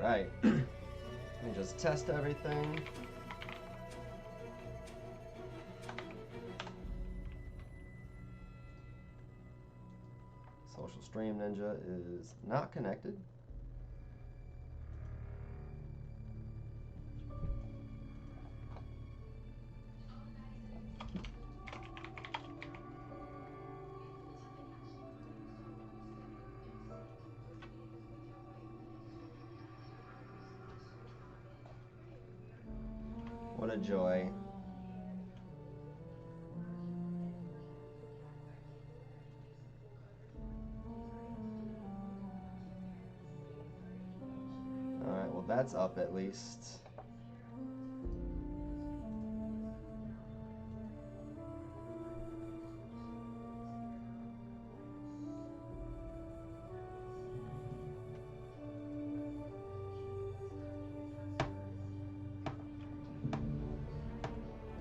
Alright. Let me just test everything. Social Stream Ninja is not connected. What a joy. Alright, well that's up at least.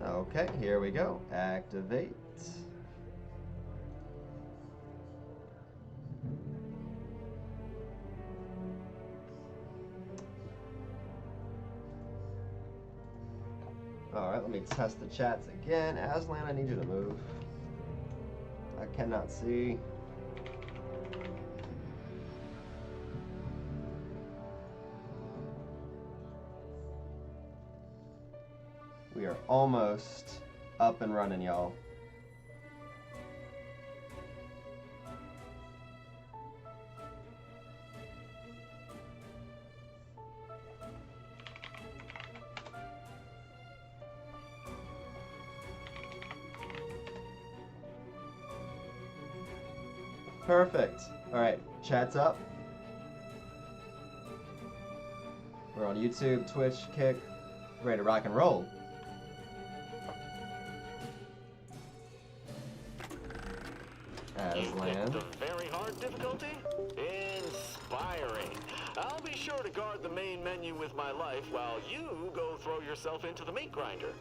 Okay, here we go. Activate. Alright, let me test the chats again. Aslan, I need you to move. I cannot see. We are almost up and running, y'all. Perfect. All right, chat's up. We're on YouTube, Twitch, Kick, ready to rock and roll. You picked the very hard difficulty? Inspiring. I'll be sure to guard the main menu with my life while you go throw yourself into the meat grinder.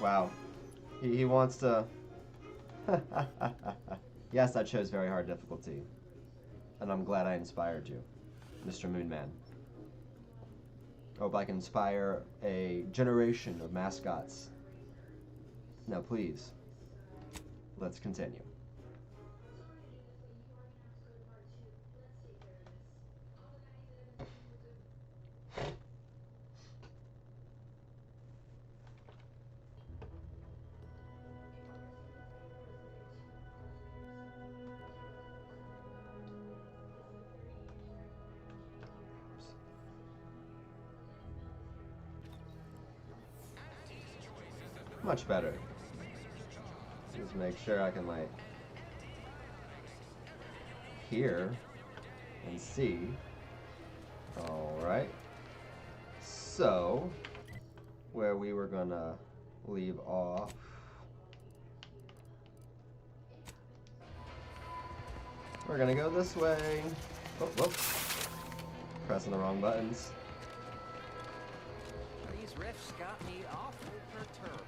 Wow. He wants to... Yes, I chose very hard difficulty. And I'm glad I inspired you, Mr. Moonman. Hope I can inspire a generation of mascots. Now please, let's continue. Much better. Just make sure I can like hear and see. Alright. So, where we were gonna leave off. We're gonna go this way. Oh, whoop. Pressing the wrong buttons. These riffs got me awful perturbed.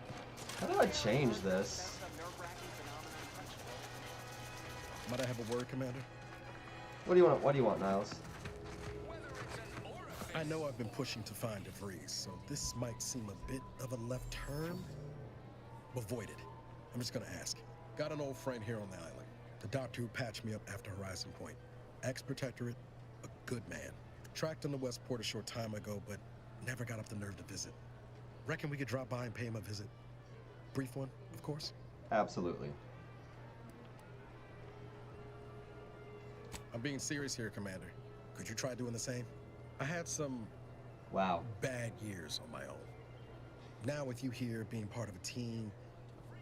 How do I change this? Might I have a word, Commander? What do you want? What do you want, Niles? I know I've been pushing to find DeVries, so this might seem a bit of a left turn. Avoid it. I'm just gonna ask. Got an old friend here on the island. The doctor who patched me up after Horizon Point. Ex-protectorate, a good man. Tracked him to Westport a short time ago, but never got up the nerve to visit. Reckon we could drop by and pay him a visit? Brief one, of course. Absolutely. I'm being serious here, Commander. Could you try doing the same? I had some Wow. bad years on my own. Now with you here being part of a team,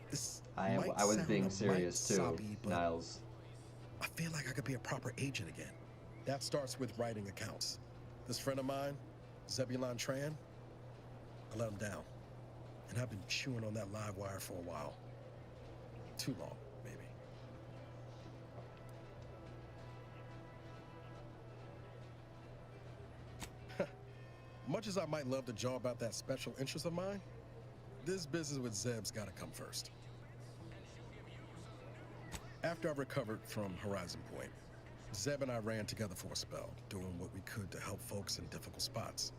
this I might was sound being a serious mite too, soppy, but Niles. I feel like I could be a proper agent again. That starts with writing accounts. This friend of mine, Zebulon Tran, I let him down. And I've been chewing on that live wire for a while. Too long, maybe. Much as I might love to jaw about that special interest of mine, this business with Zeb's gotta come first. After I recovered from Horizon Point, Zeb and I ran together for a spell, doing what we could to help folks in difficult spots.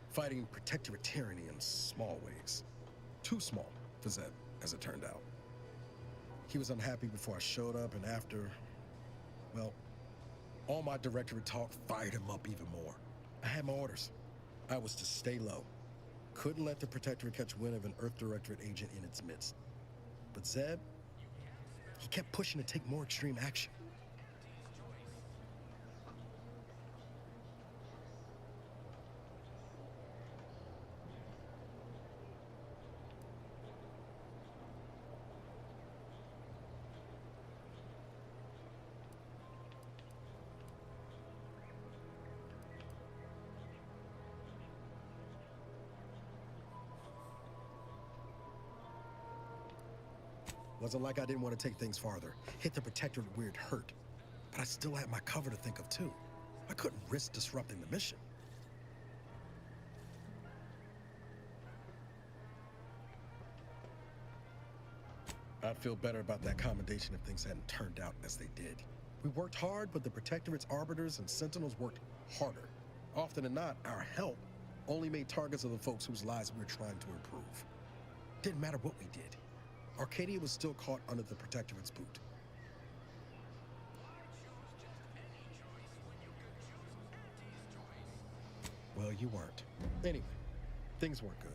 Fighting protectorate tyranny in small ways. Too small for Zeb, as it turned out. He was unhappy before I showed up, and after, well, all my directorate talk fired him up even more. I had my orders. I was to stay low. Couldn't let the protectorate catch wind of an Earth Directorate agent in its midst. But Zeb, he kept pushing to take more extreme action. Wasn't like I didn't want to take things farther. Hit the protectorate where it hurt. But I still had my cover to think of too. I couldn't risk disrupting the mission. I'd feel better about that commendation if things hadn't turned out as they did. We worked hard, but the protectorate's arbiters and sentinels worked harder. Often than not, our help only made targets of the folks whose lives we were trying to improve. Didn't matter what we did. Arcadia was still caught under the protectorate's boot. Well, you weren't. Anyway, things weren't good.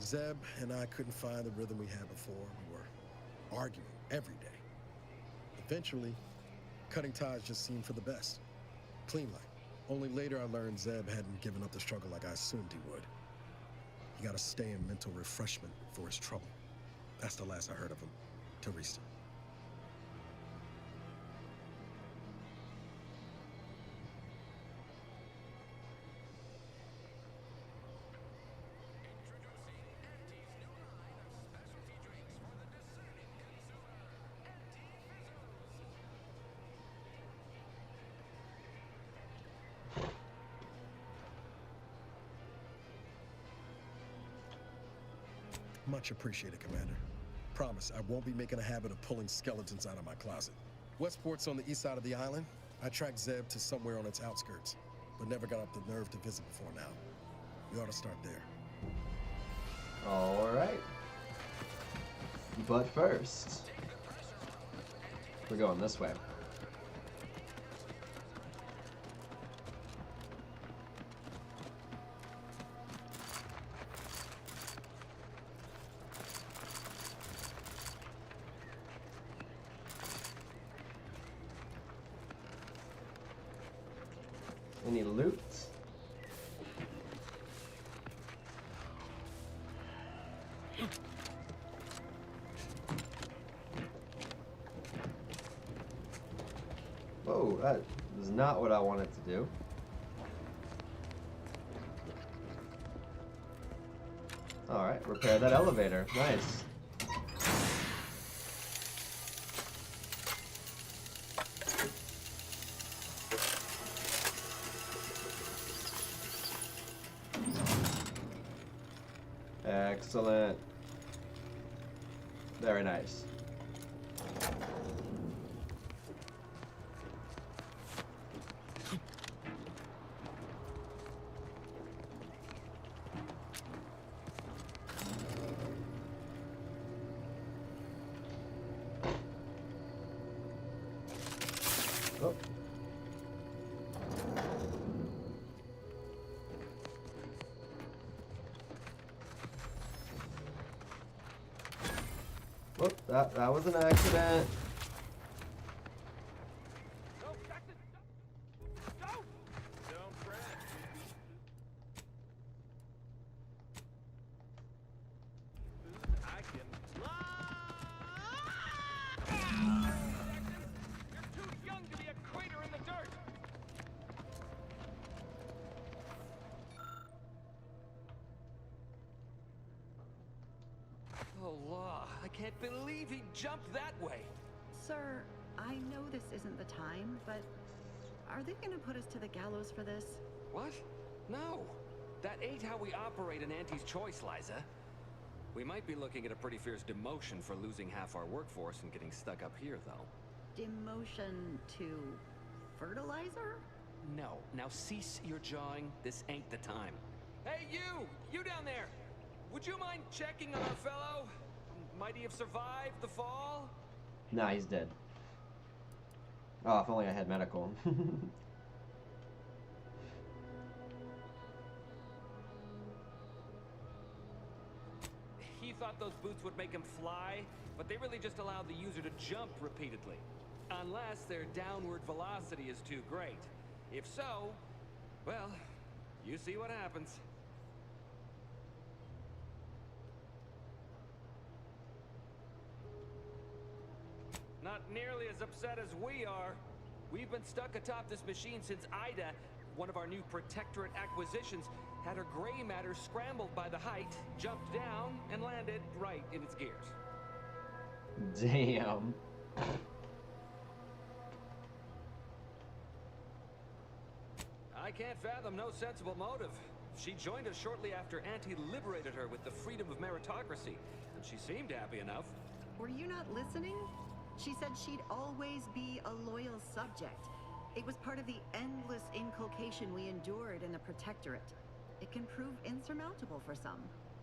Zeb and I couldn't find the rhythm we had before. We were arguing every day. Eventually, cutting ties just seemed for the best. Clean line. Only later I learned Zeb hadn't given up the struggle like I assumed he would. He got to stay in mental refreshment for his trouble. That's the last I heard of him, till recently. Much appreciated, Commander. Promise, I won't be making a habit of pulling skeletons out of my closet. Westport's on the east side of the island. I tracked Zeb to somewhere on its outskirts, but never got up the nerve to visit before now. We ought to start there. All right. But first, we're going this way. Any loot? Whoa, that is not what I wanted to do. Alright, repair that elevator. Nice. Excellent. Very nice. Oh. Whoop, that was an accident. Go, Jackson! Go! Don't fret. I can fly! Jackson, you're too young to be a crater in the dirt! Oh, law. I can't believe he jumped that way. Sir, I know this isn't the time, but are they gonna put us to the gallows for this? What? No. That ain't how we operate in Auntie's Choice, Liza. We might be looking at a pretty fierce demotion for losing half our workforce and getting stuck up here, though. Demotion to fertilizer? No. Now cease your jawing. This ain't the time. Hey, you! You down there! Would you mind checking on our fellow? Might he have survived the fall? Nah, he's dead. Oh, if only I had medical. He thought those boots would make him fly, but they really just allow the user to jump repeatedly. Unless their downward velocity is too great. If so, well, you see what happens. Not nearly as upset as we are. We've been stuck atop this machine since Ida, one of our new Protectorate acquisitions, had her gray matter scrambled by the height, jumped down, and landed right in its gears. Damn. I can't fathom no sensible motive. She joined us shortly after Auntie liberated her with the freedom of meritocracy, and she seemed happy enough. Were you not listening? She said she'd always be a loyal subject. It was part of the endless inculcation we endured in the Protectorate. It can prove insurmountable for some.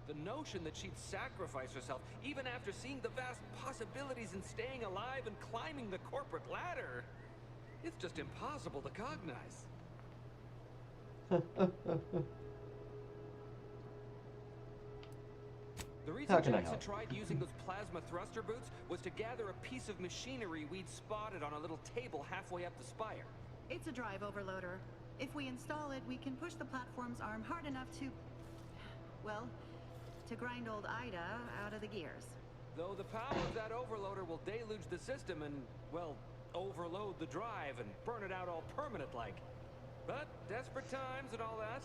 The notion that she'd sacrifice herself, even after seeing the vast possibilities in staying alive and climbing the corporate ladder, it's just impossible to cognize. The reason How can I Jackson help? tried using those plasma thruster boots was to gather a piece of machinery we'd spotted on a little table halfway up the spire. It's a drive overloader. If we install it, we can push the platform's arm hard enough to... well, to grind old Ida out of the gears. Though the power of that overloader will deluge the system and, well, overload the drive and burn it out all permanent-like. But desperate times and all that.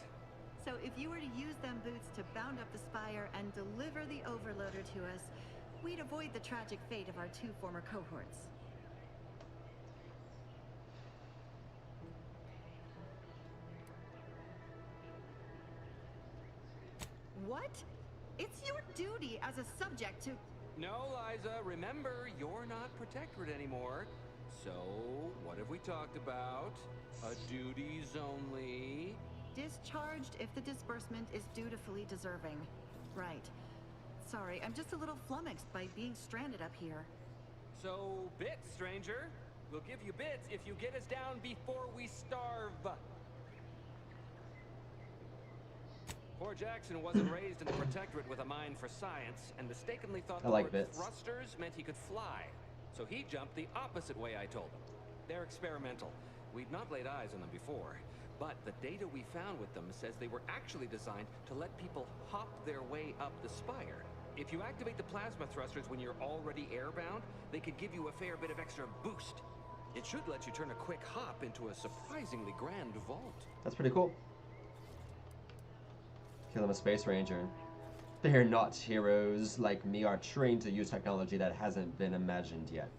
So if you were to use them boots to bound up the spire and deliver the overloader to us, we'd avoid the tragic fate of our two former cohorts. What? It's your duty as a subject to... No, Liza, remember, you're not Protectorate anymore. So, what have we talked about? Duties only. Discharged if the disbursement is dutifully deserving. Right. Sorry, I'm just a little flummoxed by being stranded up here. So, bits, stranger. We'll give you bits if you get us down before we starve. Poor Jackson wasn't raised in the Protectorate with a mind for science, and mistakenly thought the like word bits. thrusters meant he could fly. So he jumped the opposite way I told him. They're experimental. We've not laid eyes on them before, but the data we found with them says they were actually designed to let people hop their way up the spire. If you activate the plasma thrusters when you're already airbound, they could give you a fair bit of extra boost. It should let you turn a quick hop into a surprisingly grand vault. That's pretty cool. Kill him a space ranger. They're not heroes like me are trained to use technology that hasn't been imagined yet.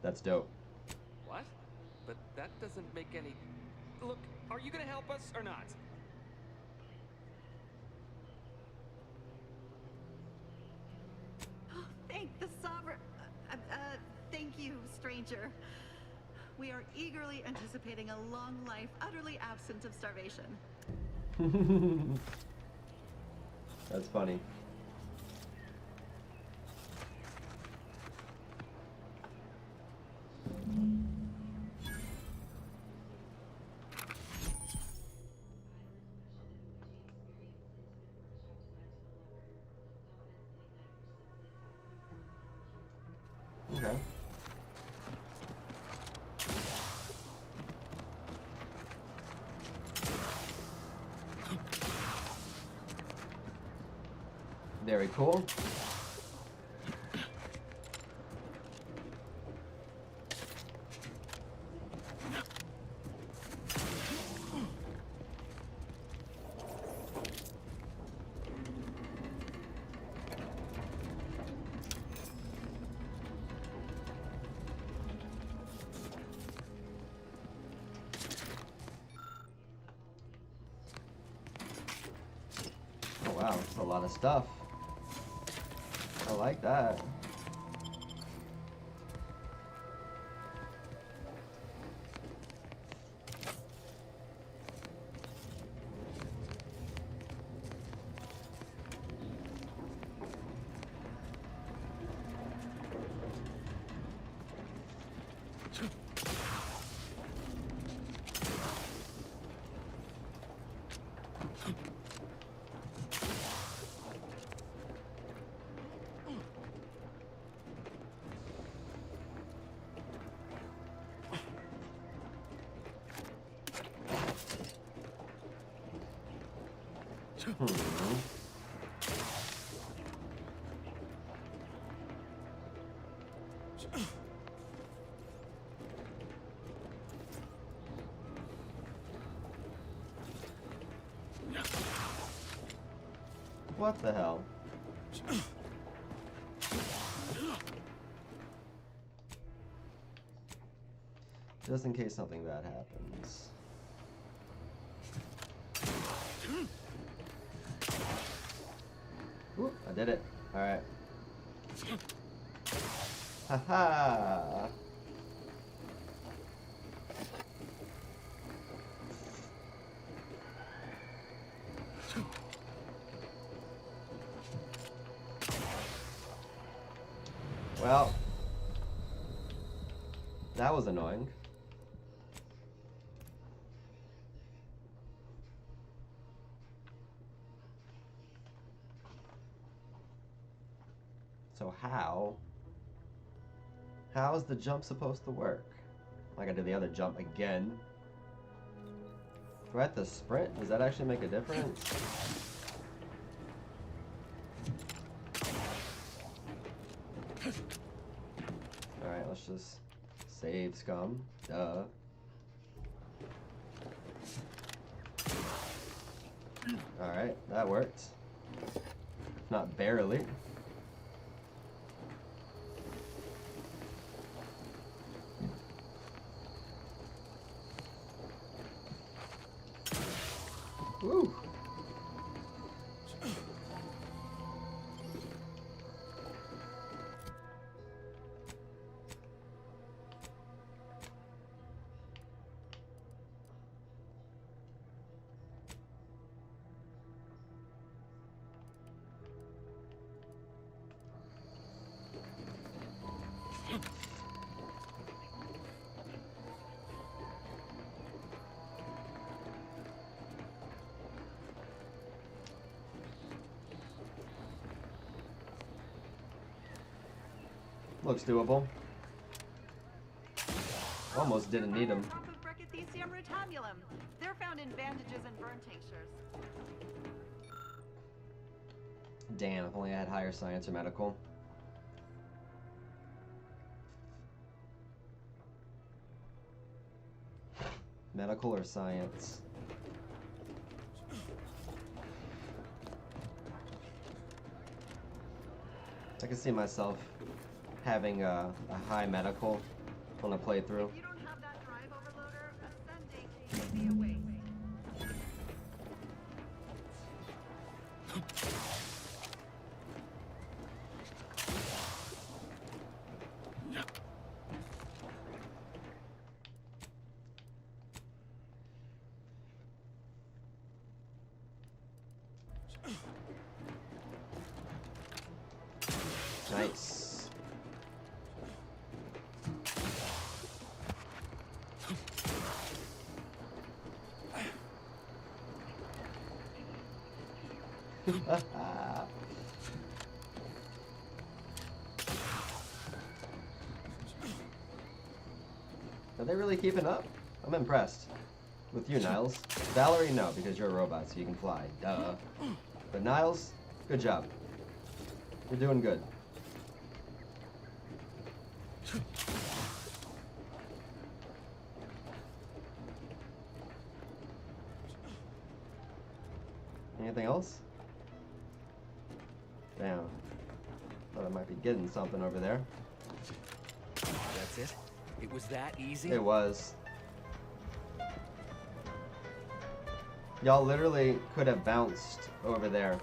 That's dope. What? But that doesn't make any... Look, are you gonna help us or not? Thank the sovereign... thank you, stranger. We are eagerly anticipating a long life, utterly absent of starvation. That's funny. Okay. Very cool. Oh wow, that's a lot of stuff. I like that. What the hell? Just in case something bad happens. Ooh, I did it. Alright. Haha! Well, that was annoying. So how is the jump supposed to work? I gotta do the other jump again. Do I have to sprint? Does that actually make a difference? Alright, let's just save scum. Duh. Alright, that worked. Not barely. Woo! Looks doable. Almost didn't need them. They're found in bandages and burn tinctures. Damn, if only I had higher science or medical. Medical or science? I can see myself having a high medical on a playthrough. If you don't have that drive overloader, ascending should be a waste. Nice. Are they really keeping up? I'm impressed. With you, Niles. Valerie, no, because you're a robot, so you can fly. Duh. But Niles, good job. You're doing good. Anything else? Damn. Thought I might be getting something over there. That's it? It was that easy? It was. Y'all literally could have bounced over there.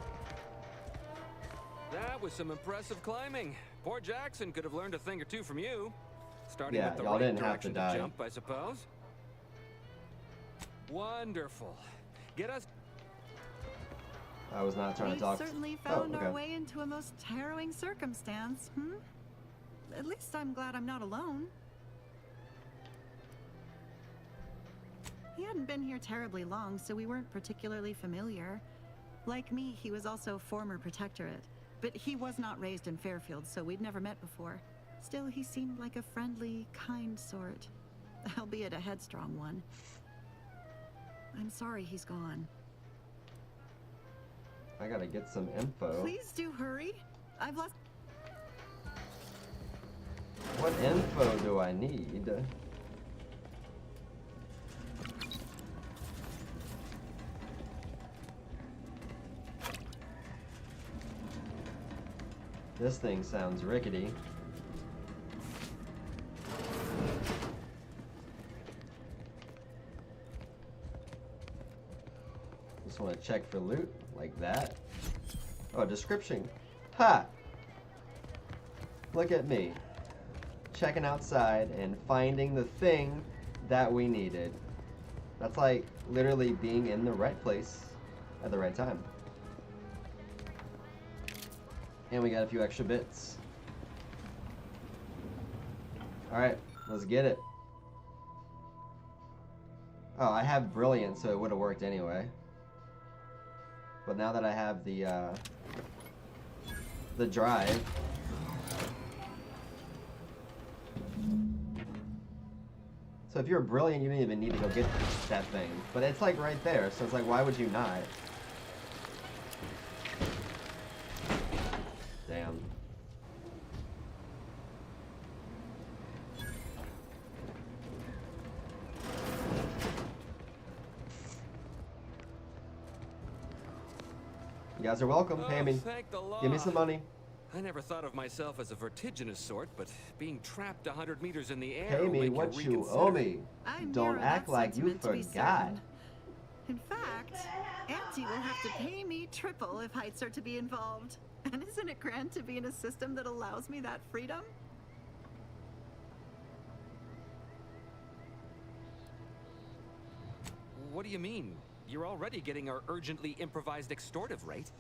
That was some impressive climbing. Poor Jackson could have learned a thing or two from you. Starting Yeah, with the y'all right didn't have to direction die. jump, I suppose. Wonderful. Get us... I was not trying to We've talk. certainly found okay. our way into a most harrowing circumstance, At least I'm glad I'm not alone. He hadn't been here terribly long, so we weren't particularly familiar. Like me, he was also former protectorate, but he was not raised in Fairfield, so we'd never met before. Still, he seemed like a friendly, kind sort, albeit a headstrong one. I'm sorry he's gone. I gotta get some info. Please do hurry. I've lost. What info do I need? This thing sounds rickety. Just want to check for loot, like that. Oh, description. Ha! Look at me. Checking outside and finding the thing that we needed. That's like literally being in the right place at the right time. And we got a few extra bits. Alright, let's get it. Oh, I have Brilliant, so it would have worked anyway. But now that I have the drive. So if you're Brilliant, you don't even need to go get that thing. But it's like right there, so it's like, why would you not? Damn. You guys are welcome. Pay me. Thank the law. Give me some money. I never thought of myself as a vertiginous sort, but being trapped 100 meters in the air Pay will me make what you you reconsider. owe me. I Don't mirror act that like you sentiment to be forgot. certain. In fact, Auntie will have to pay me triple if heights are to be involved. And isn't it grand to be in a system that allows me that freedom? What do you mean? You're already getting our urgently improvised extortive rate.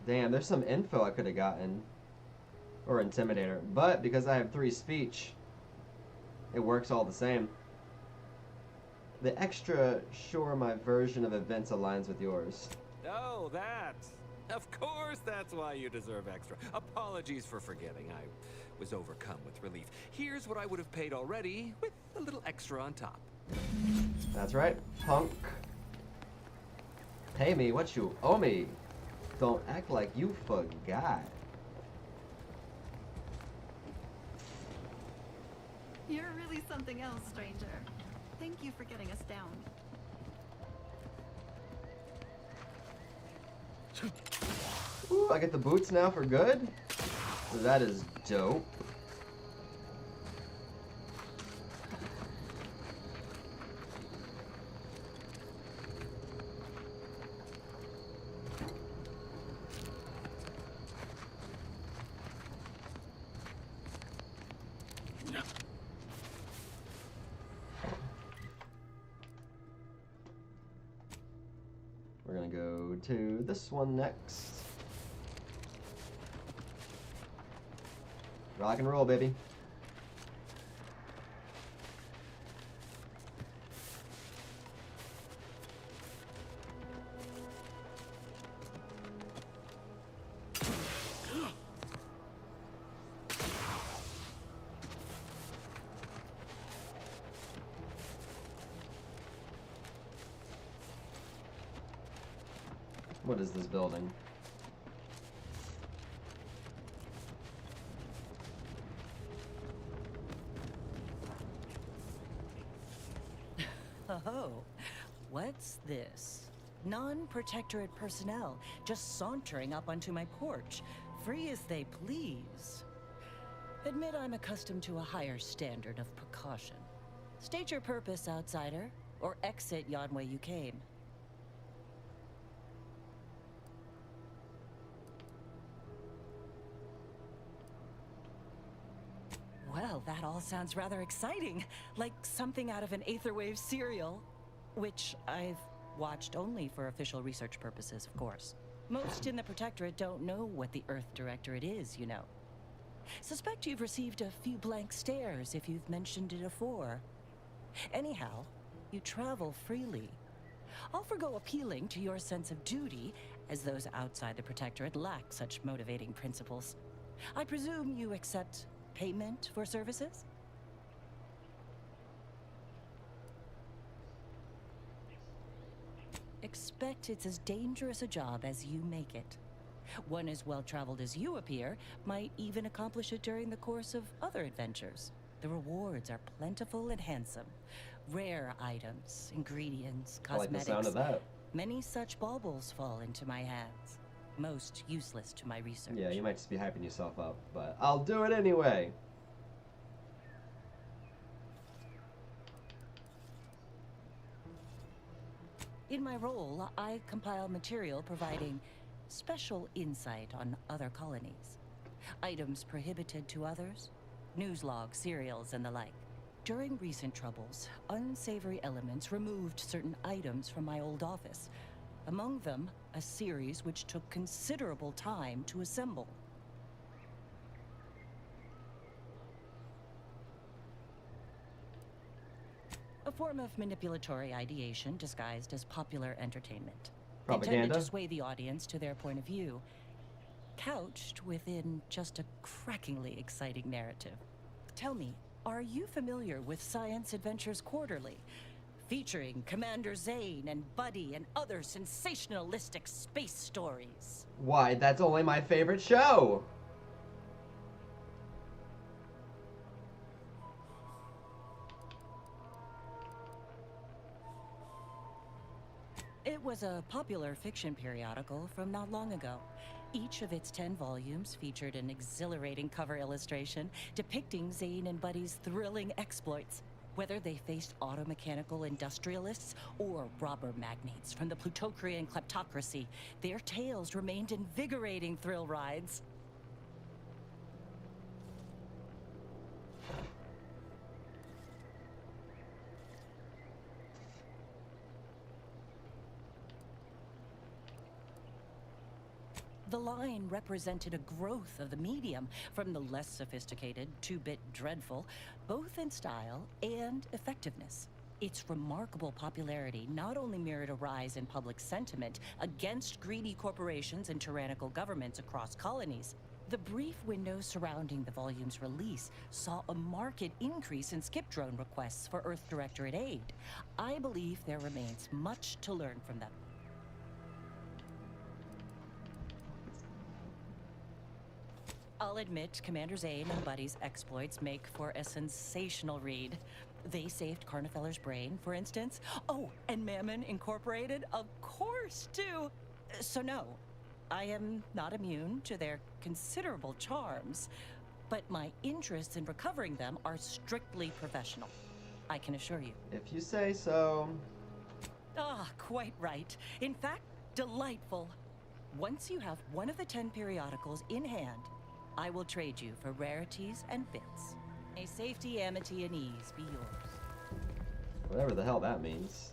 Damn, there's some info I could have gotten. Or Intimidator. But because I have 3 speech, it works all the same. The extra, sure my version of events aligns with yours. Oh, that. Of course that's why you deserve extra. Apologies for forgetting. I was overcome with relief. Here's what I would have paid already, with a little extra on top. That's right, punk. Pay me what you owe me. Don't act like you forgot. You're really something else, stranger. Thank you for getting us down. Ooh, I get the boots now for good? That is dope. We're gonna go to this one next. Rock and roll, baby. What is this building? Oh, what's this? Non-protectorate personnel just sauntering up onto my porch, free as they please. Admit I'm accustomed to a higher standard of precaution. State your purpose, outsider, or exit yon way you came. Well, that all sounds rather exciting, like something out of an Aetherwave serial, which I've watched only for official research purposes, of course. Most in the Protectorate don't know what the Earth Directorate is, you know. Suspect you've received a few blank stares if you've mentioned it afore. Anyhow, you travel freely. I'll forgo appealing to your sense of duty, as those outside the Protectorate lack such motivating principles. I presume you accept payment for services? suspect it's as dangerous a job as you make it. One as well-traveled as you appear might even accomplish it during the course of other adventures. The rewards are plentiful and handsome. Rare items, ingredients, I like the cosmetics. sound of that. Many such baubles fall into my hands. Most useless to my research. Yeah, you might just be hyping yourself up, but I'll do it anyway. In my role, I compile material providing special insight on other colonies. Items prohibited to others, news logs, serials, and the like. During recent troubles, unsavory elements removed certain items from my old office. Among them, a series which took considerable time to assemble. A form of manipulatory ideation disguised as popular entertainment. Intended Propaganda? to sway the audience to their point of view. Couched within just a crackingly exciting narrative. Tell me, are you familiar with Science Adventures Quarterly? Featuring Commander Zane and Buddy and other sensationalistic space stories. Why, that's only my favorite show! It was a popular fiction periodical from not long ago. Each of its 10 volumes featured an exhilarating cover illustration depicting Zane and Buddy's thrilling exploits. Whether they faced automechanical industrialists or robber magnates from the Plutocrian kleptocracy, their tales remained invigorating thrill rides. The line represented a growth of the medium, from the less sophisticated, 2-bit dreadful, both in style and effectiveness. Its remarkable popularity not only mirrored a rise in public sentiment against greedy corporations and tyrannical governments across colonies. The brief window surrounding the volume's release saw a marked increase in skip drone requests for Earth Directorate aid. I believe there remains much to learn from them. I'll admit, Commander Zane and Buddy's exploits make for a sensational read. They saved Carnifeller's brain, for instance. Oh, and Mammon Incorporated, of course, too. So no, I am not immune to their considerable charms, but my interests in recovering them are strictly professional, I can assure you. If you say so. Ah, quite right. In fact, delightful. Once you have one of the 10 periodicals in hand, I will trade you for rarities and bits. May safety, amity, and ease be yours. Whatever the hell that means.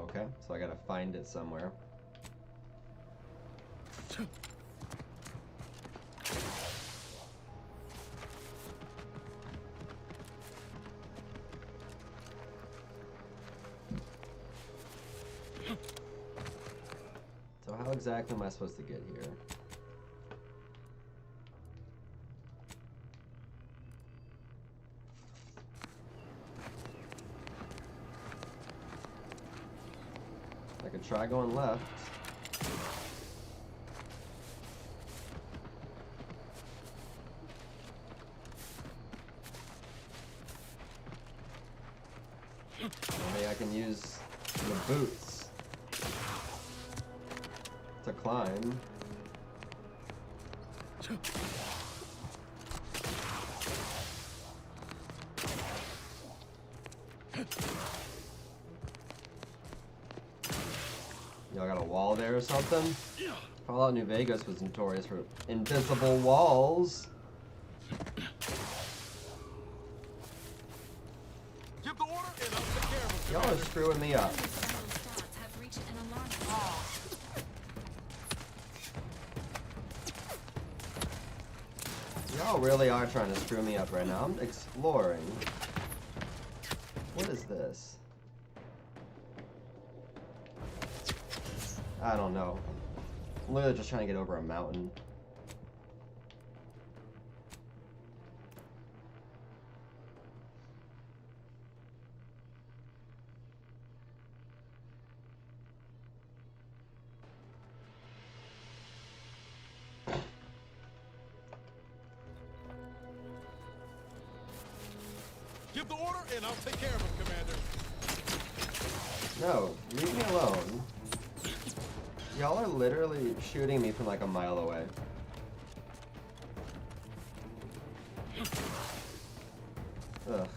Okay, so I gotta find it somewhere. So how exactly am I supposed to get here? I could try going left. Maybe I can use the boots to climb. Y'all got a wall there or something? Fallout New Vegas was notorious for invisible walls. Give the order and I'll take care of Y'all are screwing me up. Y'all really are trying to screw me up right now. I'm exploring. What is this? I don't know. I'm literally just trying to get over a mountain. Give the order and I'll take care of him, Commander. No, leave me alone. Y'all are literally shooting me from like a mile away. Ugh.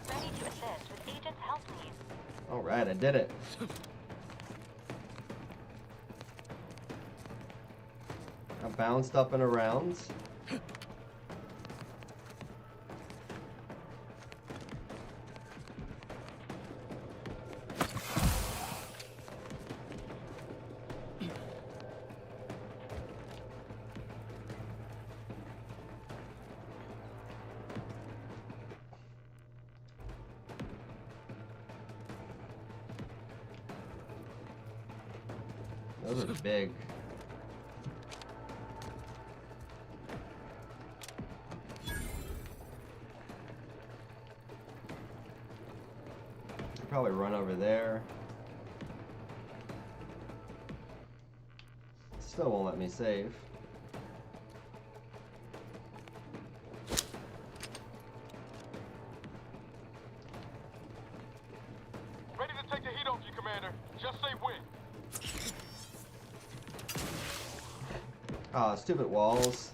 Ready to assist with agent's help needs. Alright, I did it. I bounced up and around. Those are big. Probably run over there. Still won't let me save. Ready to take the heat off you, Commander. Just say when. Ah, stupid walls.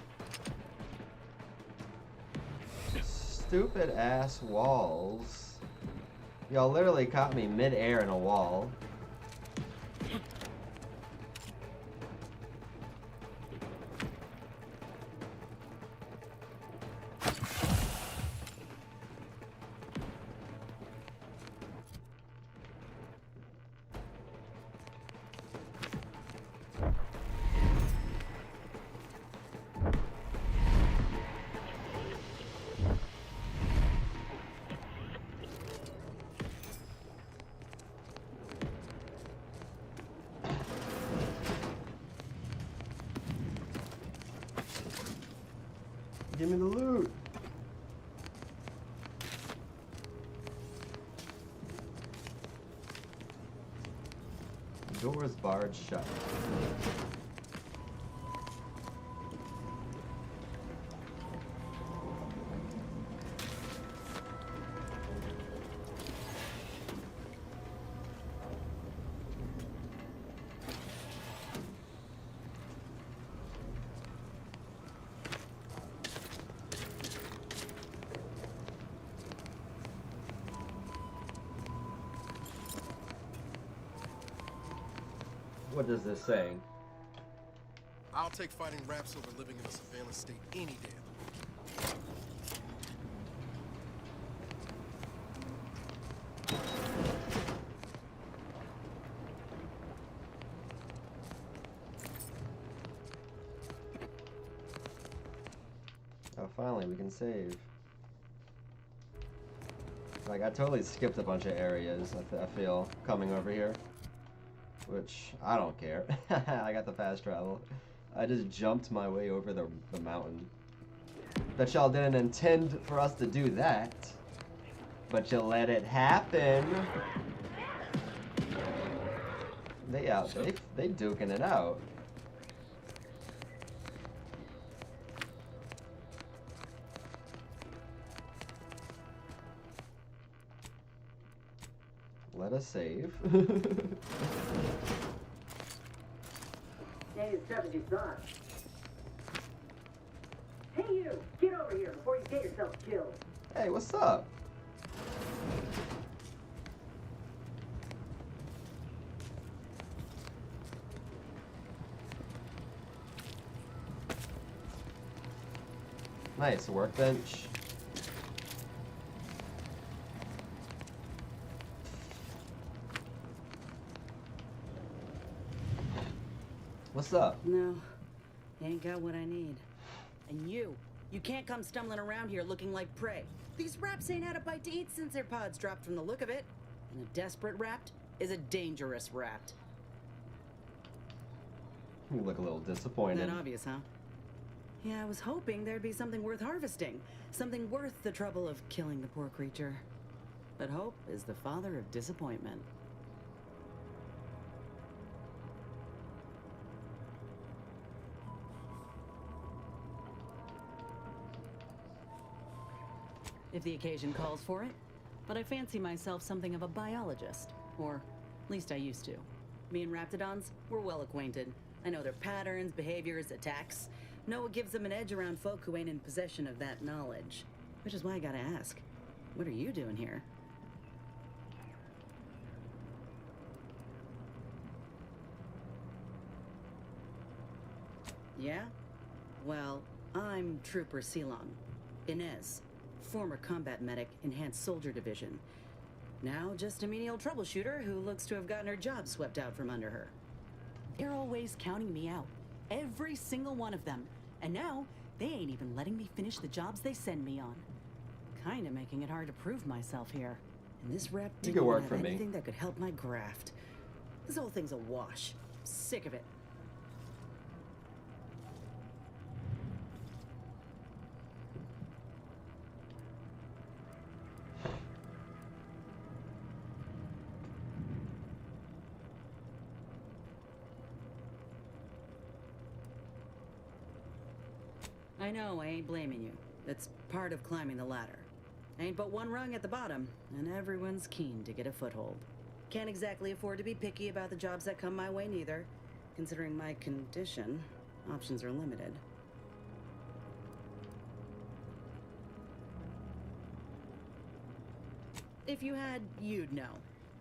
Stupid ass walls. Y'all literally caught me mid-air in a wall. Give me the loot. Doors barred shut. What does this say? I'll take fighting raps over living in a surveillance state any day. Oh, finally, we can save. Like, I totally skipped a bunch of areas, I feel, coming over here. Which, I don't care. I got the fast travel. I just jumped my way over the mountain. Bet y'all didn't intend for us to do that. But you let it happen. They duking it out. Let us save. Ain't as tough as you thought. Hey you! Get over here before you get yourself killed. Hey, what's up? Nice workbench. What's up? No, ain't got what I need. And you can't come stumbling around here looking like prey. These raps ain't had a bite to eat since their pods dropped from the look of it. And a desperate rapt is a dangerous rapt. You look a little disappointed. That obvious, huh? Yeah, I was hoping there'd be something worth harvesting. Something worth the trouble of killing the poor creature. But hope is the father of disappointment. If the occasion calls for it. But I fancy myself something of a biologist. Or, at least I used to. Me and Raptidons, we're well acquainted. I know their patterns, behaviors, attacks. Know what gives them an edge around folk who ain't in possession of that knowledge. Which is why I gotta ask, what are you doing here? Yeah? Well, I'm Trooper Ceylon. Inez. Former combat medic, Enhanced Soldier Division. Now just a menial troubleshooter who looks to have gotten her job swept out from under her. They're always counting me out. Every single one of them. And now, they ain't even letting me finish the jobs they send me on. Kinda making it hard to prove myself here. And this rep You didn't could work have for me. anything that could help my graft. This whole thing's a wash. Sick of it. I know, I ain't blaming you. That's part of climbing the ladder. Ain't but one rung at the bottom, and everyone's keen to get a foothold. Can't exactly afford to be picky about the jobs that come my way neither. Considering my condition, options are limited. If you had, you'd know.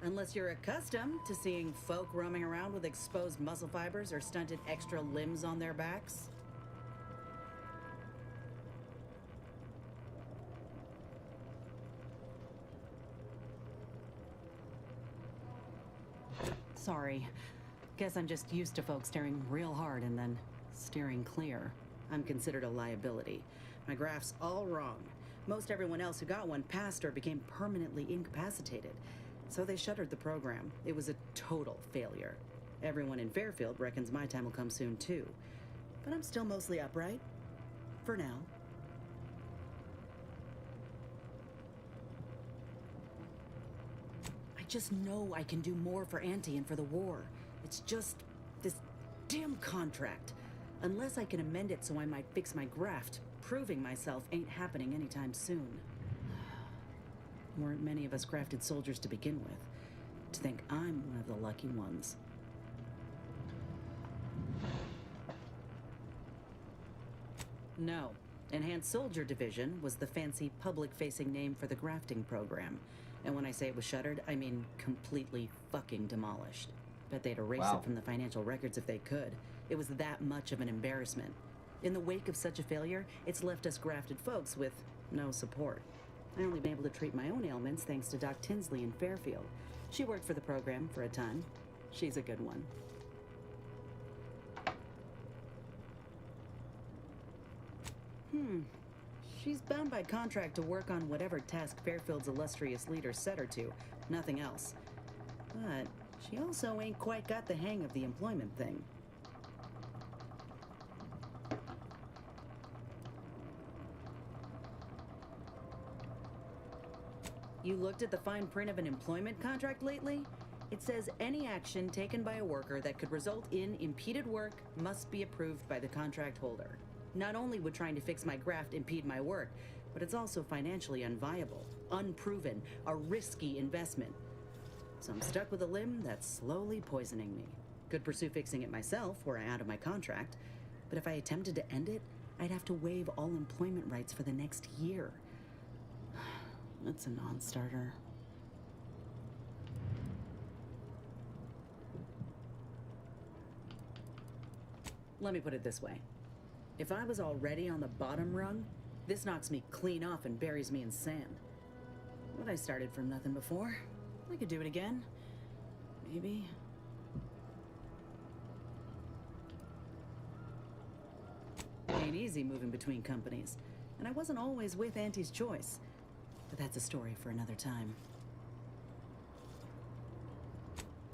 Unless you're accustomed to seeing folk roaming around with exposed muscle fibers or stunted extra limbs on their backs. Sorry. Guess I'm just used to folks staring real hard and then steering clear. I'm considered a liability. My graph's all wrong. Most everyone else who got one passed or became permanently incapacitated. So they shuttered the program. It was a total failure. Everyone in Fairfield reckons my time will come soon too. But I'm still mostly upright. For now. I just know I can do more for Auntie and for the war. It's just this damn contract. Unless I can amend it so I might fix my graft, proving myself ain't happening anytime soon. Weren't many of us grafted soldiers to begin with. To think I'm one of the lucky ones. No. Enhanced Soldier Division was the fancy public-facing name for the grafting program. And when I say it was shuttered, I mean completely fucking demolished. Bet they'd erase Wow. it from the financial records if they could. It was that much of an embarrassment. In the wake of such a failure, it's left us grafted folks with no support. I only been able to treat my own ailments thanks to Doc Tinsley in Fairfield. She worked for the program for a time. She's a good one. She's bound by contract to work on whatever task Fairfield's illustrious leader set her to. Nothing else. But she also ain't quite got the hang of the employment thing. You looked at the fine print of an employment contract lately? It says any action taken by a worker that could result in impeded work must be approved by the contract holder. Not only would trying to fix my graft impede my work, but it's also financially unviable, unproven, a risky investment. So I'm stuck with a limb that's slowly poisoning me. Could pursue fixing it myself were I out of my contract, but if I attempted to end it, I'd have to waive all employment rights for the next year. That's a non-starter. Let me put it this way. If I was already on the bottom rung, this knocks me clean off and buries me in sand. But I started from nothing before. I could do it again. Maybe. Ain't easy moving between companies. And I wasn't always with Auntie's choice. But that's a story for another time.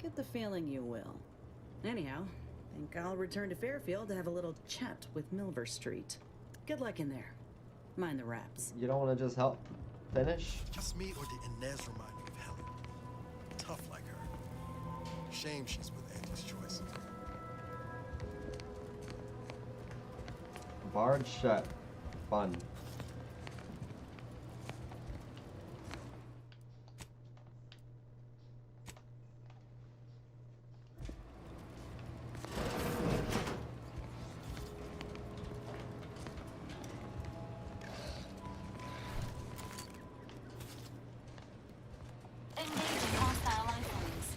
Get the feeling you will. Anyhow, think I'll return to Fairfield to have a little chat with Milver Street. Good luck in there. Mind the wraps. You don't want to just help finish? Just me, or did Inez remind me of Helen? Tough like her. Shame she's with Auntie's choice. Barred shut. Fun. Engaging hostile life forms.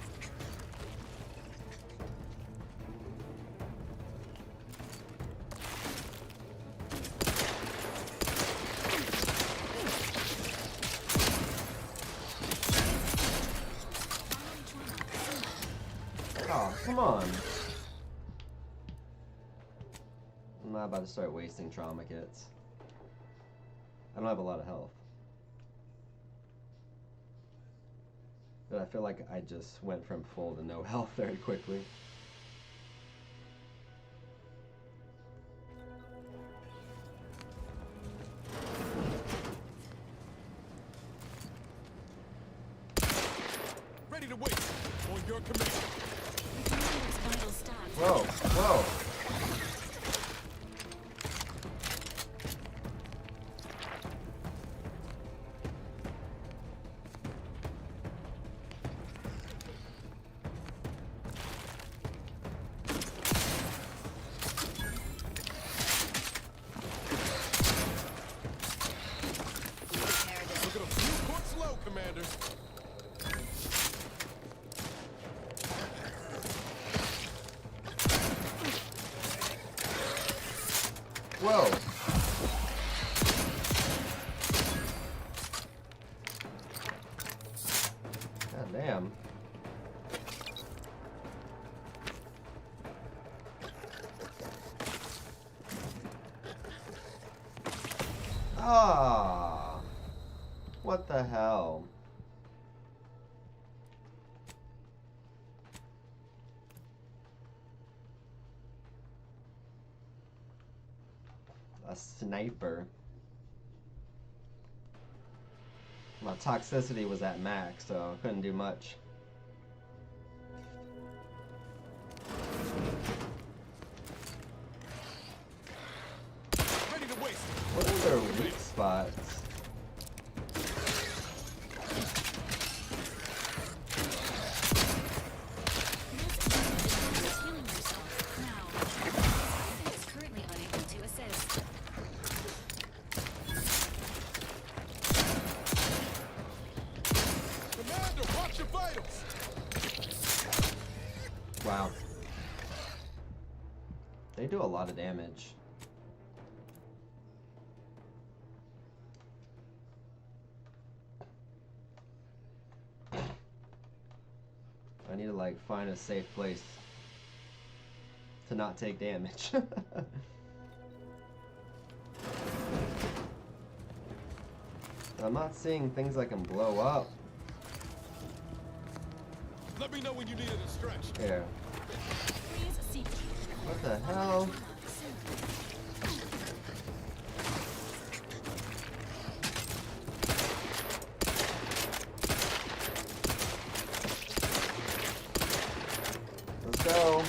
Oh, come on. I'm not about to start wasting trauma kits. I don't have a lot of health. But I feel like I just went from full to no health very quickly. Ready to wait. On your command. Commander's vital stats. Whoa, whoa. Look at a few points low, Commander. Whoa. God damn. Ah. What the hell? A sniper. My toxicity was at max, so I couldn't do much. They do a lot of damage. I need to like find a safe place to not take damage. I'm not seeing things I can blow up. Let me know when you need it to stretch. Here. What the hell? Let's go.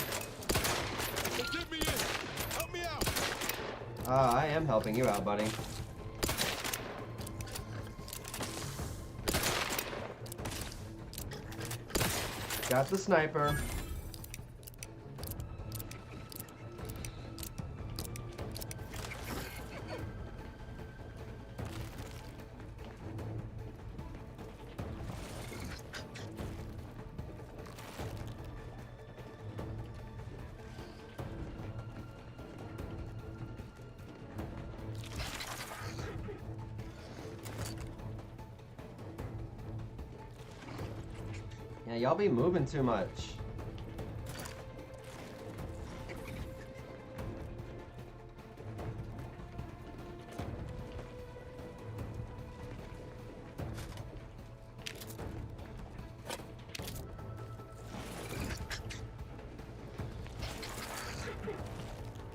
Get me in. Help me out. I am helping you out, buddy. Got the sniper. Yeah, y'all be moving too much.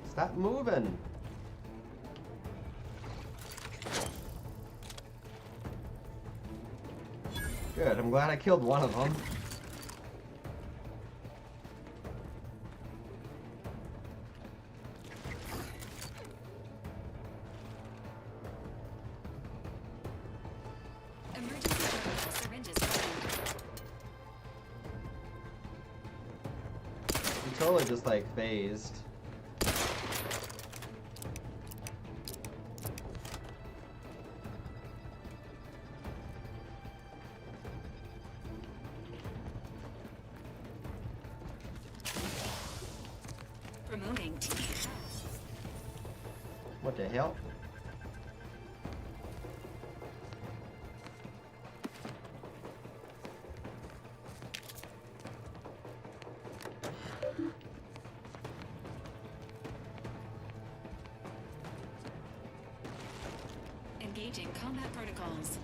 Stop moving. Good, I'm glad I killed one of them. I'm totally just like phased. Promoting. What the hell? Engaging combat protocols.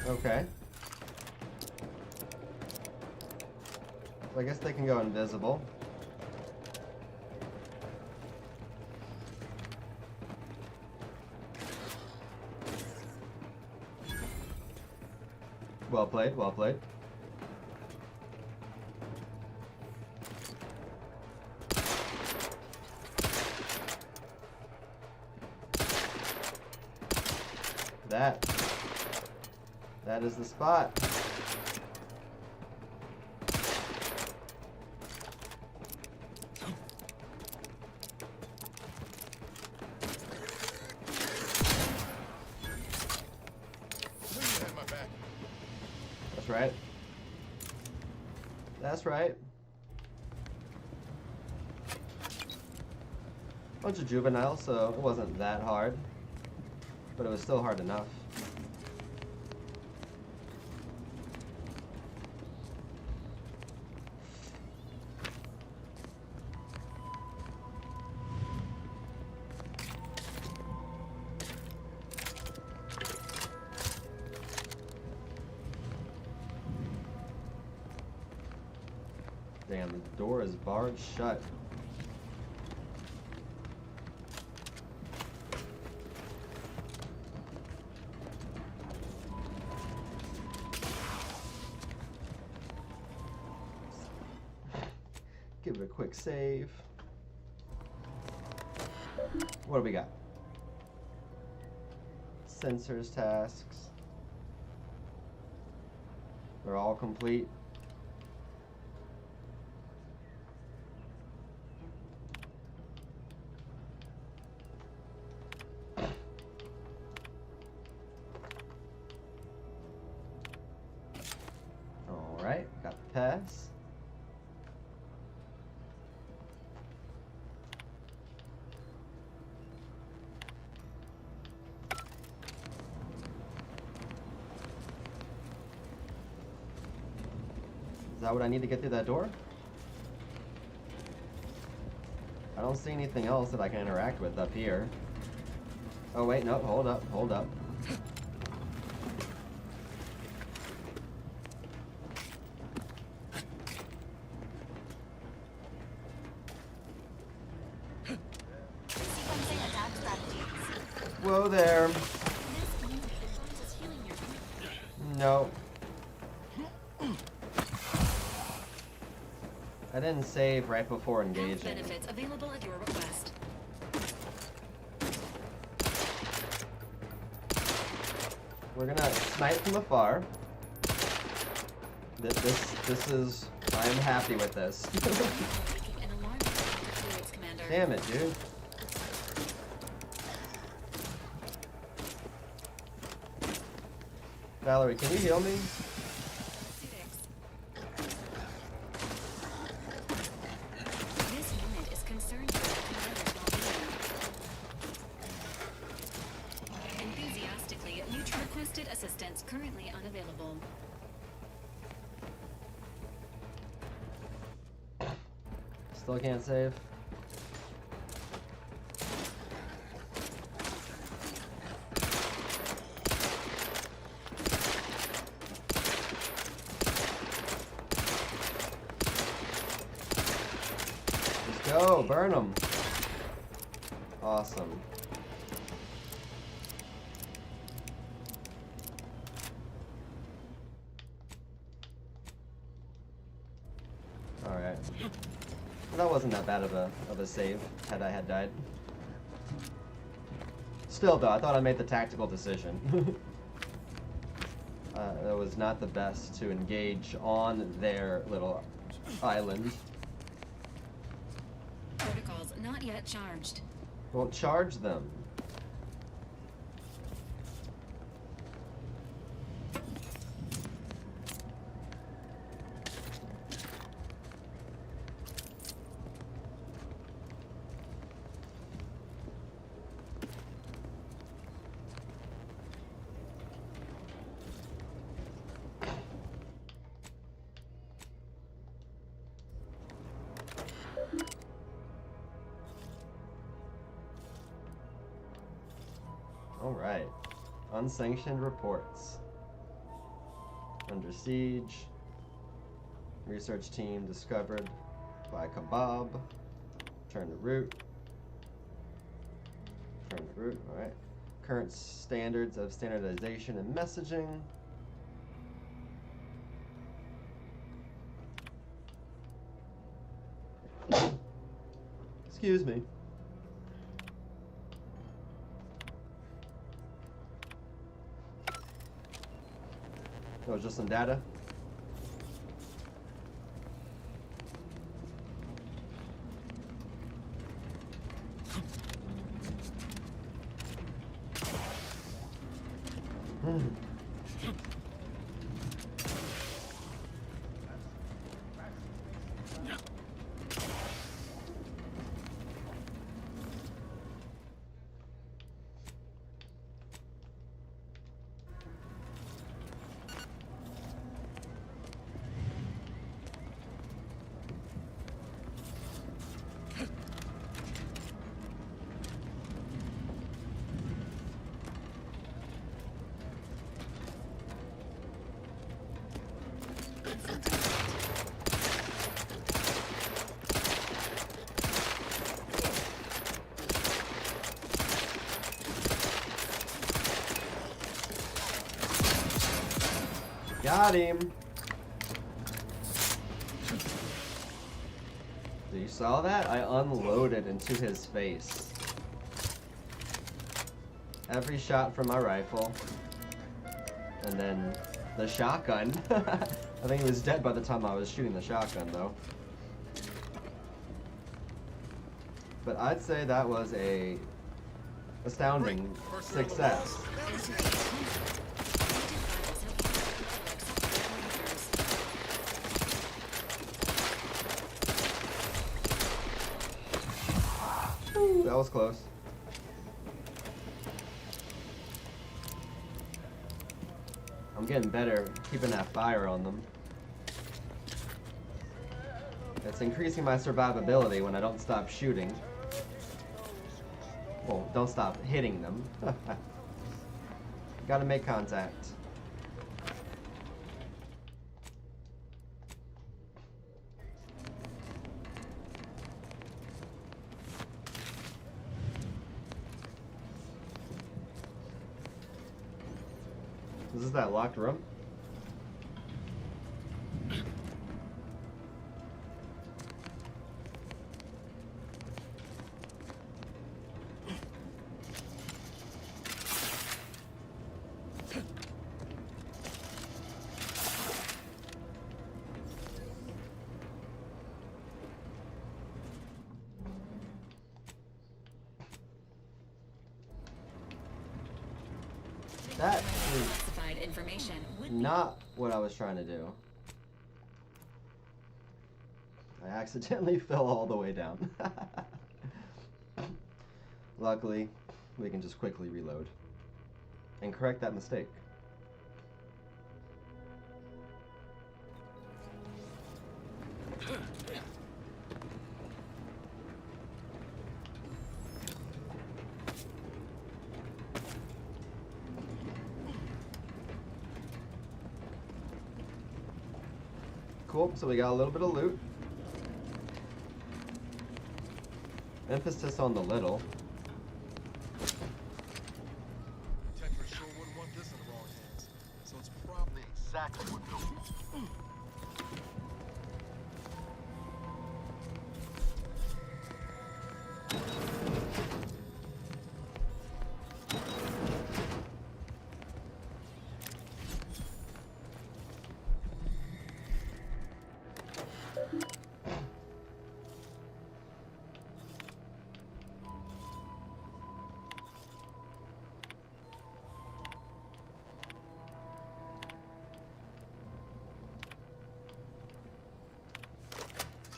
Okay. So I guess they can go invisible. Well played, well played. That is the spot. That's right. That's right. Bunch of juveniles, so it wasn't that hard. But it was still hard enough. Damn, the door is barred shut. Give it a quick save. What do we got? Sensors tasks. They're all complete. Is that what I need to get through that door? I don't see anything else that I can interact with up here. Oh wait, no, hold up, hold up. Whoa there. No. I didn't save right before engaging. Benefits available at your request. We're gonna snipe from afar. This is. I am happy with this. Damn it, dude. Valerie, can you heal me? This unit is concerned with commander's well-being. Enthusiastically, you requested assistance currently unavailable. Still can't save. Go, burn them. Awesome. Alright. That wasn't that bad of a save had I had died. Still though, I thought I made the tactical decision. That was not the best to engage on their little island. Protocols not yet charged. Well, charge them. Alright. Unsanctioned reports. Under siege. Research team discovered by Kebab. Turn to root. Turn to root, alright. Current standards of standardization and messaging. Excuse me. That was just some data. Got him. You saw that? I unloaded into his face. Every shot from my rifle. And then the shotgun. I think he was dead by the time I was shooting the shotgun though. But I'd say that was a astounding success. That was close. I'm getting better keeping that fire on them. It's increasing my survivability when I don't stop shooting. Well, don't stop hitting them. Gotta make contact. Is this that locked room? That is Classified information would not what I was trying to do. I accidentally fell all the way down. Luckily, we can just quickly reload and correct that mistake. Cool, so we got a little bit of loot. Emphasis on the little. Detective sure wouldn't want this in the wrong hands. So it's probably exactly what they'll do.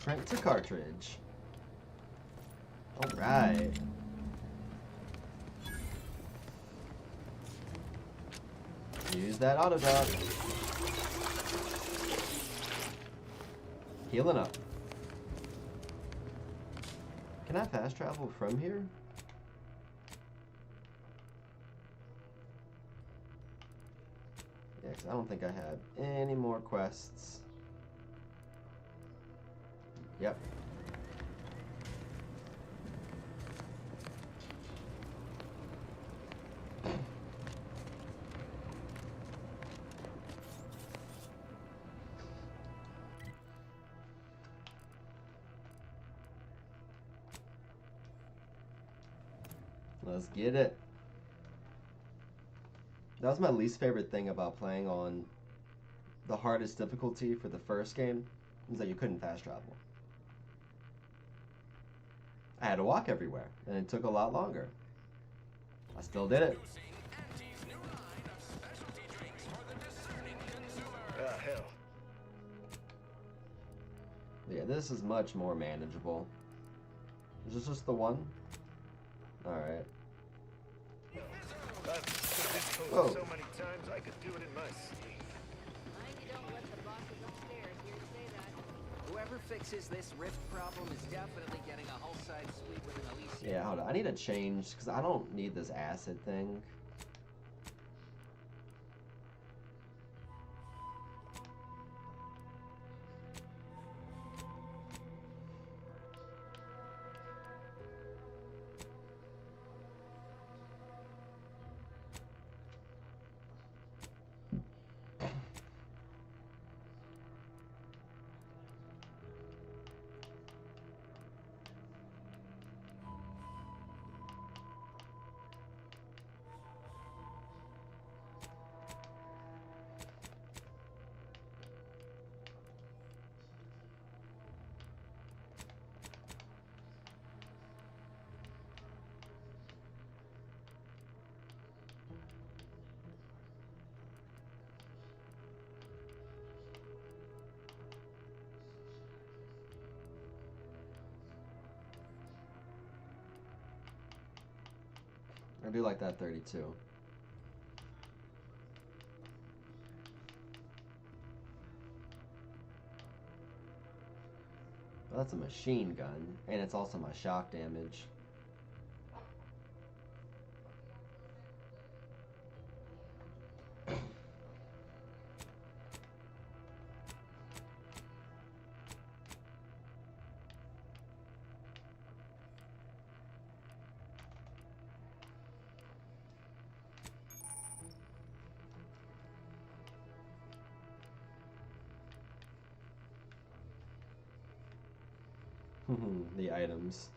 Strength to cartridge. Alright. Use that auto dog. Healing up. Can I fast travel from here? Yeah, 'cause I don't think I had any more quests. Yep. Let's get it. That was my least favorite thing about playing on the hardest difficulty for the first game, is that you couldn't fast travel. I had to walk everywhere, and it took a lot longer. I still did it. Hell. Yeah, this is much more manageable. Is this just the one? Alright. I've put this code Whoa. so many times I could do it in my sleep. Whoever fixes this rift problem is definitely getting a whole side sweep with an Elysium. Yeah, hold on. I need to change, because I don't need this acid thing. I do like that 32. Well, that's a machine gun, and it's also my shock damage. The items.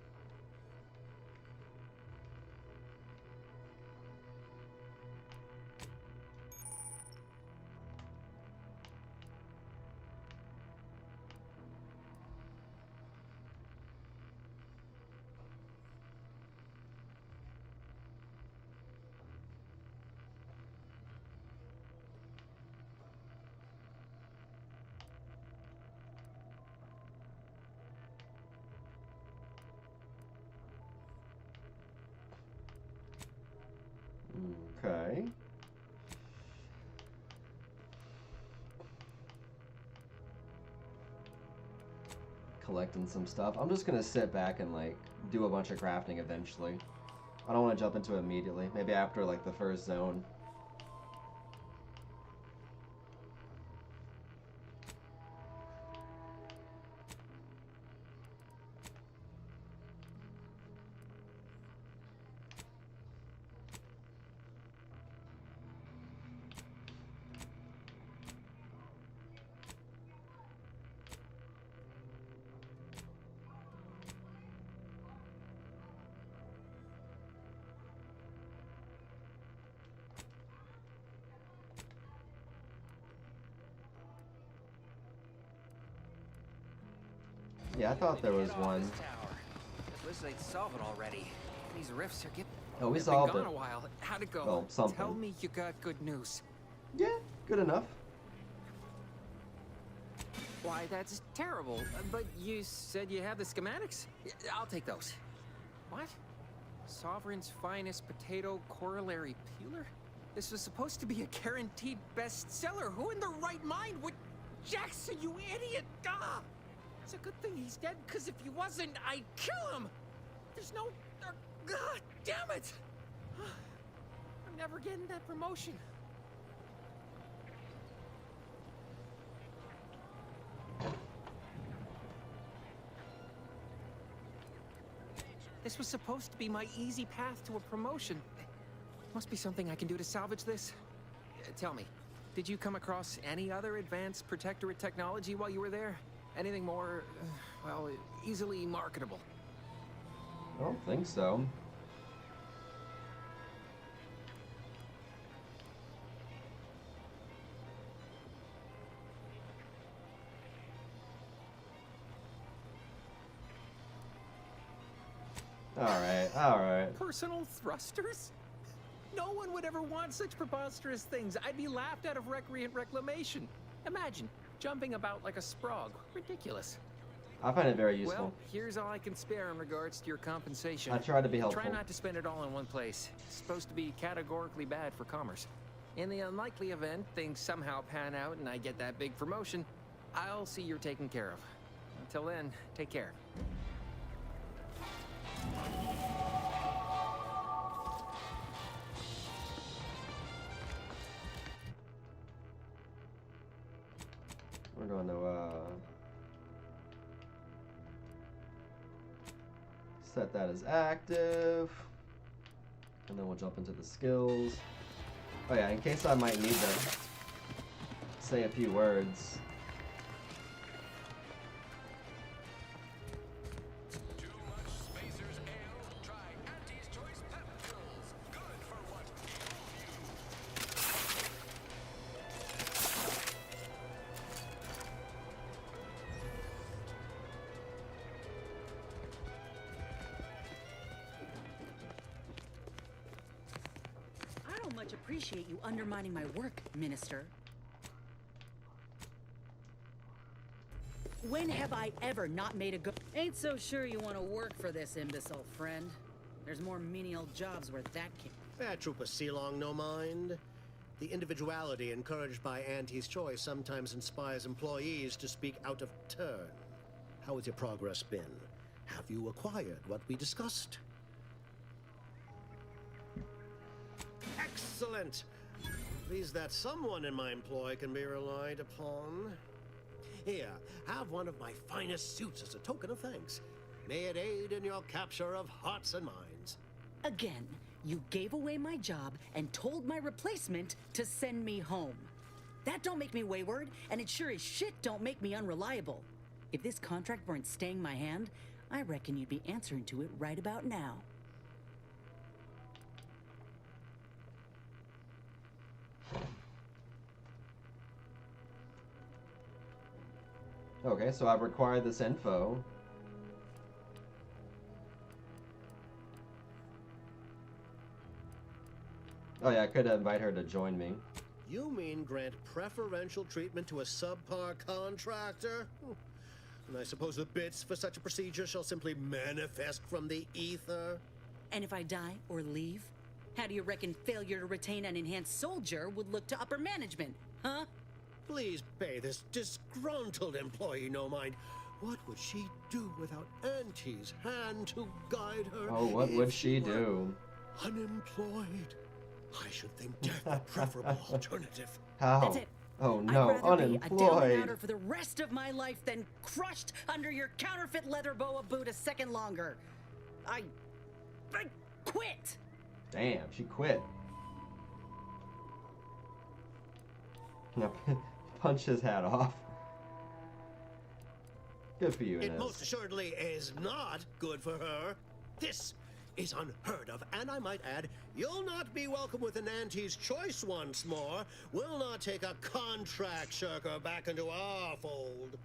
Okay. Collecting some stuff. I'm just gonna sit back and like do a bunch of crafting eventually. I don't want to jump into it immediately. Maybe after like the first zone. Yeah, I thought there was one. At least they'd solve it already. These rifts are getting. Oh, we They've solved been it. gone a while. How'd it go? Well, something. Tell me you got good news. Yeah, good enough. Why, that's terrible. But you said you have the schematics? I'll take those. What? Sovereign's finest potato corollary peeler? This was supposed to be a guaranteed bestseller. Who in their right mind would... Jackson, you idiot! Ah! It's a good thing he's dead, because if he wasn't, I'd kill him! There's no... God damn it! I'm never getting that promotion. This was supposed to be my easy path to a promotion. Must be something I can do to salvage this. Tell me, did you come across any other advanced protectorate technology while you were there? Anything more, well, easily marketable? I don't think so. Alright. Personal thrusters? No one would ever want such preposterous things. I'd be laughed out of recreant reclamation. Imagine, jumping about like a sprog. Ridiculous. I find it very useful. Well, here's all I can spare in regards to your compensation. I try to be helpful. Try not to spend it all in one place. It's supposed to be categorically bad for commerce. In the unlikely event things somehow pan out and I get that big promotion, I'll see you're taken care of. Until then, take care. We're going to set that as active, and then we'll jump into the skills. Oh yeah, in case I might need to say a few words. Appreciate you undermining my work, Minister. When have I ever not made a good... Ain't so sure you want to work for this imbecile, friend. There's more menial jobs where that came. Fair Trooper Sealong, no mind. The individuality encouraged by Auntie's choice sometimes inspires employees to speak out of turn. How has your progress been? Have you acquired what we discussed? Excellent! Pleased that someone in my employ can be relied upon. Here, have one of my finest suits as a token of thanks. May it aid in your capture of hearts and minds. Again, you gave away my job and told my replacement to send me home. That don't make me wayward, and it sure as shit don't make me unreliable. If this contract weren't staying my hand, I reckon you'd be answering to it right about now. Okay, so I've required this info. Oh yeah, I could invite her to join me. You mean grant preferential treatment to a subpar contractor? And I suppose the bits for such a procedure shall simply manifest from the ether? And if I die or leave, how do you reckon failure to retain an enhanced soldier would look to upper management, huh? Please pay this disgruntled employee no mind. What would she do without Auntie's hand to guide her? Oh, what would she do? Unemployed. I should think death a preferable alternative. How? That's it. Oh no, I'd rather be a down and unemployed. outer for the rest of my life than crushed under your counterfeit leather boa boot a second longer. I quit. Damn, she quit. Now punch his hat off. Good for you, It Inez. most assuredly is not good for her. This is unheard of, and I might add, you'll not be welcome with an Auntie's choice once more. We'll not take a contract shirker back into our fold.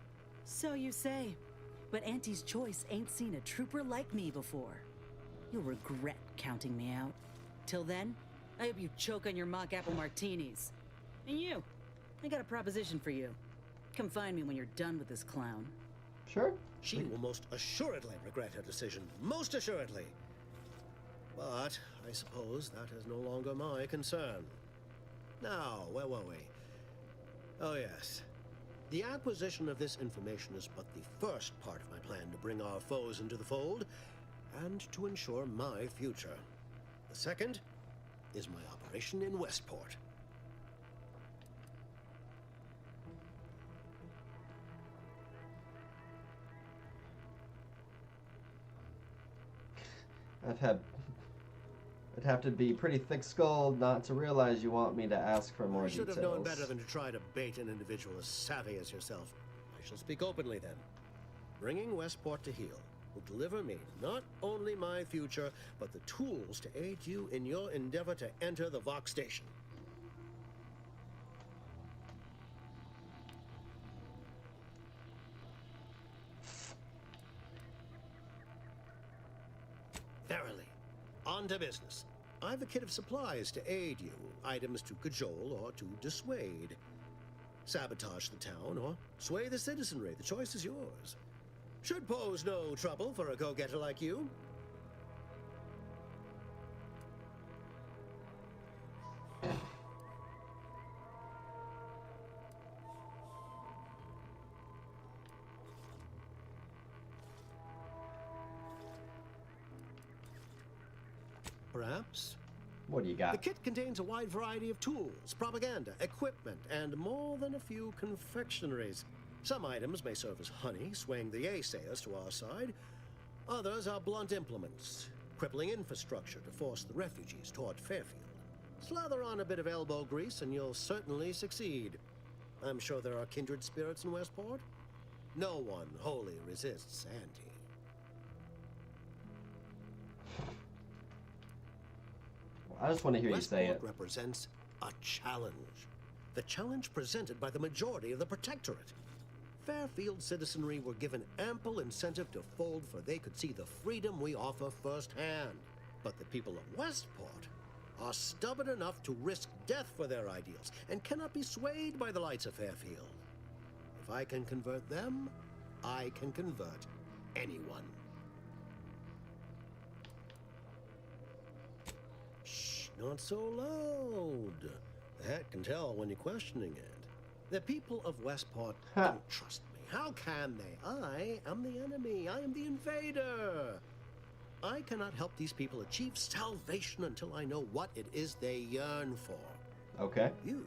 So you say, but Auntie's choice ain't seen a trooper like me before. You'll regret counting me out. Till then, I hope you choke on your mock apple martinis. And you, I got a proposition for you. Come find me when you're done with this clown. Sure. She will most assuredly regret her decision. Most assuredly. But I suppose that is no longer my concern. Now, where were we? Oh, yes. The acquisition of this information is but the first part of my plan to bring our foes into the fold and to ensure my future. The second is my operation in Westport. I'd have to be pretty thick-skulled not to realize you want me to ask for more I should details. have known better than to try to bait an individual as savvy as yourself. I shall speak openly then. Bringing Westport to heel will deliver me not only my future, but the tools to aid you in your endeavor to enter the Vox station. Verily. On to business. I've a kit of supplies to aid you, items to cajole or to dissuade. Sabotage the town or sway the citizenry. The choice is yours. Should pose no trouble for a go-getter like you. Perhaps. What do you got? The kit contains a wide variety of tools, propaganda, equipment, and more than a few confectionaries. Some items may serve as honey, swaying the naysayers to our side. Others are blunt implements, crippling infrastructure to force the refugees toward Fairfield. Slather on a bit of elbow grease and you'll certainly succeed. I'm sure there are kindred spirits in Westport. No one wholly resists Auntie. I just want to hear you say it. Westport represents a challenge. The challenge presented by the majority of the Protectorate. Fairfield citizenry were given ample incentive to fold, for they could see the freedom we offer firsthand. But the people of Westport are stubborn enough to risk death for their ideals and cannot be swayed by the lights of Fairfield. If I can convert them, I can convert anyone. Shh, not so loud. The hat can tell when you're questioning it. The people of Westport don't trust me. How can they? I am the enemy. I am the invader. I cannot help these people achieve salvation until I know what it is they yearn for. Okay. You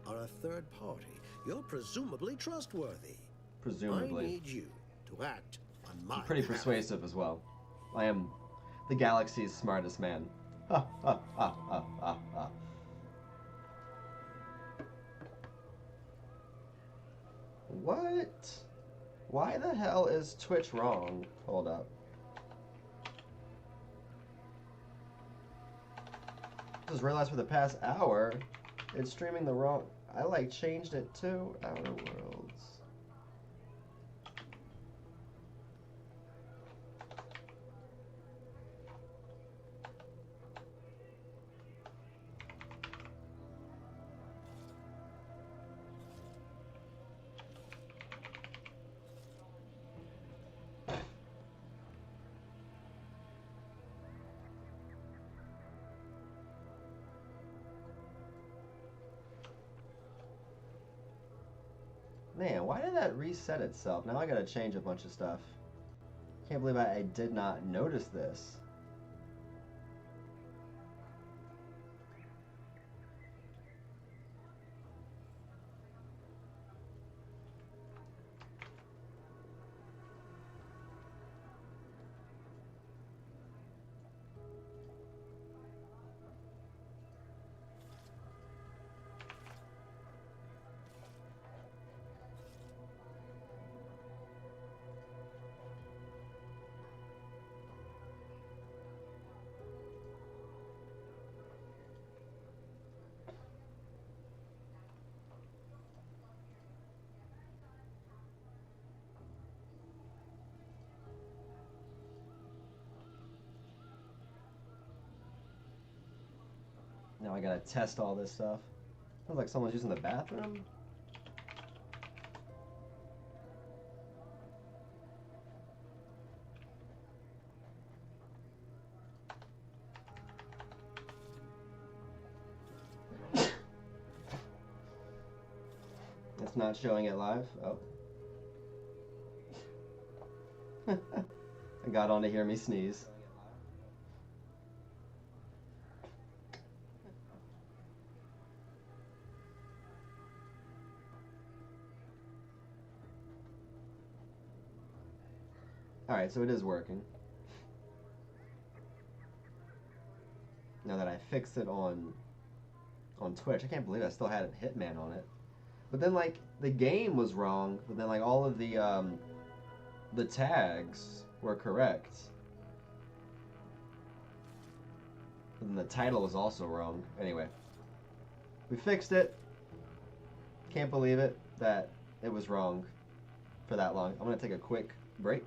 are a third party. You're presumably trustworthy. Presumably. I need you to act on my I'm pretty behalf. persuasive as well. I am the galaxy's smartest man. Ha ha ha ha ha ha. What? Why the hell is Twitch wrong? Hold up. Just realized for the past hour, it's streaming the wrong. I like changed it to Outer Worlds. Man, why did that reset itself? Now I gotta change a bunch of stuff. Can't believe I did not notice this. Now I gotta test all this stuff. Sounds like someone's using the bathroom. It's not showing it live. Oh. I got on to hear me sneeze. Alright, so it is working. Now that I fixed it on Twitch, I can't believe I still had a Hitman on it. But then, like, the game was wrong, but then, like, all of the tags were correct. And then the title was also wrong. Anyway, we fixed it. Can't believe it that it was wrong for that long. I'm gonna take a quick break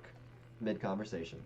mid-conversation.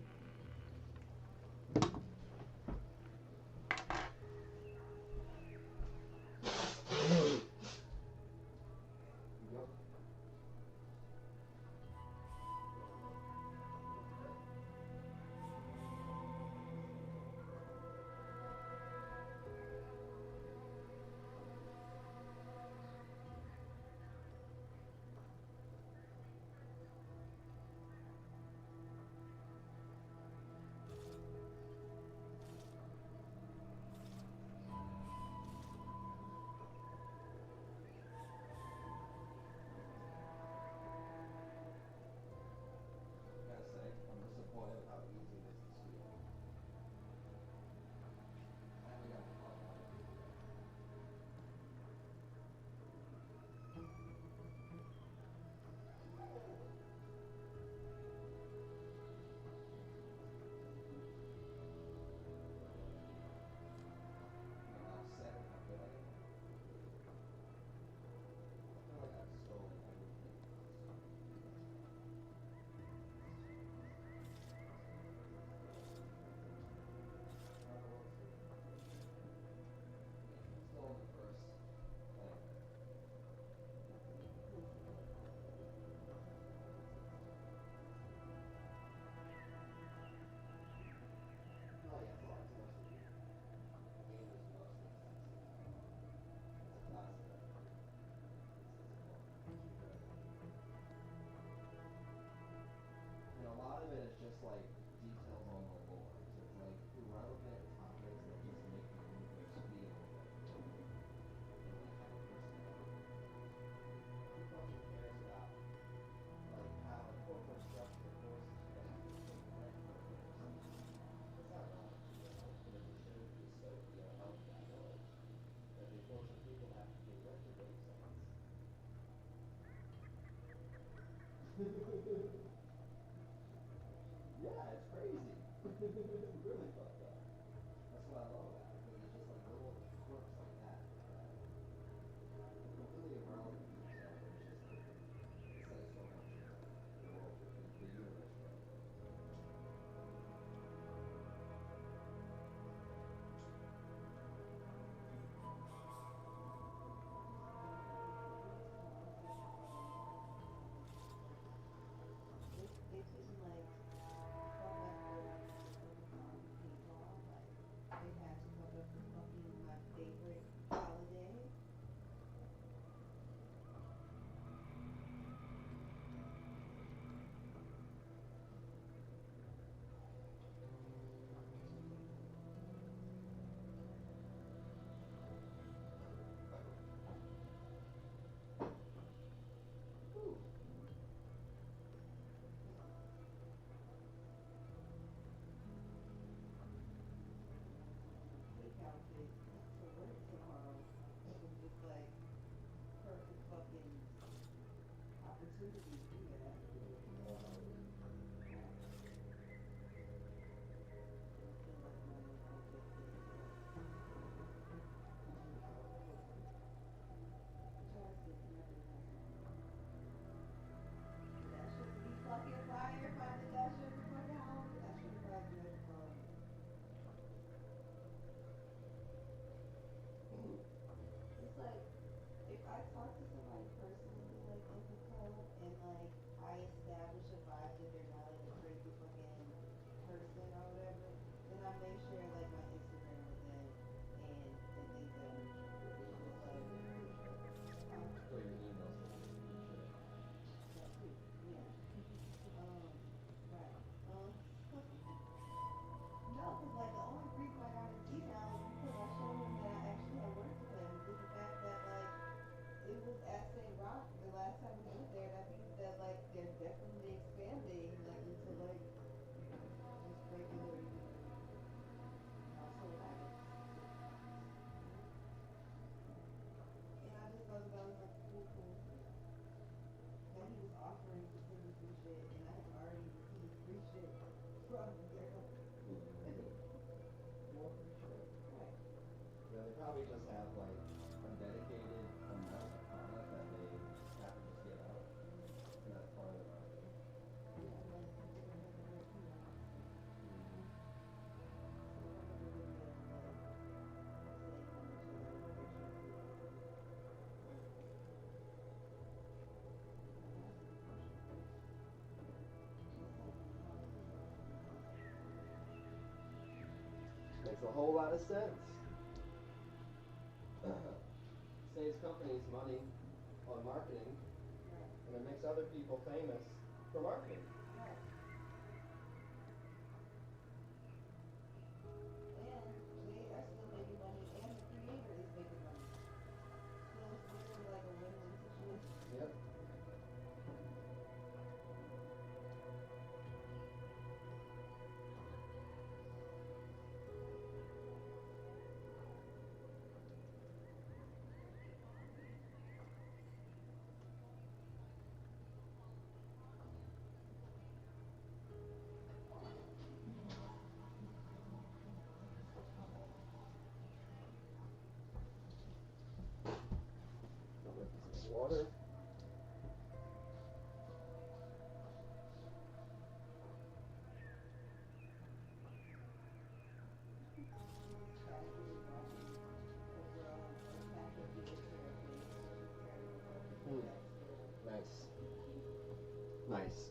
Really fucked up. That's what I love about it, because it's just like little quirks like that. Completely irrelevant to the show, but it's just like, it says so much about the world, the universe, bro. They didn't like come after paintball, like they had to come up with fucking my favorite holiday. They counted to work tomorrow. It was just like perfect fucking opportunity to do that. That should be fucking fire if I did that shit for fucking Halloween. That should be fucking good. It's like if I talk to somebody personally, like in the club, and like I establish a vibe that they're not like a crazy fucking person or whatever, then I make sure like my Instagram is in and things that are just like So your emails will be shit. that too. Yeah. Right. No, because like the only reason I got his email is because I showed him that I actually had worked with him. Due to the fact that like it was at St. Rock the last time we went there. That means that like they're definitely expanding like into like just regular household items. And I just thought that was like cool that he was offering to send me some shit, and I had already received free shit from there. More for sure. Right. Yeah, they probably just have like a dedicated amount of product that they have to just get out. And that's part of the marketing. Makes a whole lot of sense. Saves companies money on marketing, and it makes other people famous for marketing. And they are still making money, and the creator is making money. So it's literally like a win-win situation. Yep. Some water. Nice. Nice.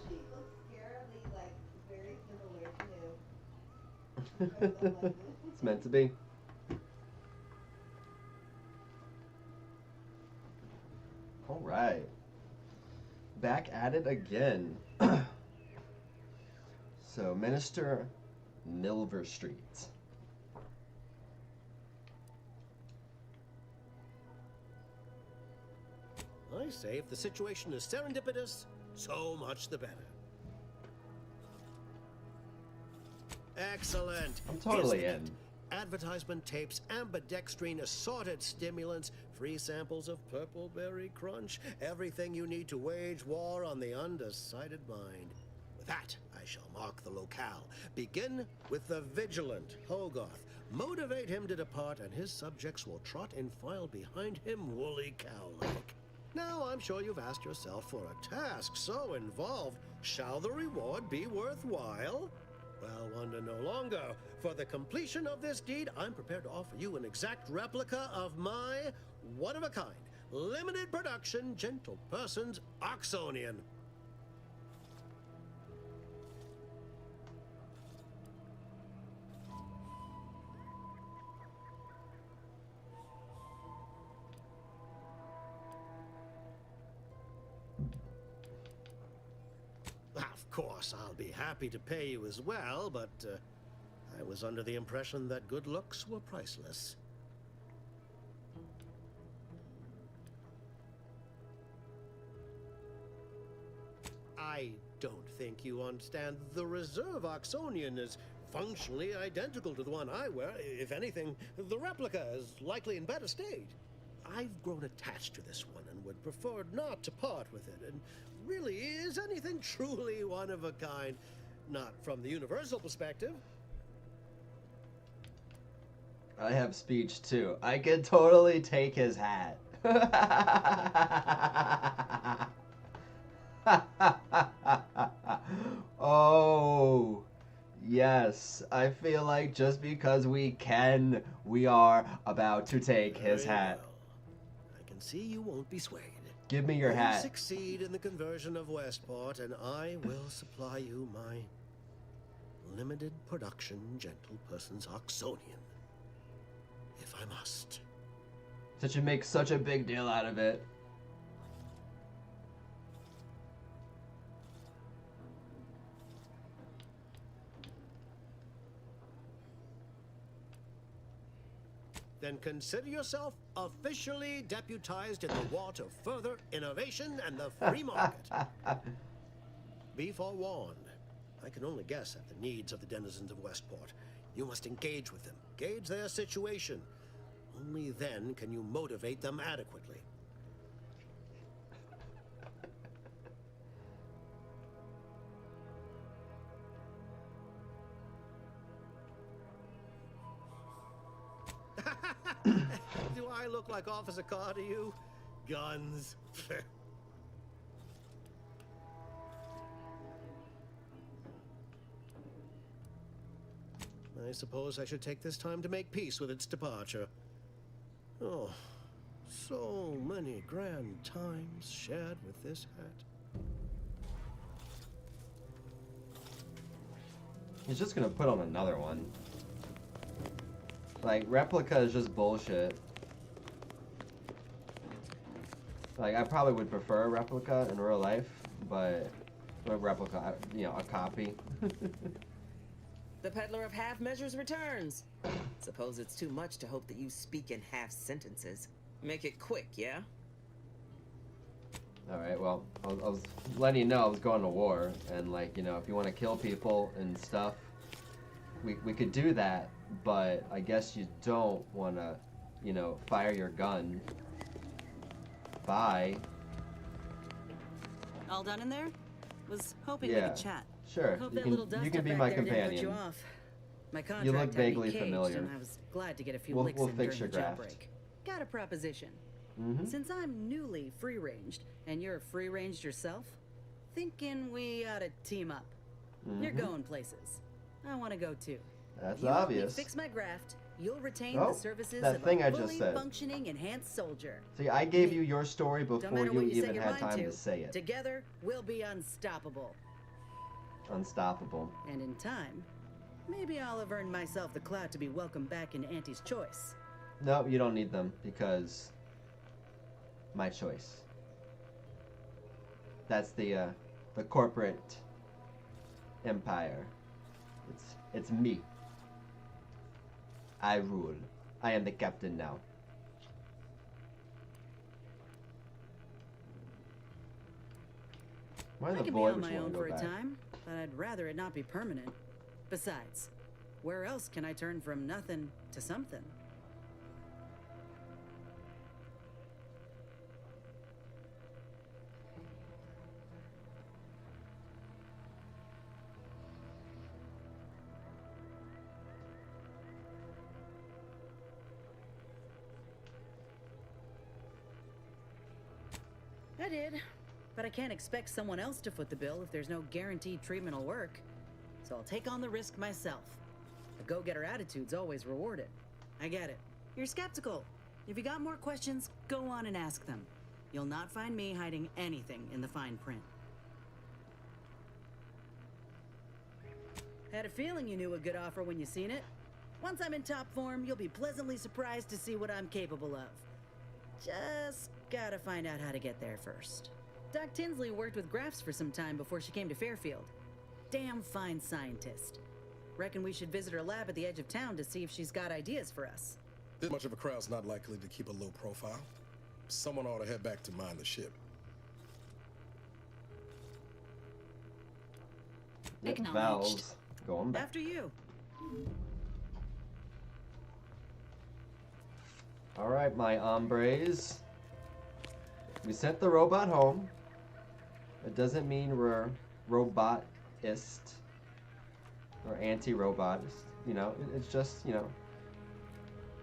She looks scarily like very similar to him. It's meant to be. All right. Back at it again. So, Minister Milver Street. I say if the situation is serendipitous, so much the better. Excellent. I'm totally Isn't in. it? Advertisement tapes, ambidextrine, assorted stimulants, free samples of purple berry crunch, everything you need to wage war on the undecided mind. With that, I shall mark the locale. Begin with the vigilant Hogarth. Motivate him to depart, and his subjects will trot in file behind him, woolly cow-like. Now, I'm sure you've asked yourself, for a task so involved, shall the reward be worthwhile? Well, wonder no longer. For the completion of this deed, I'm prepared to offer you an exact replica of my one-of-a-kind, limited production, gentle person's Oxonian. Of course, I'll be happy to pay you as well, but I was under the impression that good looks were priceless. I don't think you understand. The Reserve Oxonian is functionally identical to the one I wear. If anything, the replica is likely in better state. I've grown attached to this one and would prefer not to part with it. And really, is anything truly one of a kind? Not from the universal perspective. I have speech too. I could totally take his hat. Oh, yes. I feel like just because we can, we are about to take his hat. Well. I can see you won't be swayed. Give me your You hat. succeed in the conversion of Westport, and I will supply you my limited production gentle person's Oxonian. If I must. That you make such a big deal out of it. Then consider yourself officially deputized in the war to further innovation and the free market. Be forewarned. I can only guess at the needs of the denizens of Westport. You must engage with them, gauge their situation. Only then can you motivate them adequately. Do I look like Officer Carr to you? Guns. I suppose I should take this time to make peace with its departure. Oh, so many grand times shared with this hat. He's just gonna put on another one. Like, replica is just bullshit. Like, I probably would prefer a replica in real life, but a replica, you know, a copy. The peddler of half measures returns. Suppose it's too much to hope that you speak in half sentences. Make it quick, yeah? Alright, well, I was letting you know I was going to war, and like, you know, if you want to kill people and stuff, we could do that, but I guess you don't want to, you know, fire your gun. Bye. All done in there? Was hoping Yeah. we could chat. Sure, Hope you that can, little dust you can up be back my there didn't put companion. you off. My contract You look had me vaguely caged, familiar. and I was glad to get a few We'll- licks we'll in fix during your the graft. jailbreak. Got a proposition. Mm-hmm. Since I'm newly free-ranged, and you're free-ranged yourself, thinking we ought to team up. You're Mhm. going places. I want to go too. That's You help me obvious. fix my graft. You'll retain Oh, the services that of thing a I just fully said. functioning enhanced soldier. See, I gave you your story Don't before matter you what you set even your had mind time to. to say it. Together, we'll be unstoppable. Unstoppable. And in time, maybe I'll have earned myself the clout to be welcomed back into Auntie's choice. No, you don't need them because my choice. That's the corporate empire. It's me. I rule. I am the captain now. Why I in the can be void on would my you own want to for go a back? time, but I'd rather it not be permanent. Besides, where else can I turn from nothing to something? did. But I can't expect someone else to foot the bill if there's no guaranteed treatment will work. So I'll take on the risk myself. A go-getter attitude's always rewarded. I get it. You're skeptical. If you got more questions, go on and ask them. You'll not find me hiding anything in the fine print. Had a feeling you knew a good offer when you seen it. Once I'm in top form, you'll be pleasantly surprised to see what I'm capable of. Just gotta find out how to get there first. Doc Tinsley worked with graphs for some time before she came to Fairfield. Damn fine scientist. Reckon we should visit her lab at the edge of town to see if she's got ideas for us. This much of a crowd's not likely to keep a low profile. Someone ought to head back to mind the ship. Yep, Acknowledged. valves going back. After you. All right, my hombres. We sent the robot home. It doesn't mean we're robotist or anti-robotist. You know, it's just, you know,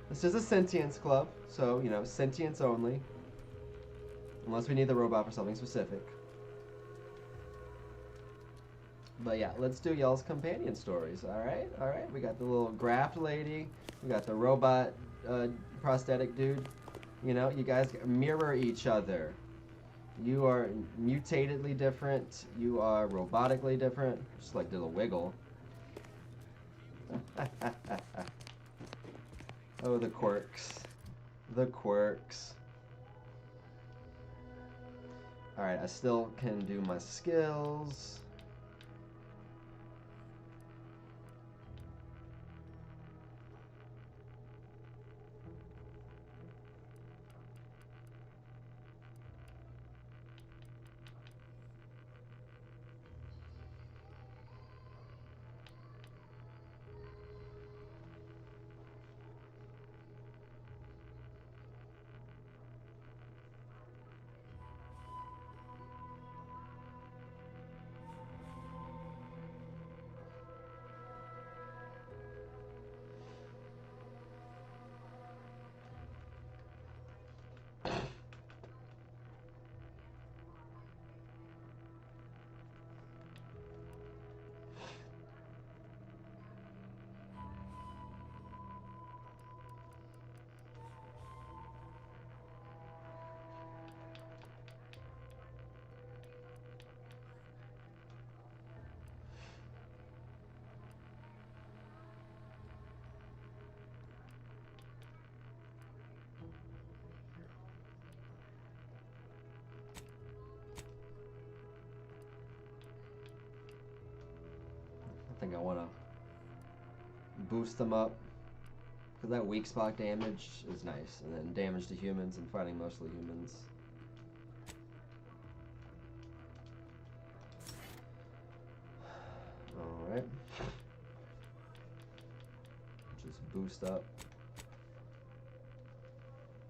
this is a sentience club, so, you know, sentience only. Unless we need the robot for something specific. But yeah, let's do y'all's companion stories, alright? Alright, we got the little graft lady, we got the robot prosthetic dude. You know, you guys mirror each other. You are mutatedly different, you are robotically different. Just like did a wiggle. Oh, the quirks. The quirks. Alright, I still can do my skills. I think I want to boost them up, because that weak spot damage is nice, and then damage to humans and fighting mostly humans. Alright. Just boost up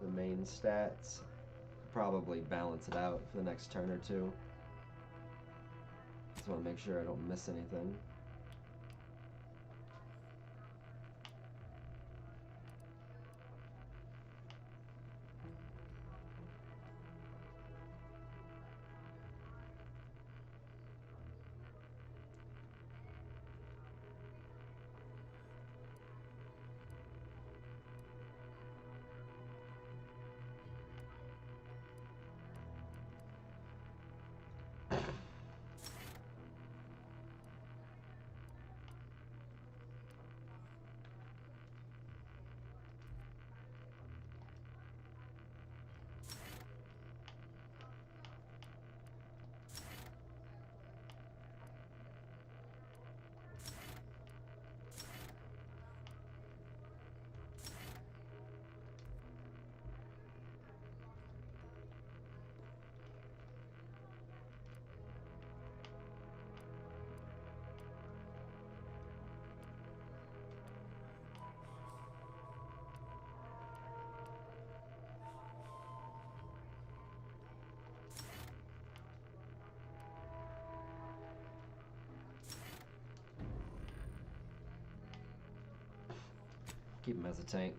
the main stats. Probably balance it out for the next turn or two. Just want to make sure I don't miss anything. Keep him as a tank.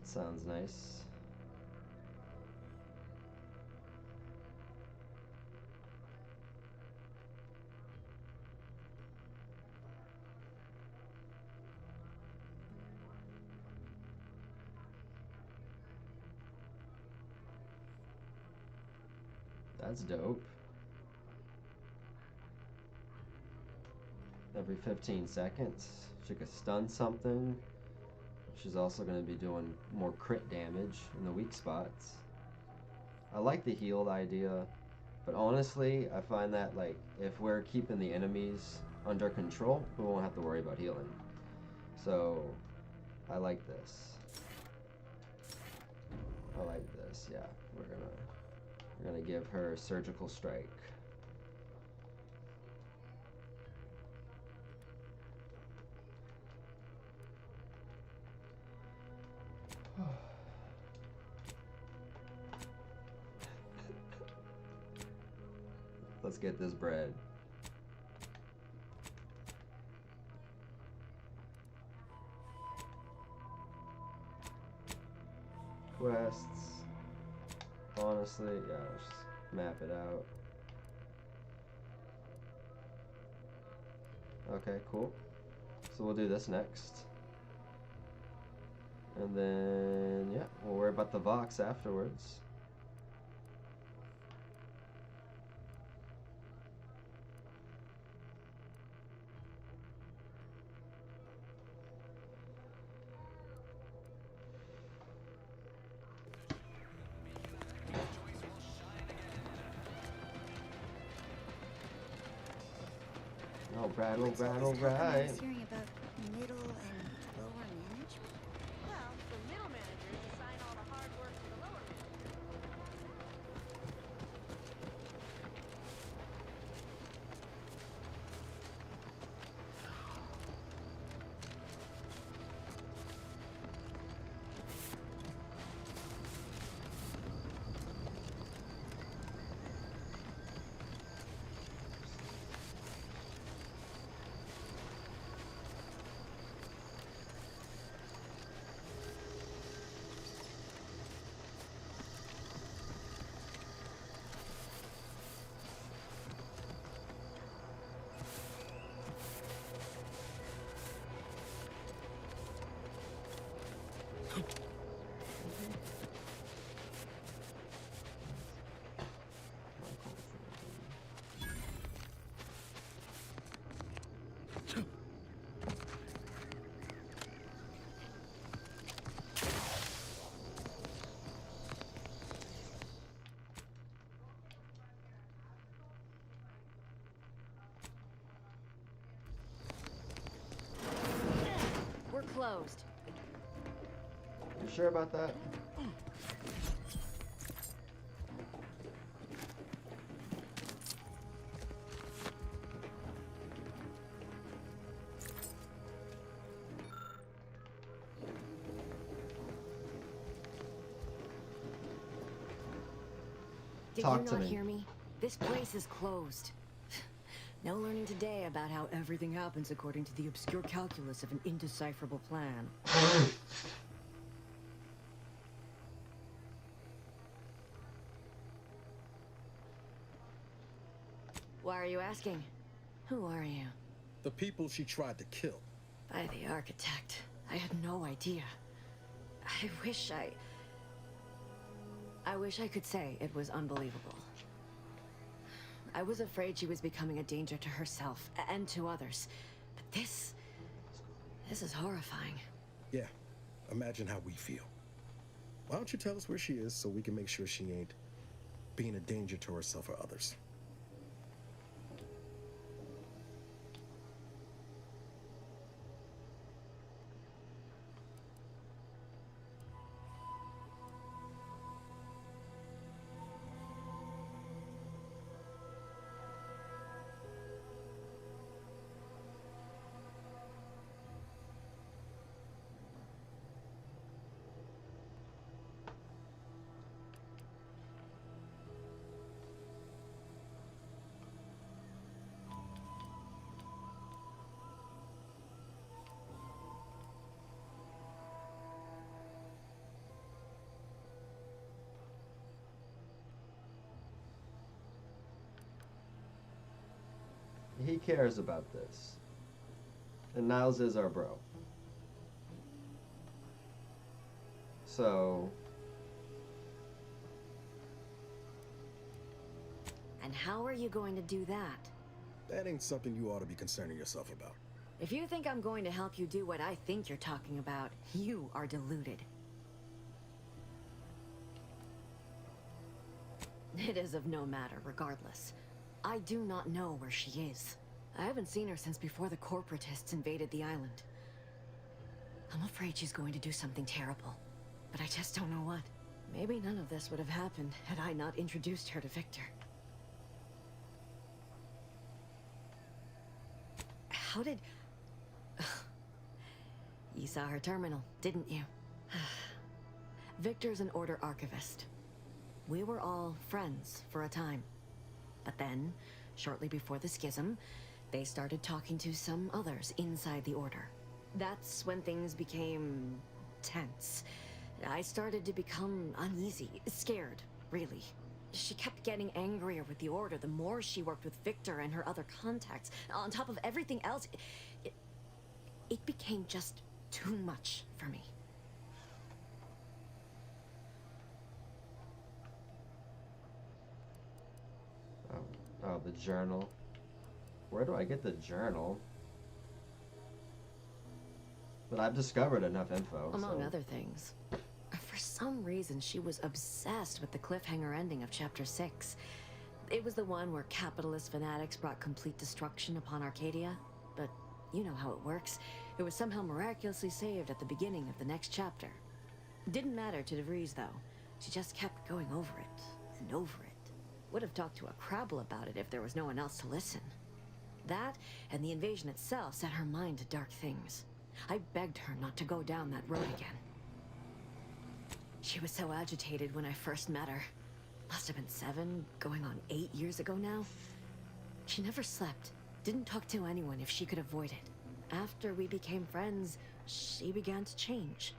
Sounds nice. That's dope. Every 15 seconds, she could stun something. She's also going to be doing more crit damage in the weak spots. I like the healed idea, but honestly, I find that like if we're keeping the enemies under control, we won't have to worry about healing. So, I like this. I like this. Yeah, we're gonna give her surgical strike. Let's get this bread. Quests. Honestly, yeah, let's just map it out. Okay, cool. So we'll do this next. And then, yeah, we'll worry about the Vox afterwards. Alright, alright. Hearing about middle and lower management? Well, the middle managers assign all the hard work to the lower managers. We're closed. You sure about that? Did Talk you to not me. hear me? This place is closed. No learning today about how everything happens according to the obscure calculus of an indecipherable plan. Why are you asking? Who are you? The people she tried to kill. By the architect. I had no idea. I wish I could say it was unbelievable. I was afraid she was becoming a danger to herself and to others. But this is horrifying. Yeah, imagine how we feel. Why don't you tell us where she is so we can make sure she ain't being a danger to herself or others? he cares about this. And Niles is our bro. So... And how are you going to do that? That ain't something you ought to be concerning yourself about. If you think I'm going to help you do what I think you're talking about, you are deluded. It is of no matter, regardless. I do not know where she is. I haven't seen her since before the corporatists invaded the island. I'm afraid she's going to do something terrible, but I just don't know what. Maybe none of this would have happened had I not introduced her to Victor. How did... You saw her terminal, didn't you? Victor's an Order archivist. We were all friends for a time. But then, shortly before the schism, they started talking to some others inside the Order. That's when things became tense. I started to become uneasy, scared, really. She kept getting angrier with the Order the more she worked with Victor and her other contacts. On top of everything else, it became just too much for me. Oh, the journal. Where do I get the journal? But I've discovered enough info. Among other things. For some reason, she was obsessed with the cliffhanger ending of Chapter 6. It was the one where capitalist fanatics brought complete destruction upon Arcadia. But you know how it works. It was somehow miraculously saved at the beginning of the next chapter. Didn't matter to DeVries, though. She just kept going over it and over it. Would have talked to a Crabble about it if there was no one else to listen. That, and the invasion itself, set her mind to dark things. I begged her not to go down that road again. She was so agitated when I first met her. Must have been 7, going on 8 years ago now. She never slept, didn't talk to anyone if she could avoid it. After we became friends, she began to change.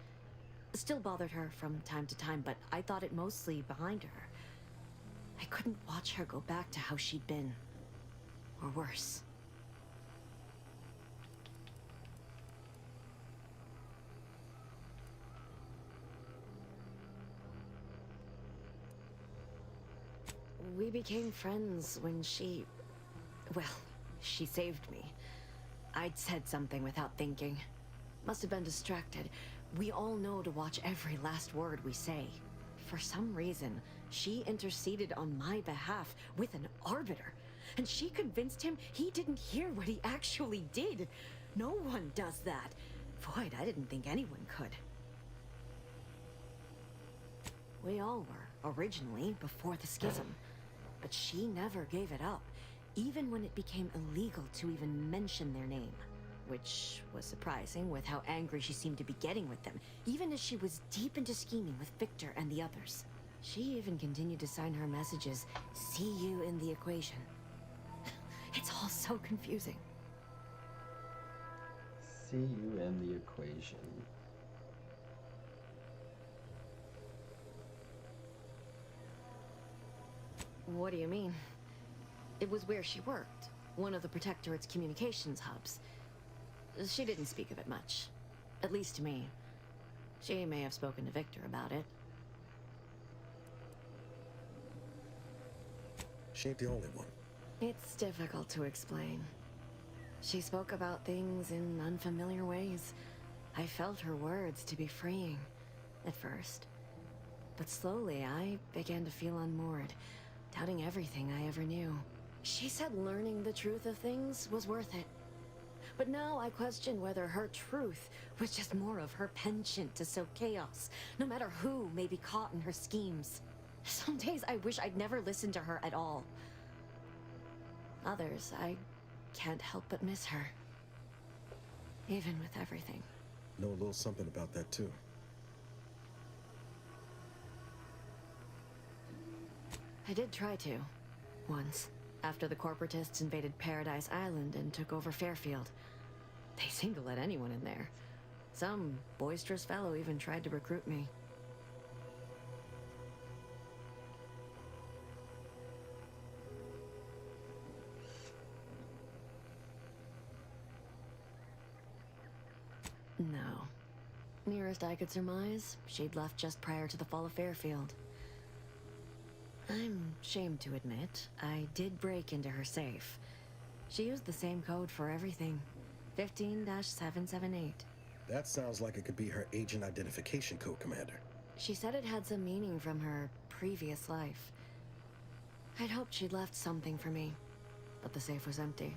Still bothered her from time to time, but I thought it mostly behind her. I couldn't watch her go back to how she'd been. Or worse. We became friends when she... Well, she saved me. I'd said something without thinking. Must have been distracted. We all know to watch every last word we say. For some reason, she interceded on my behalf with an arbiter. And she convinced him he didn't hear what he actually did. No one does that. Void, I didn't think anyone could. We all were, originally, before the schism. But she never gave it up, even when it became illegal to even mention their name. Which was surprising with how angry she seemed to be getting with them, even as she was deep into scheming with Victor and the others. She even continued to sign her messages, "See you in the equation." It's all so confusing. See you in the equation. What do you mean? It was where she worked, one of the Protectorate's communications hubs. She didn't speak of it much. At least to me. She may have spoken to Victor about it. She ain't the only one. It's difficult to explain. She spoke about things in unfamiliar ways. I felt her words to be freeing, at first. But slowly, I began to feel unmoored, doubting everything I ever knew. She said learning the truth of things was worth it. But now I question whether her truth was just more of her penchant to sow chaos, no matter who may be caught in her schemes. Some days I wish I'd never listened to her at all. Others, I can't help but miss her. Even with everything. Know a little something about that, too. I did try to. Once. After the corporatists invaded Paradise Island and took over Fairfield. They seemed to let anyone in there. Some boisterous fellow even tried to recruit me. Nearest I could surmise, she'd left just prior to the fall of Fairfield. I'm ashamed to admit, I did break into her safe. She used the same code for everything. 15-778. That sounds like it could be her agent identification code, Commander. She said it had some meaning from her previous life. I'd hoped she'd left something for me, but the safe was empty.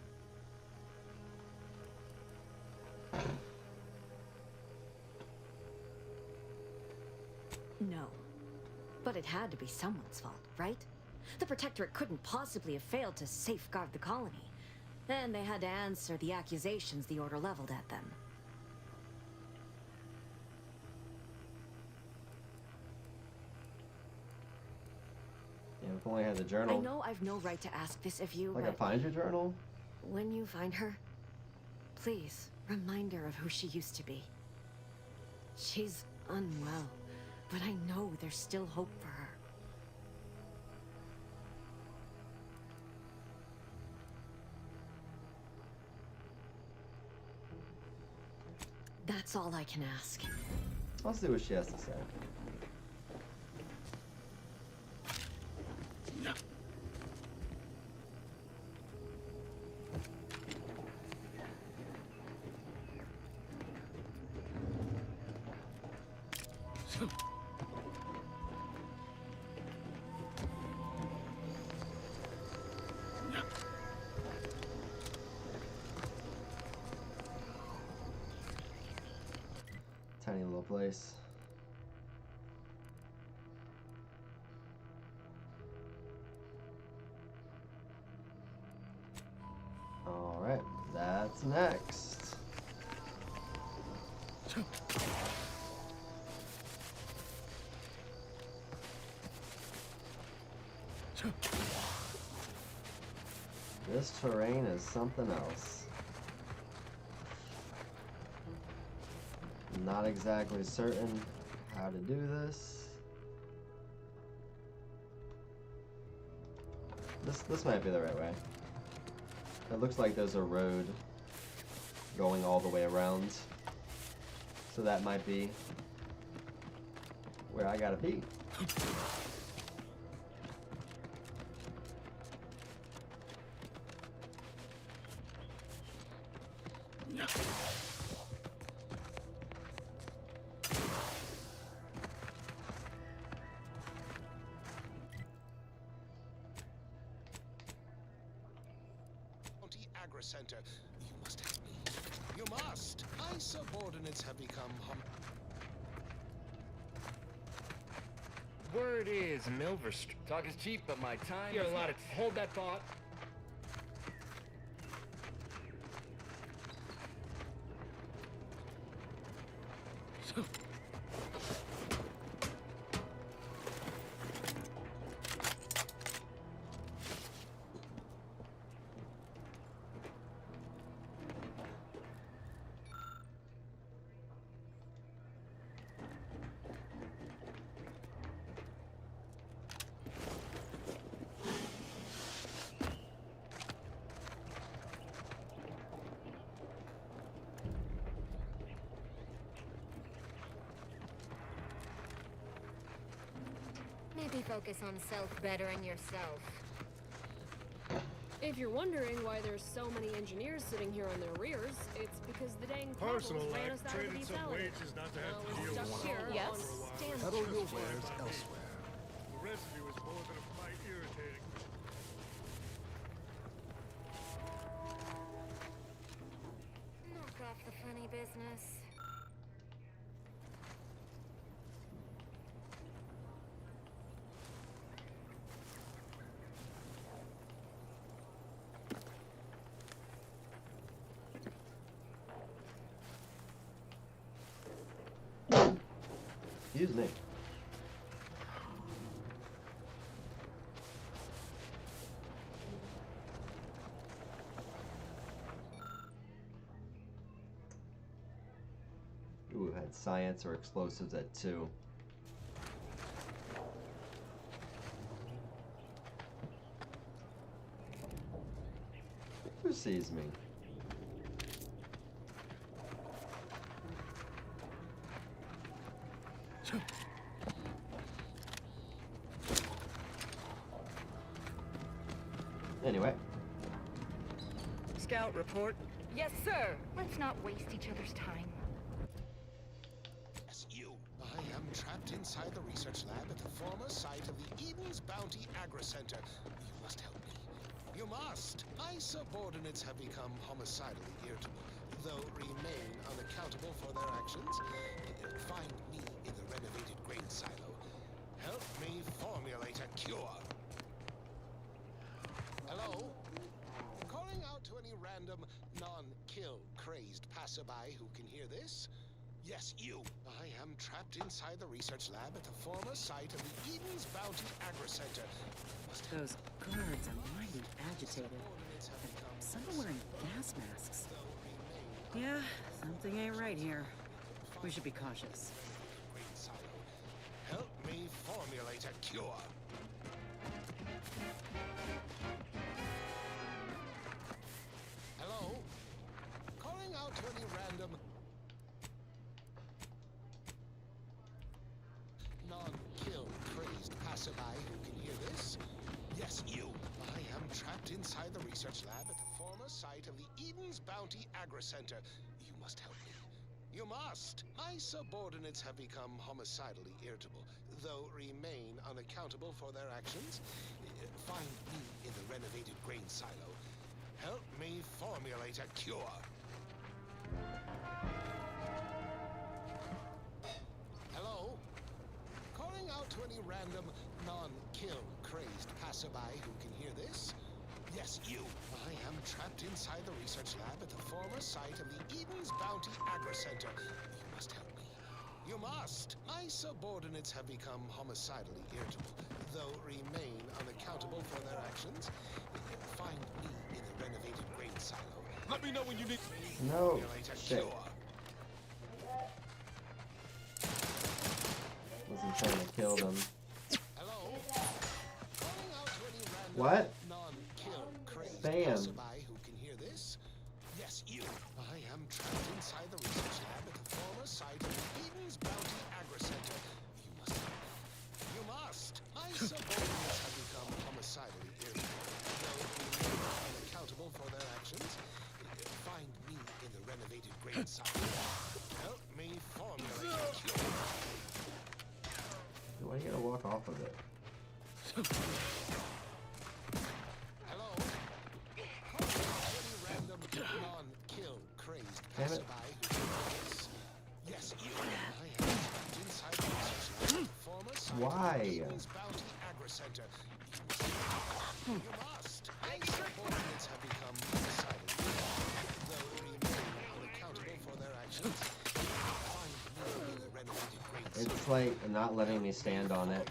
No. But it had to be someone's fault, right? The Protectorate couldn't possibly have failed to safeguard the colony. And they had to answer the accusations the Order leveled at them. Yeah, if only I had the journal. I know I've no right to ask this of you, Like, but I find your journal? when you find her, please remind her of who she used to be. She's unwell, but I know there's still hope for her. That's all I can ask. I'll see what she has to say. Tiny little place. Alright, that's next. This terrain is something else. Not exactly certain how to do this. This might be the right way. It looks like there's a road going all the way around. So that might be where I gotta be. Center. You must help me. You must. My subordinates have become Word is, Milverst. Talk is cheap, but my time. You're allowed to hold that thought. Maybe focus on self-bettering yourself. If you're wondering why there's so many engineers sitting here on their rears, it's because the dang Personal cobbles ran life us out of traded the some salad. wages not to have to We're deal stuck with here Yes? on standstill. Peddle your wares elsewhere. The residue is more than a mite irritating. Knock off the funny business. Excuse me. Ooh, had science or explosives at 2. Who sees me? Anyway. Scout report. Yes, sir. Let's not waste each other's time. Yes, you. I am trapped inside the research lab at the former site of the Eden's Bounty Agri-Center. You must help me. You must. My subordinates have become homicidally irritable, though remain unaccountable for their actions. Find me in the renovated grain silo. Help me formulate a cure. Hello? Calling out to any random, non-kill crazed passerby who can hear this? Yes, you. I am trapped inside the research lab at the former site of the Eden's Bounty Agri-Center. Those guards are mighty agitated. Some are wearing gas masks. Yeah, something ain't right here. We should be cautious. Help me formulate a cure. Hello? Calling out to any random non-kill crazed passerby who can hear this? Yes, you. I am trapped inside the research lab at the former site of the Eden's Bounty Agri-Center. You must help me. You must. My subordinates have become homicidally irritable, though remain unaccountable for their actions. Find me in the renovated grain silo. Help me formulate a cure. Hello? Calling out to any random, non-kill crazed passerby who can hear this? Yes, you. I am trapped inside the research lab at the former site of the Eden's Bounty Agri-Center. You must help me. You must. My subordinates have become homicidally irritable, though remain unaccountable for their actions. Find me in the renovated grain silo. Let me know when you need No. Shit. Wasn't trying to kill them. Hello? What? Bam. Who can hear this? Yes, you. I am trapped inside the research lab at the former site of the Eden's Bounty Agri-Center. You must help me. You must. My subordinates have become homicidally irritable, though remain unaccountable for their actions. Find me in the renovated grain silo. Help me formulate a cure. Why you gotta walk off of it? Hello? Any random non-kill crazed passerby who can hear this? Yes, you. I am trapped inside the research lab, former site Why? of the Eden's Bounty Agri-Center. You must. My subordinates have become homicidal, though remain unaccountable for their actions. Find me in the renovated grain silo. It's like not letting me stand on it.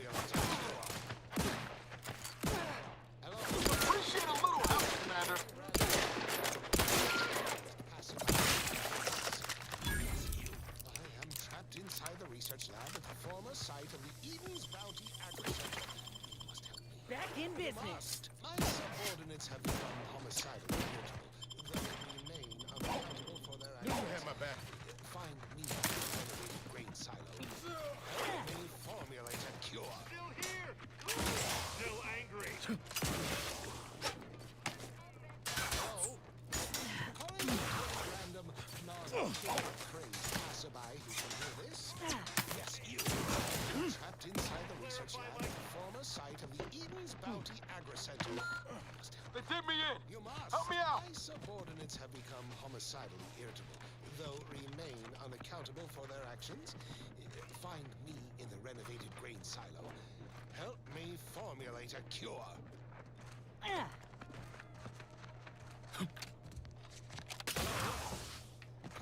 Appreciate a little help, Commander. I am trapped inside the research lab at the former site of the Eden's Bounty Agri-Center. You must help me. Back in You business. must. My subordinates have become homicidally irritable, though remain unaccountable for their actions. You have my back. Find me in the renovated grain silo. Help me formulate a cure. Still here. Still angry. Hello? Calling to a random, non-kill crazed passerby who can hear this? Yes, you. Trapped inside the research lab at the former site of the Eden's Bounty Agri-Center. They did me in. You must. Help me out. My subordinates have become homicidally irritable, though remain unaccountable for their actions. Find me in the renovated grain silo. Help me formulate a cure.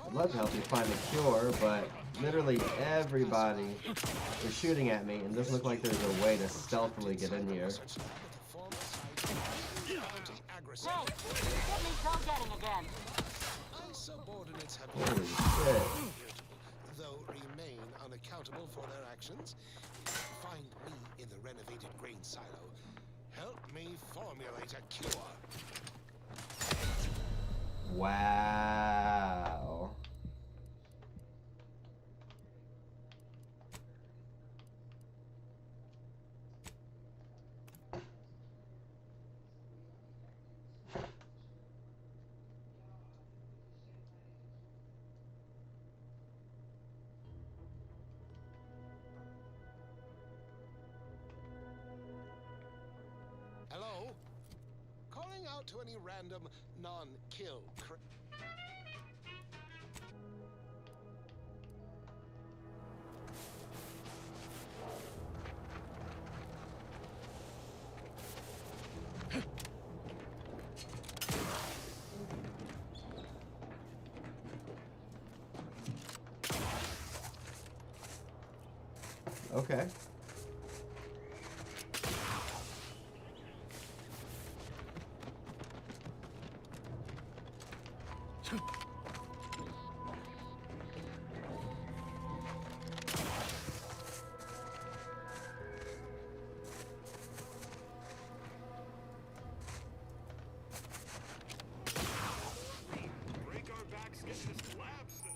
I'd love to help you find a cure, but literally everybody is shooting at me, and it doesn't look like there's a way to stealthily get in here. Hey, get me done getting again. My subordinates have Holy become shit. irritable, though remain unaccountable for their actions. Find me in the renovated grain silo. Help me formulate a cure. Wow. out to any random non-kill Okay. Break our backs getting this lab set.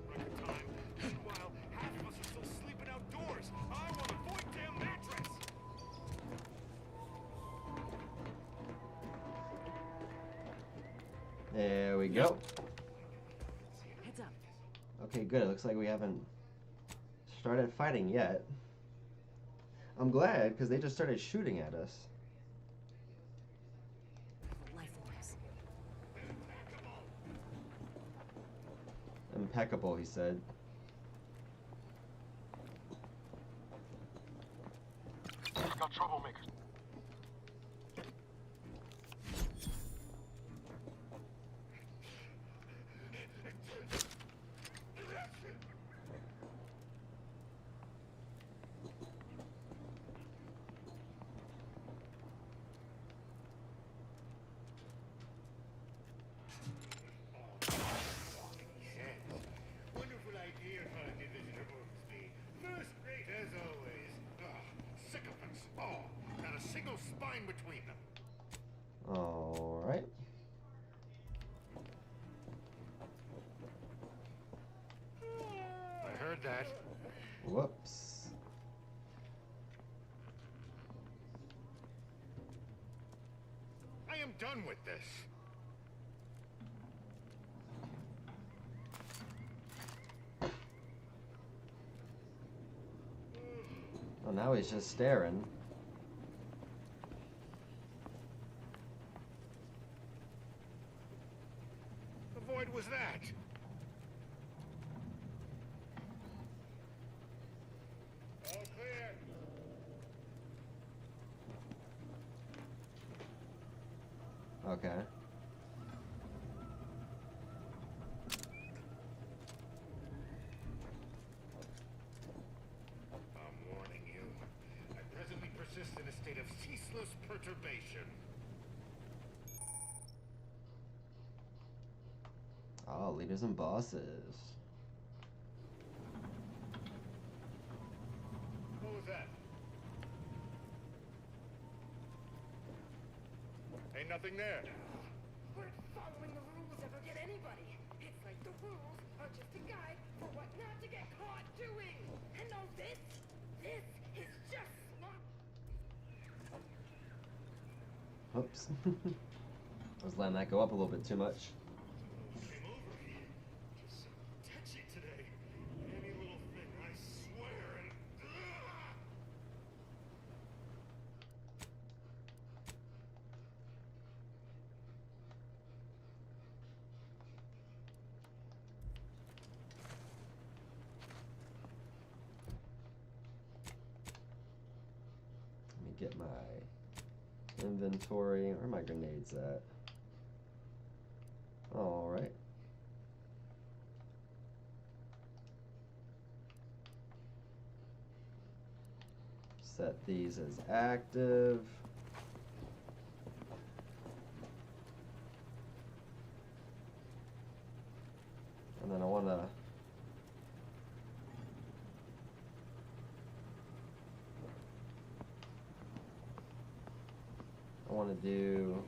Record time. Meanwhile, half of us are still sleeping outdoors. I want a void damn mattress. There we go. Heads up. Okay, good. It looks like we haven't started fighting yet. I'm glad, because they just started shooting at us. Impeccable, he said. Got troublemakers. Wonderful idea, Holiday Visitor Ormsby. First rate as always. Sycophants all. Not a single spine between them. Alright. I heard that. Whoops. I am done with this. Oh, now he's just staring. The void was that. All clear. Okay. I'm warning you. I presently persist in a state of ceaseless perturbation. Oh, leaders and bosses. What was that? Ain't nothing there. Where'd following the rules ever get anybody? It's like the rules are just a guide for what not to get caught doing. And all this is just slop. Oops. I was letting that go up a little bit too much. Came over here. Just so touchy today. Any little thing, I swear. And Let me get my inventory. Where are my grenades at? Alright. Set these as active. And then I want to do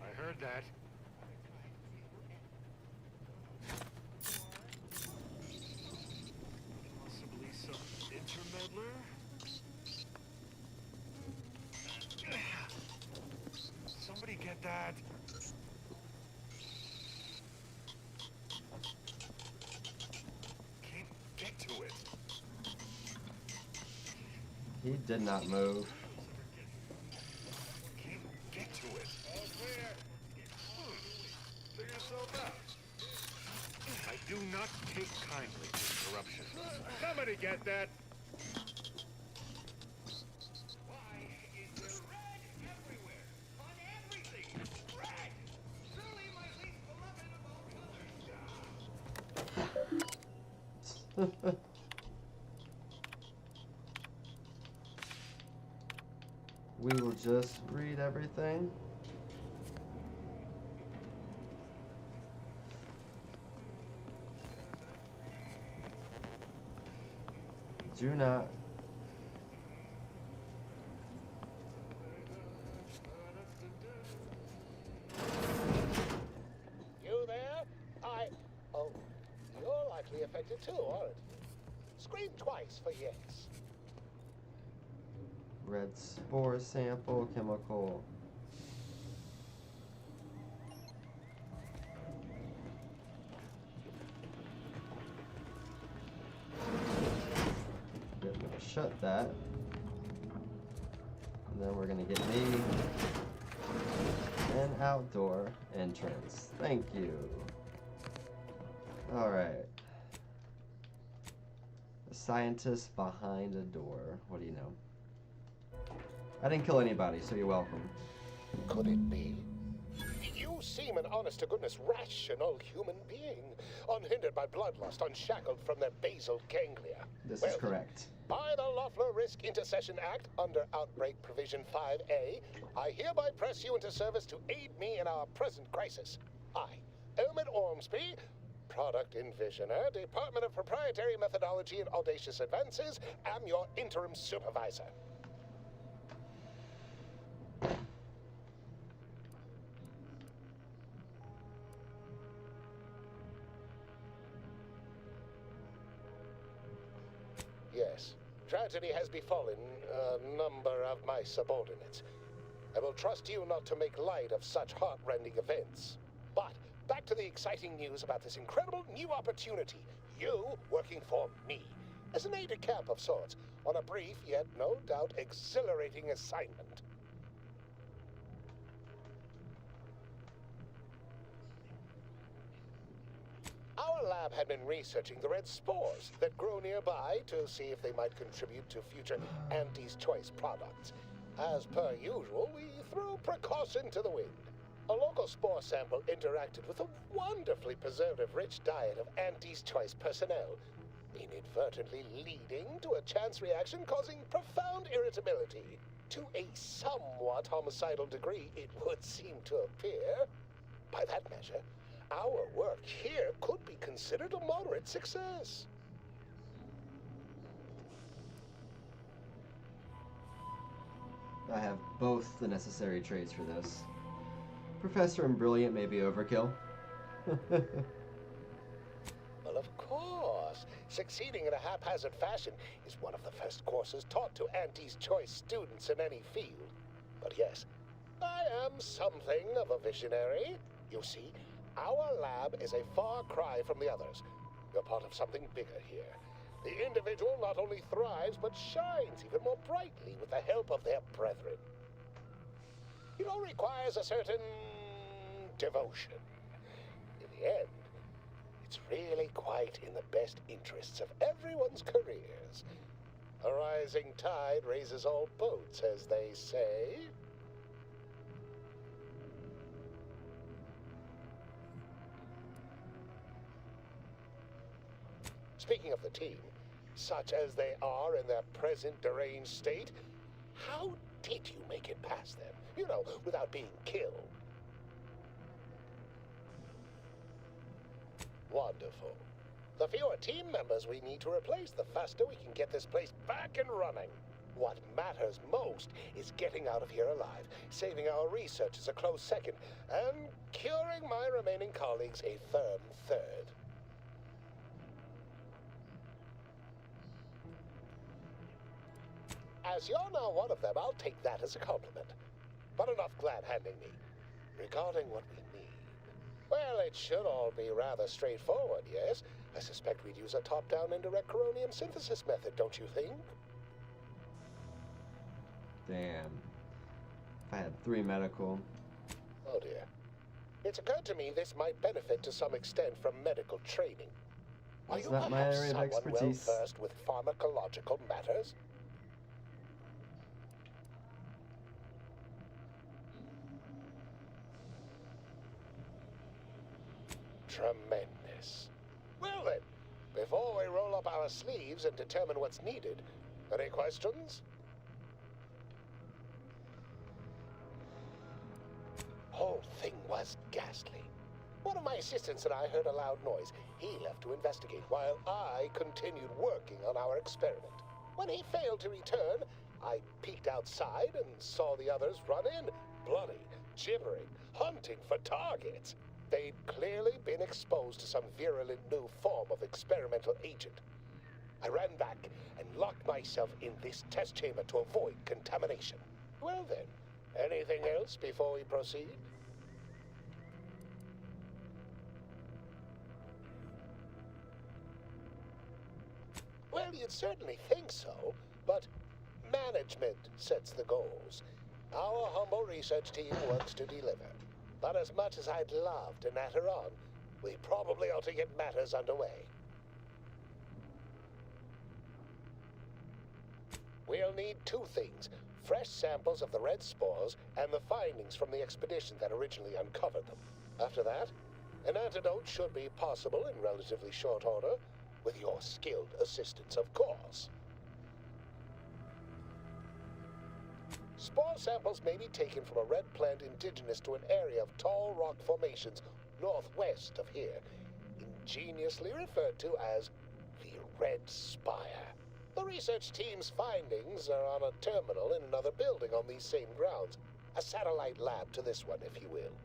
I heard that. Possibly some intermeddler? Somebody get that. Can't get to it. He did not move. Can't get to it. All clear. Figure yourself out. I do not take kindly to interruptions. Somebody get that? Why is there red everywhere? On everything! Red! Truly my least beloved of all colors. We will just read everything. Do not. You there? Oh, you're likely affected too, aren't you? Scream twice for yes. Red spore sample chemical. Good, we'll shut that. And then we're gonna get me an outdoor entrance. Thank you. Alright. A scientist behind a door. What do you know? I didn't kill anybody, so you're welcome. Could it be? You seem an honest-to-goodness rational human being, unhindered by bloodlust, unshackled from their basal ganglia. This is correct. By the Loeffler Risk Intercession Act, under Outbreak Provision 5A, I hereby press you into service to aid me in our present crisis. I, Elman Ormsby, Product Envisioner, Department of Proprietary Methodology and Audacious Advances, am your interim supervisor. Yes, tragedy has befallen a number of my subordinates. I will trust you not to make light of such heart-rending events. But back to the exciting news about this incredible new opportunity. You working for me, as an aide-de-camp of sorts, on a brief yet no doubt exhilarating assignment. Our lab had been researching the red spores that grow nearby to see if they might contribute to future Auntie's Choice products. As per usual, we threw precaution to the wind. A local spore sample interacted with a wonderfully preservative-rich diet of Auntie's Choice personnel, inadvertently leading to a chance reaction causing profound irritability. To a somewhat homicidal degree, it would seem to appear. By that measure, our work here could be considered a moderate success. I have both the necessary traits for this. Professor and Brilliant may be overkill. Well, of course. Succeeding in a haphazard fashion is one of the first courses taught to Auntie's Choice students in any field. But yes, I am something of a visionary. You see, our lab is a far cry from the others. You're part of something bigger here. The individual not only thrives, but shines even more brightly with the help of their brethren. It all requires a certain devotion. In the end, it's really quite in the best interests of everyone's careers. A rising tide raises all boats, as they say. Speaking of the team, such as they are in their present deranged state, how did you make it past them? You know, without being killed. Wonderful. The fewer team members we need to replace, the faster we can get this place back and running. What matters most is getting out of here alive, saving our researchers a close second, and curing my remaining colleagues a firm third. As you're now one of them, I'll take that as a compliment. But enough glad-handing me. Regarding what we need, well, it should all be rather straightforward, yes? I suspect we'd use a top-down indirect coronium synthesis method, don't you think? Damn. If I had 3 medical. Oh dear. It's occurred to me this might benefit to some extent from medical training. Are That's you not my perhaps area of someone expertise. well versed with pharmacological matters? Tremendous. Well then, before we roll up our sleeves and determine what's needed, any questions? Whole thing was ghastly. One of my assistants and I heard a loud noise. He left to investigate while I continued working on our experiment. When he failed to return, I peeked outside and saw the others run in, bloody, gibbering, hunting for targets. They'd clearly been exposed to some virulent new form of experimental agent. I ran back and locked myself in this test chamber to avoid contamination. Well then, anything else before we proceed? Well, you'd certainly think so, but management sets the goals. Our humble research team works to deliver. But as much as I'd love to natter on, we probably ought to get matters underway. We'll need 2 things: fresh samples of the red spores and the findings from the expedition that originally uncovered them. After that, an antidote should be possible in relatively short order, with your skilled assistance, of course. Spore samples may be taken from a red plant indigenous to an area of tall rock formations northwest of here, ingeniously referred to as the Red Spire. The research team's findings are on a terminal in another building on these same grounds, a satellite lab to this one, if you will.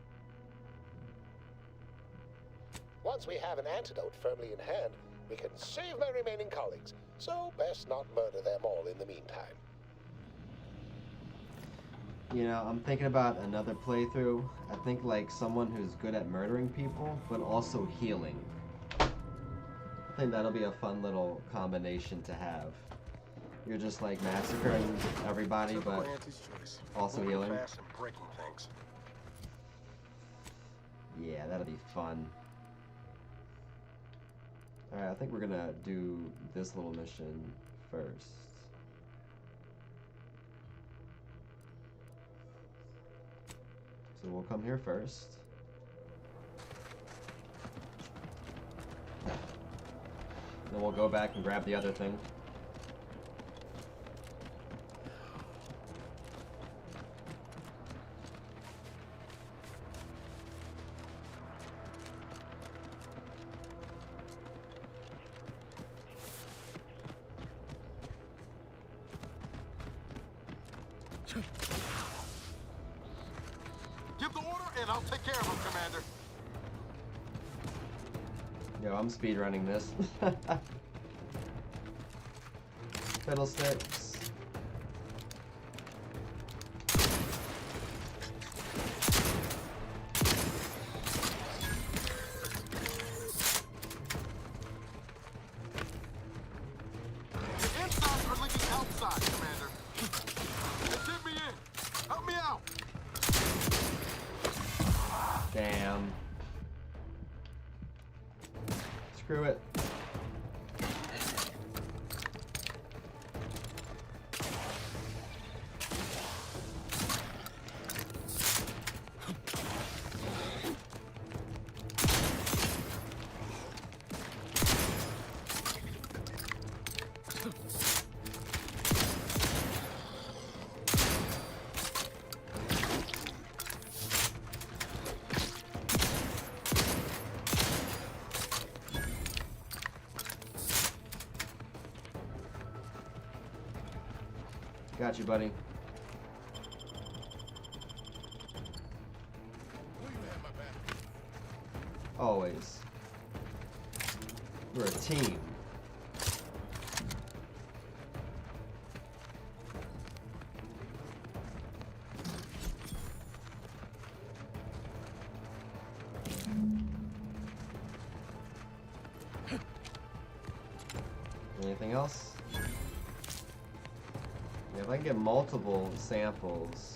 Once we have an antidote firmly in hand, we can save my remaining colleagues, so best not murder them all in the meantime. You know, I'm thinking about another playthrough. I think like someone who's good at murdering people, but also healing. I think that'll be a fun little combination to have. You're just like massacring everybody, but also healing. Yeah, that'll be fun. Alright, I think we're gonna do this little mission first. So we'll come here first. Then we'll go back and grab the other thing. Give the order and I'll take care of him, Commander. Yo, I'm speedrunning this. Fiddlesticks. The insides are leaking outside, Commander. They sent me in. Help me out. Damn. Screw it. Got you, buddy. Always. We're a team. Anything else? Yeah, if I can get multiple samples.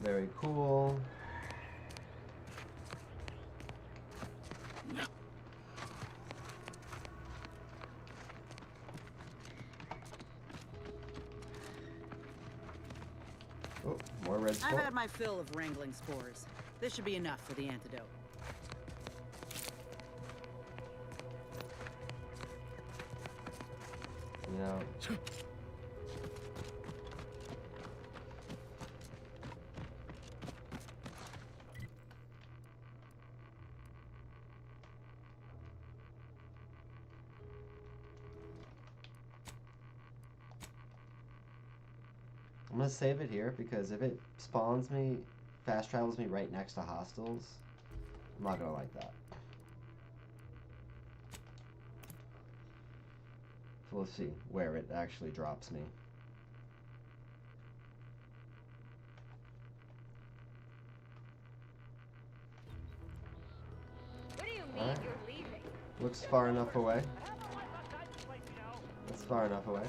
Very cool. Oh, more red I've spore. had my fill of wrangling spores. This should be enough for the antidote. You know. I'm gonna save it here because if it spawns me, fast travels me right next to hostiles, I'm not gonna like that. So let's see where it actually drops me. What do you mean Alright. you're leaving? Looks far enough away. That's far enough away.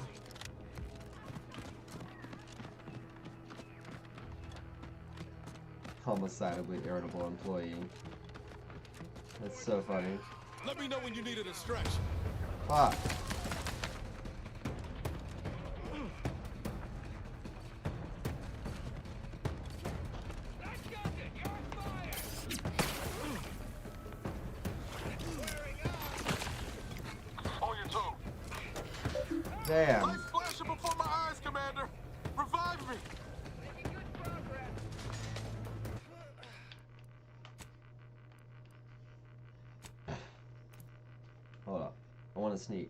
Homicidally irritable employee. That's so funny. Let me know when you need a distraction. Ah. On your toe. Damn. Lights flashing before my eyes, Commander. Revive me. Hold up. I want to sneak.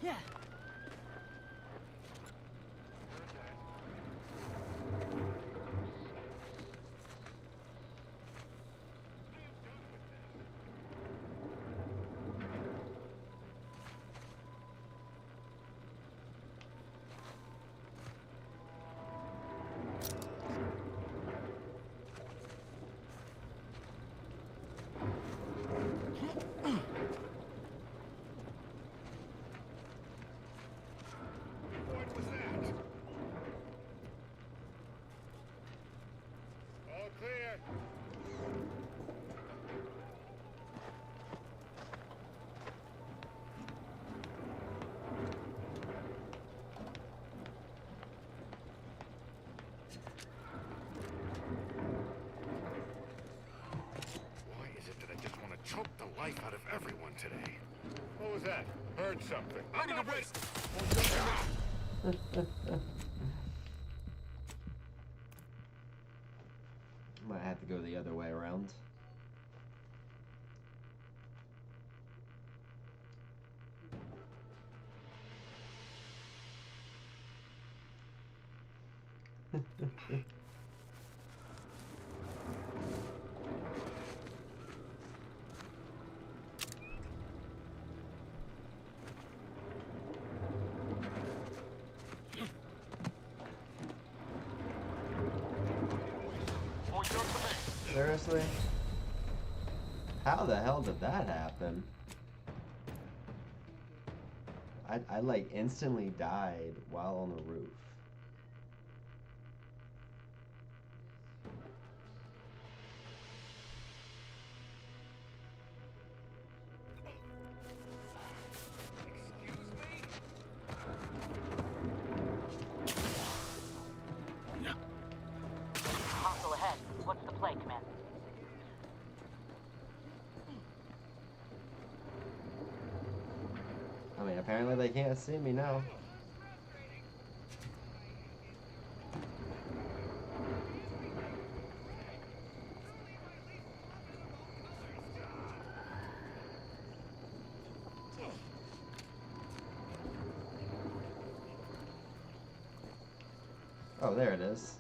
Yeah. What was that? All clear. Why is it that I just want to choke the life out of everyone today? What was that? Heard something. I need to wait. Might have to go the other way around. Seriously? How the hell did that happen? I like instantly died while on the roof. Okay, apparently they can't see me now. Oh, there it is.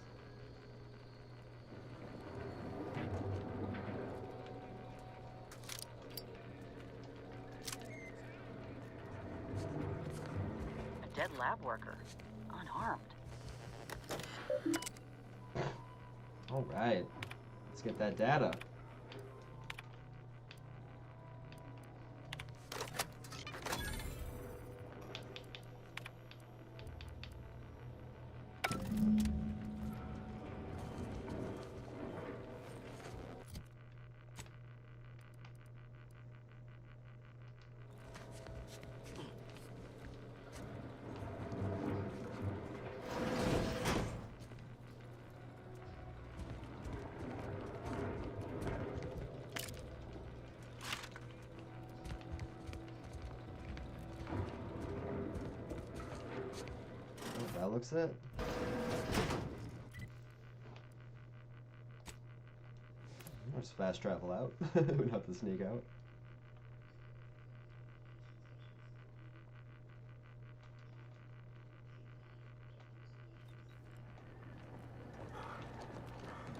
A dead lab worker, unarmed. All right, let's get that data. That looks it. Let's fast travel out. We don't have to sneak out.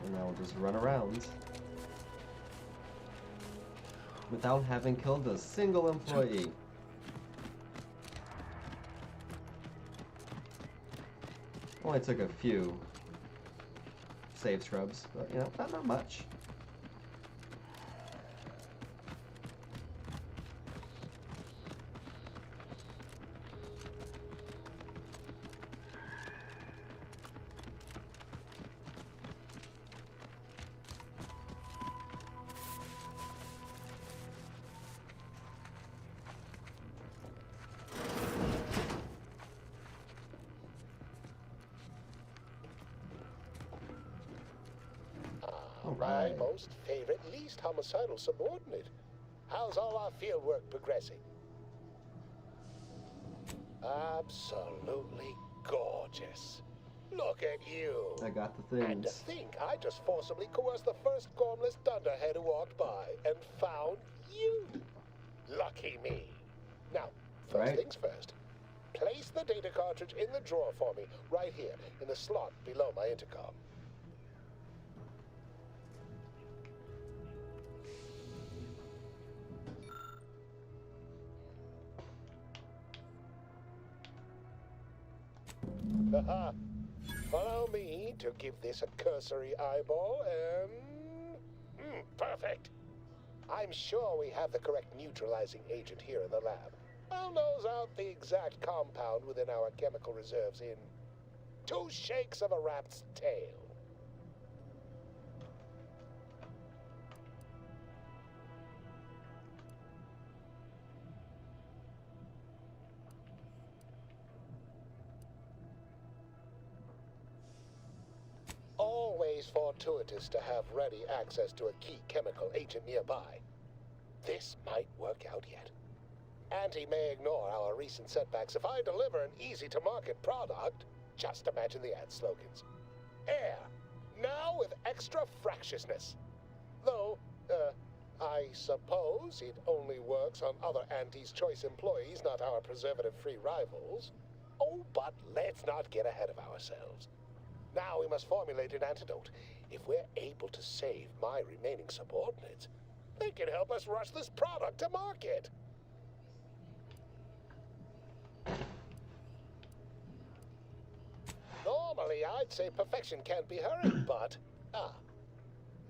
And now we'll just run around without having killed a single employee. Only took a few save scrubs, but you know, not much. My most favorite, least homicidal subordinate. How's all our field work progressing? Absolutely gorgeous. Look at you. I got the things. And to think I just forcibly coerced the first gormless dunderhead who walked by and found you. Lucky me. Now, first things first. Place the data cartridge in the drawer for me, right here, in the slot below my intercom. Haha. Follow me to give this a cursory eyeball and... perfect. I'm sure we have the correct neutralizing agent here in the lab. I'll nose out the exact compound within our chemical reserves in 2 shakes of a rat's tail. Always fortuitous to have ready access to a key chemical agent nearby. This might work out yet. Auntie may ignore our recent setbacks if I deliver an easy-to-market product. Just imagine the ad slogans. Air, now with extra fractiousness. Though, I suppose it only works on other Auntie's Choice employees, not our preservative-free rivals. Oh, but let's not get ahead of ourselves. Now we must formulate an antidote. If we're able to save my remaining subordinates, they can help us rush this product to market. Normally, I'd say perfection can't be hurried, but...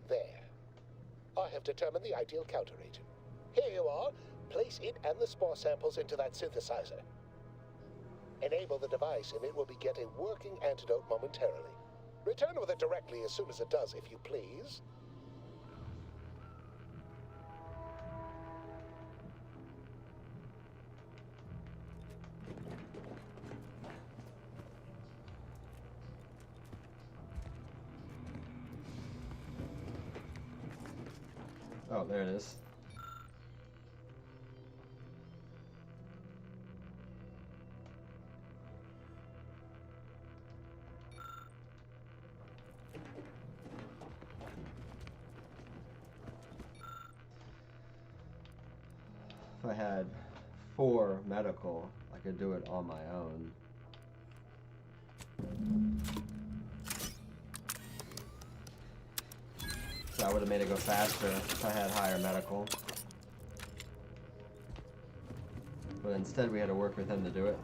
there. I have determined the ideal counteragent. Here you are. Place it and the spore samples into that synthesizer. Enable the device and it will beget a working antidote momentarily. Return with it directly as soon as it does, if you please. Oh, there it is. If I had 4 medical, I could do it on my own. So I would have made it go faster if I had higher medical. But instead we had to work with him to do it.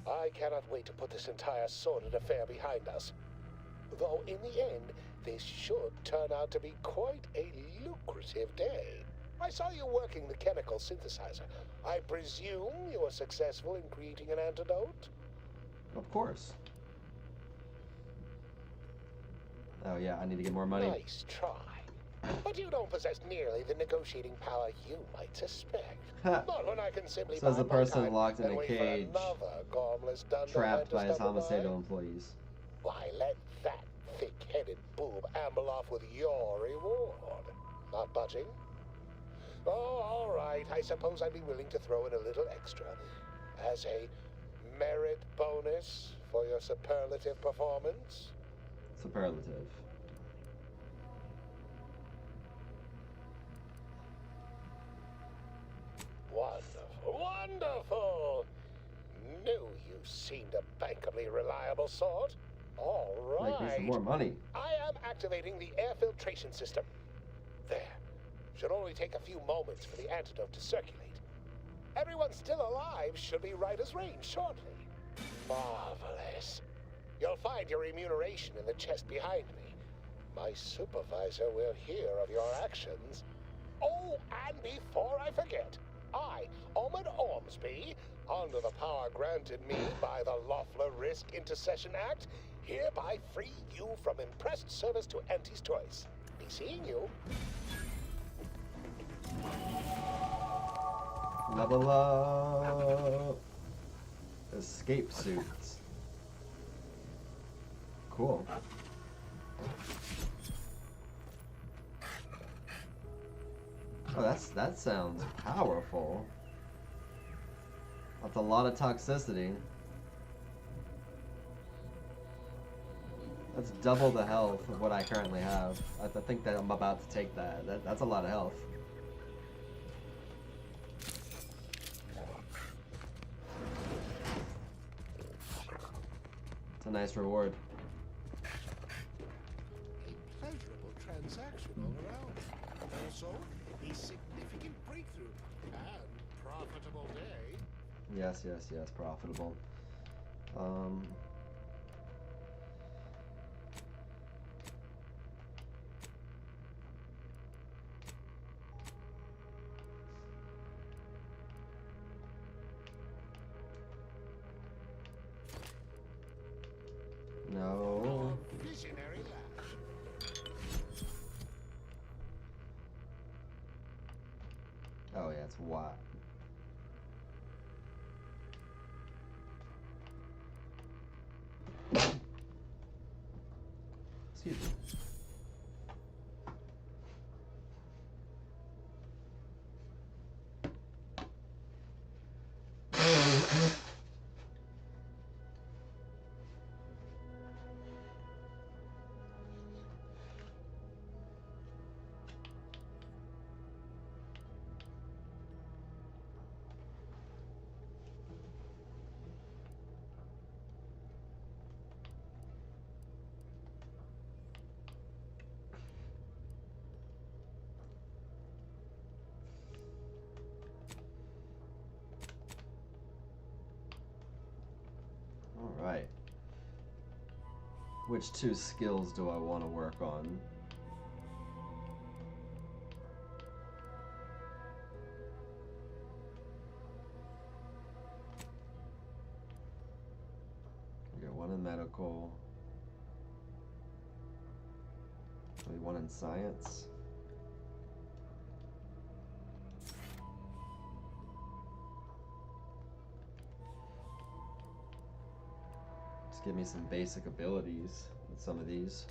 I cannot wait to put this entire sordid affair behind us. Though in the end, this should turn out to be quite a lucrative day. I saw you working the chemical synthesizer. I presume you were successful in creating an antidote? Of course. Oh yeah, I need to get more money. Nice try. But you don't possess nearly the negotiating power you might suspect. Not when I can simply Says the bide my person time locked in and a wait for cage, another gormless dundle trapped man by to his stumble by. homicidal employees. Why, let that thick-headed boob amble off with your reward. Not budging? Oh, all right. I suppose I'd be willing to throw in a little extra as a merit bonus for your superlative performance. Superlative. Wonderful, wonderful! Knew you seemed a bankably reliable sort. All right. Make me some more money. I am activating the air filtration system. There. Should only take a few moments for the antidote to circulate. Everyone still alive should be right as rain shortly. Marvelous. You'll find your remuneration in the chest behind me. My supervisor will hear of your actions. Oh, and before I forget, I, Omid Ormsby, under the power granted me by the Loeffler Risk Intercession Act, hereby free you from impressed service to Auntie's Toys. Be seeing you. Level up. Escape suits. Cool. Oh, that sounds powerful. That's a lot of toxicity. That's double the health of what I currently have. I think that I'm about to take that. That's a lot of health. It's a nice reward. A pleasurable transaction all around. Also, a significant breakthrough and profitable day. Yes, yes, yes, profitable. No. Visionary lad. Oh yeah, it's what? Excuse me. Alright. Which 2 skills do I want to work on? I got 1 in medical. Maybe 1 in science. Give me some basic abilities with some of these.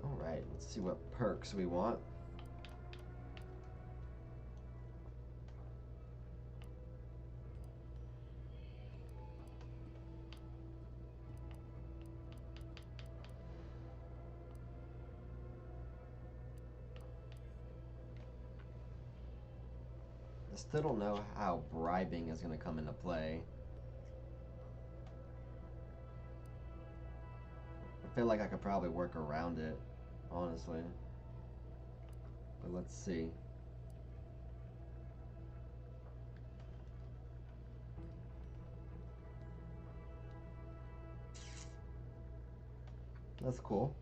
All right. Let's see what perks we want. I still don't know how bribing is going to come into play. I feel like I could probably work around it, honestly. But let's see. That's cool.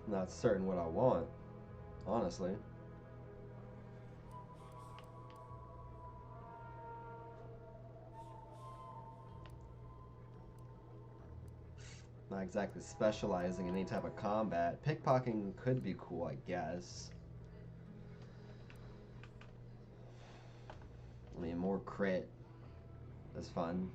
Not certain what I want, honestly. Not exactly specializing in any type of combat. Pickpocketing could be cool, I guess. I mean, more crit is fun.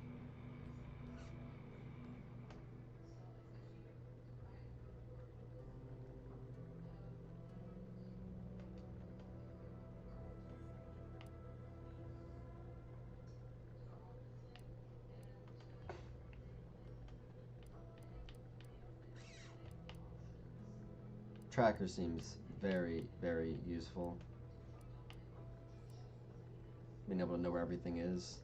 Tracker seems very, very useful. Being able to know where everything is.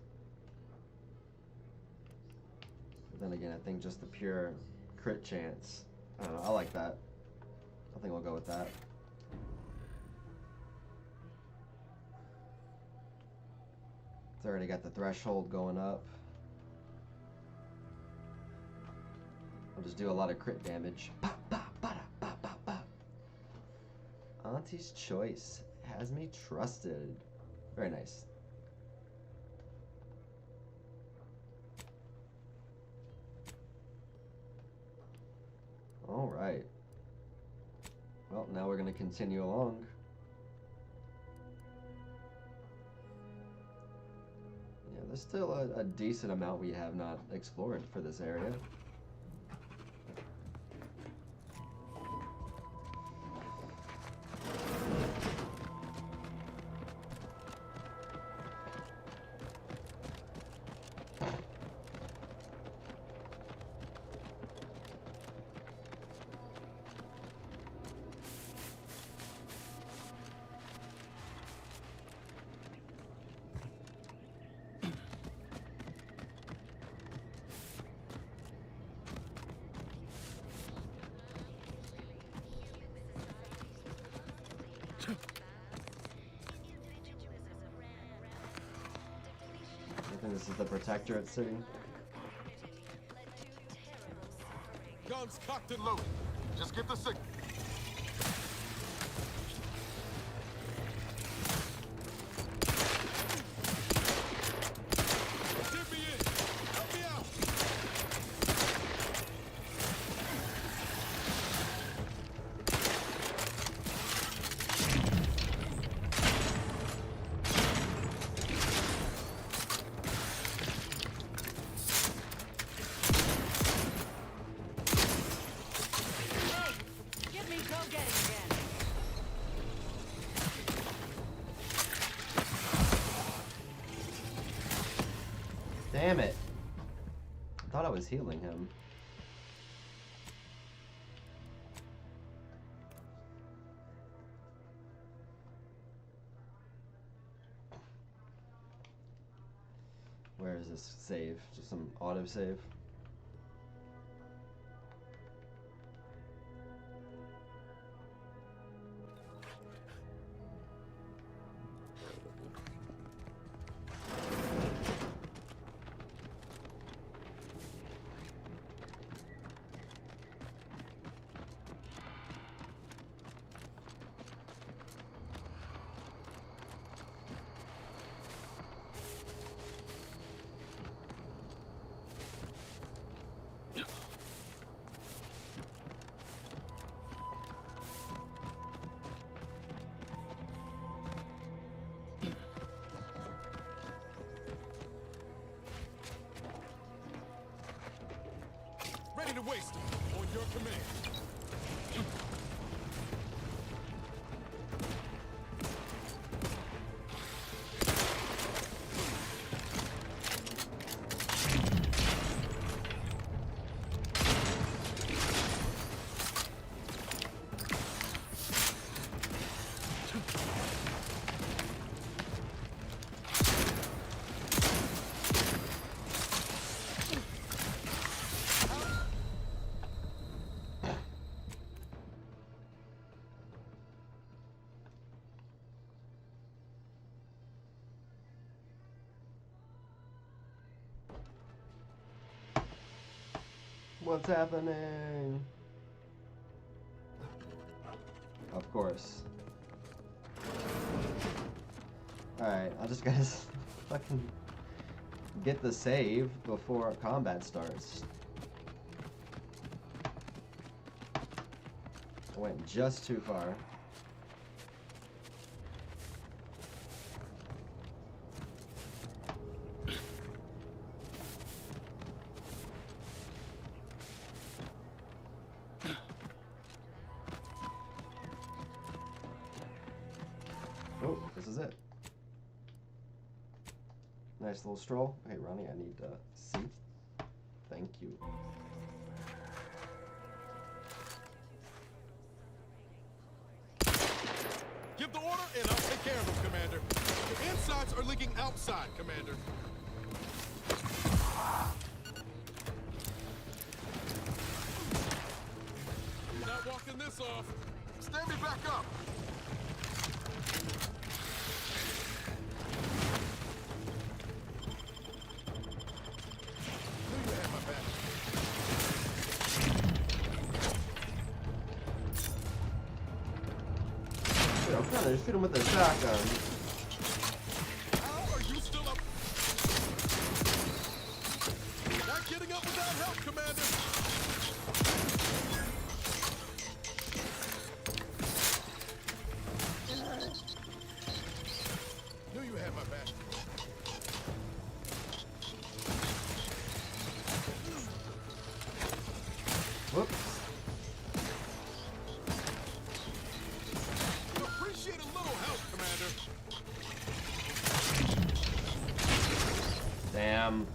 But then again, I think just the pure crit chance. I don't know, I like that. I think we'll go with that. It's already got the threshold going up. I'll just do a lot of crit damage. Auntie's choice has me trusted. Very nice. All right. Well, now we're going to continue along. Yeah, there's still a decent amount we have not explored for this area. I think this is the Protectorate City. Guns cocked and loaded. Just get the signal. Get me in. Help me out. Get me go-getting again. Damn it. I thought I was healing him. Where is this save? Just some auto save. wasted. On your command. What's happening? Of course. Alright, I just gotta fucking get the save before combat starts. I went just too far. Oh, this is it. Nice little stroll. Hey, Ronnie, I need a seat. Thank you. Give the order and I'll take care of them, Commander. The insides are leaking outside, Commander. Not walking this off. Stand me back up. Knew you had my back. Dude, I'm trying to shoot him with a shotgun. How are you still up? Not getting up without help, Commander. Knew you had my back. Whoops. Appreciate a little help, Commander. Damn.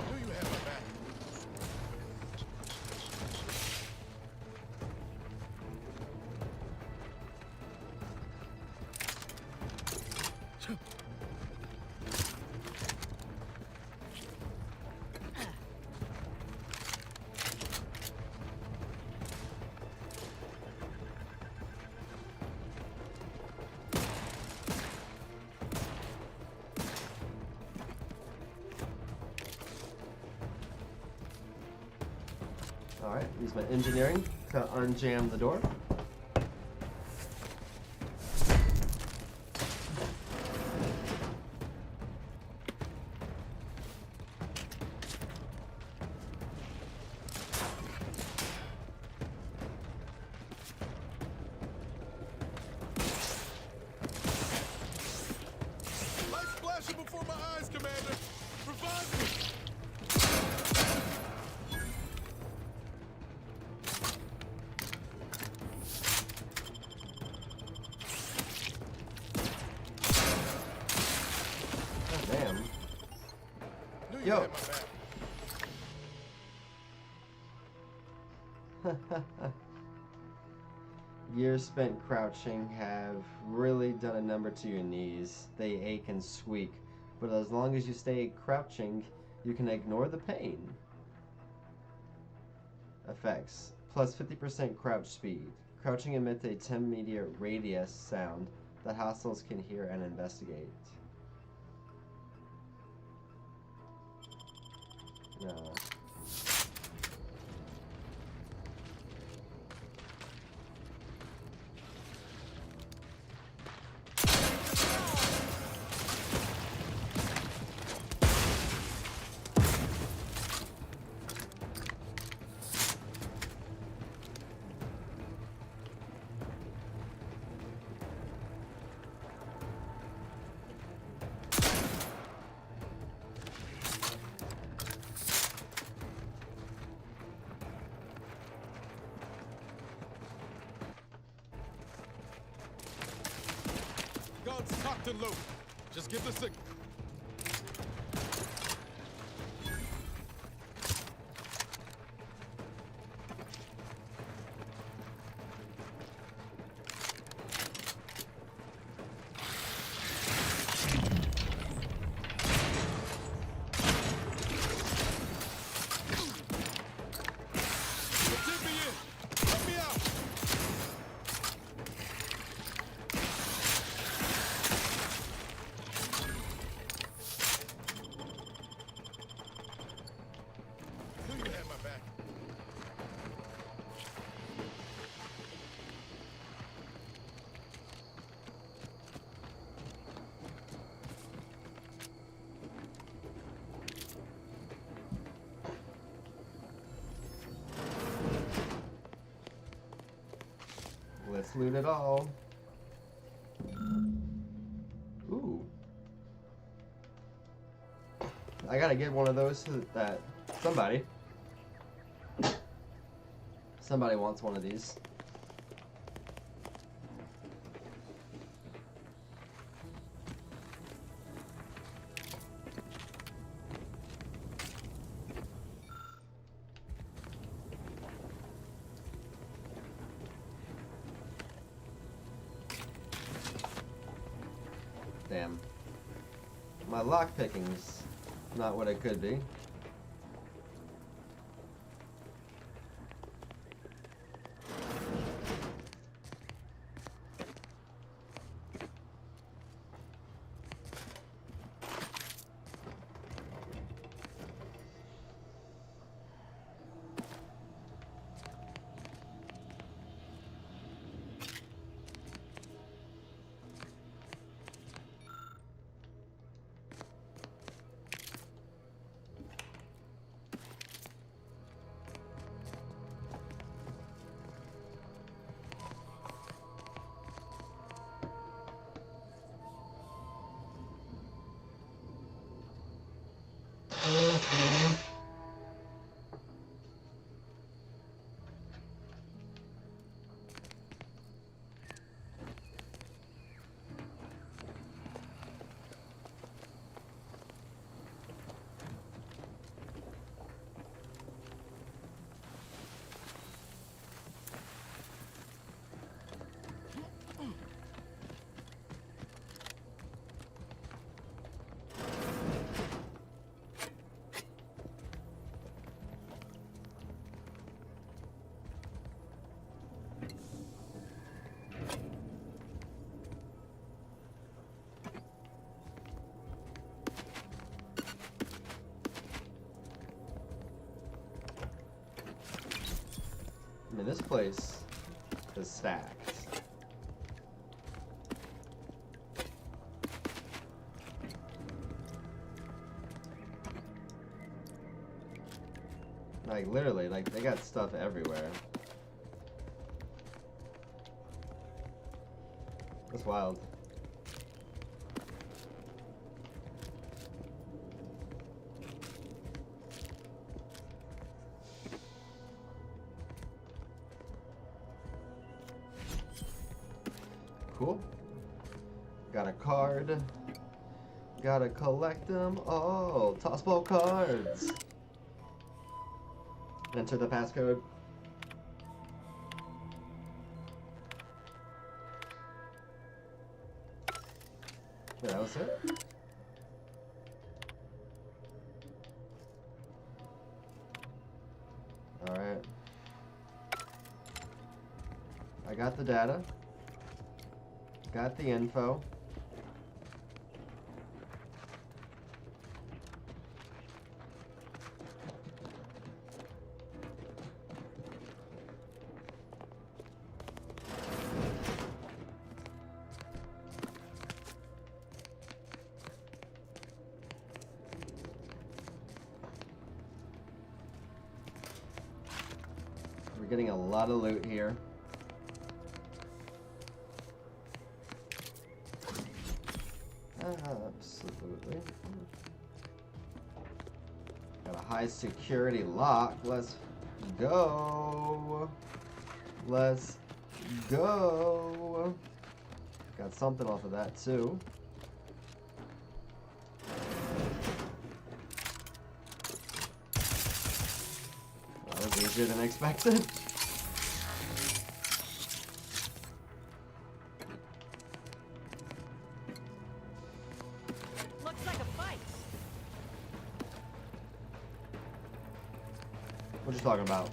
Knew you had my back. Alright, use my engineering to unjam the door. Lights flashing before my eyes, Commander. Revive me. God damn. Knew you Yo. had my back. Years spent crouching have really done a number to your knees. They ache and squeak, but as long as you stay crouching, you can ignore the pain. Effects. Plus 50% crouch speed. Crouching emits a 10-meter radius sound that hostiles can hear and investigate. No. Guns cocked and loaded. Just give the signal. Let's loot it all. Ooh. I gotta get one of those so that somebody wants one of these. Damn. My lockpicking's not what it could be. I mean, this place is stacked. Like, literally, like, they got stuff everywhere. That's wild. Cool. Got a card. Gotta collect them all. Tossball cards. Enter the passcode. Yeah, that was it. Alright. I got the data. Got the info. We're getting a lot of loot here. Absolutely. Got a high security lock. Let's go. Let's go. Got something off of that too. That was easier than expected. Looks like a fight. What you talking about?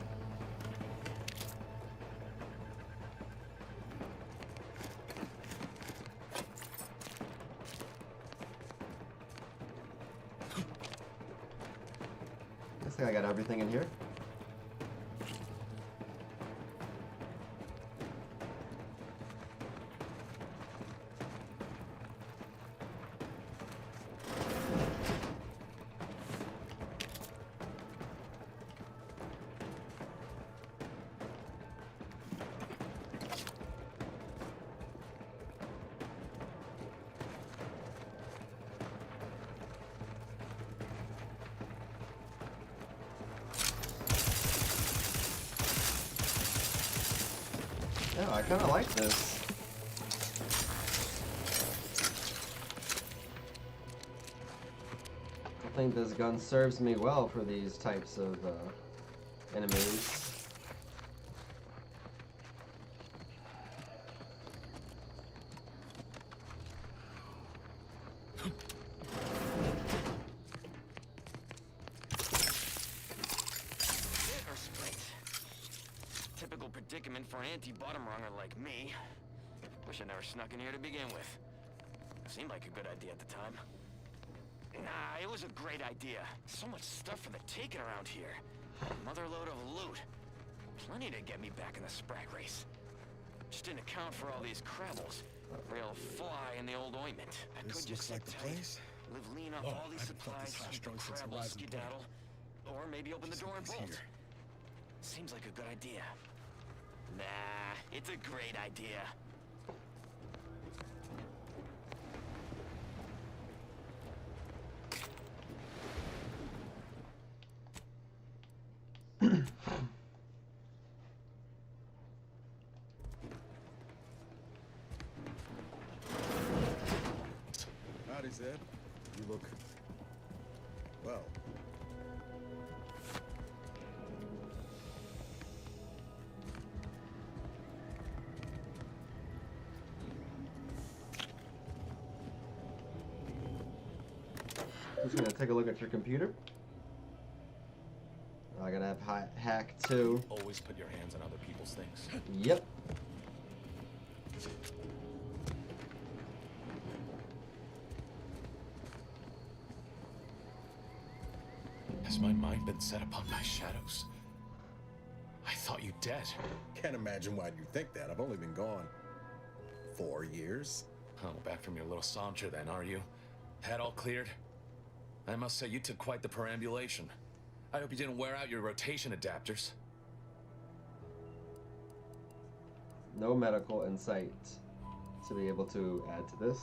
I think I got everything in here. Yeah, I kind of like this. I think this gun serves me well for these types of enemies. Typical predicament for an anti-bottom runger like me. Wish I never snuck in here to begin with. Seemed like a good idea at the time. Nah, it was a great idea. So much stuff for the taking around here. Mother load of loot. Plenty to get me back in the sprag race. Just didn't account for all these crabbles. Real fly in the old ointment. I could just sit tight, live lean off all these supplies, crabble skedaddle, or maybe open the door and bolt. Seems like a good idea. Nah, it's a great idea. Howdy, Zed. You look... well. Just gonna take a look at your computer. I gotta have hack too. Always put your hands on other people's things. Yep. Has my mind been set upon by shadows? I thought you dead. Can't imagine why you think that. I've only been gone 4 years. Oh, back from your little saunter then, are you? Head all cleared? I must say you took quite the perambulation. I hope you didn't wear out your rotation adapters. No medical insight to be able to add to this.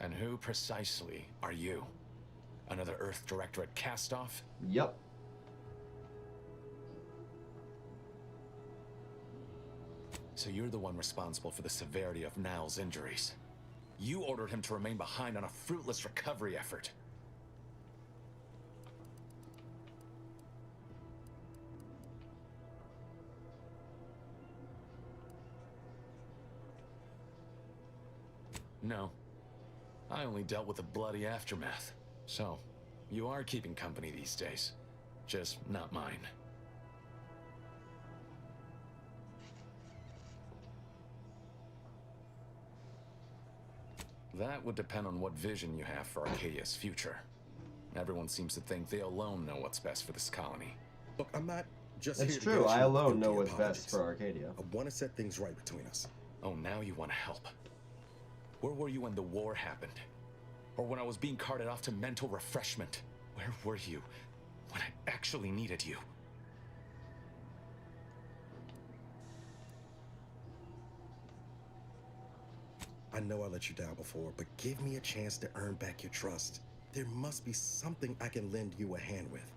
And who precisely are you? Another Earth Directorate cast-off? Yep. So you're the one responsible for the severity of Niall's injuries. You ordered him to remain behind on a fruitless recovery effort. No. I only dealt with the bloody aftermath. So, you are keeping company these days. Just not mine. That would depend on what vision you have for Arcadia's future. Everyone seems to think they alone know what's best for this colony. Look, I'm not just It's here to true, get I you alone with know empty what's apologies. best for Arcadia. I want to set things right between us. Oh, now you want to help. Where were you when the war happened? Or when I was being carted off to mental refreshment? Where were you when I actually needed you? I know I let you down before, but give me a chance to earn back your trust. There must be something I can lend you a hand with.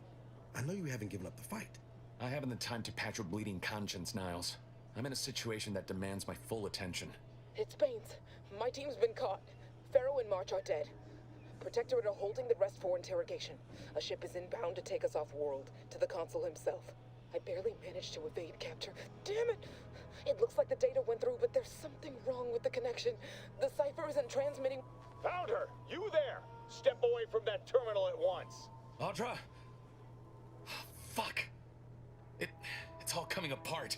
I know you haven't given up the fight. I haven't the time to patch your bleeding conscience, Niles. I'm in a situation that demands my full attention. It's Baines. My team's been caught. Pharaoh and March are dead. Protectorate are holding the rest for interrogation. A ship is inbound to take us off-world, to the consul himself. I barely managed to evade capture. Damn it! It looks like the data went through, but there's something wrong with the connection. The cipher isn't transmitting. Found her! You there! Step away from that terminal at once! Audra! Fuck! It's all coming apart.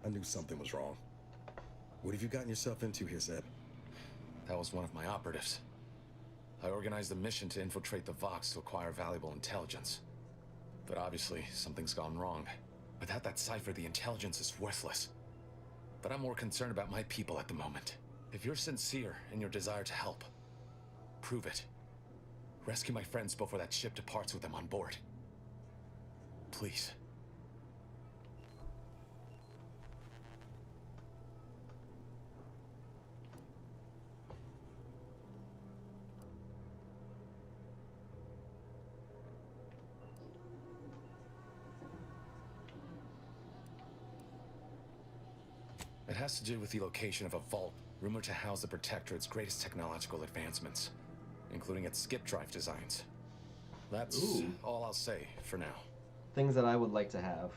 I knew something was wrong. What have you gotten yourself into here, Zeb? That was one of my operatives. I organized a mission to infiltrate the Vox to acquire valuable intelligence. But obviously, something's gone wrong. Without that cipher, the intelligence is worthless. But I'm more concerned about my people at the moment. If you're sincere in your desire to help, prove it. Rescue my friends before that ship departs with them on board. Please. It has to do with the location of a vault rumored to house the Protectorate's greatest technological advancements, including its skip drive designs. That's all I'll say for now. Things that I would like to have.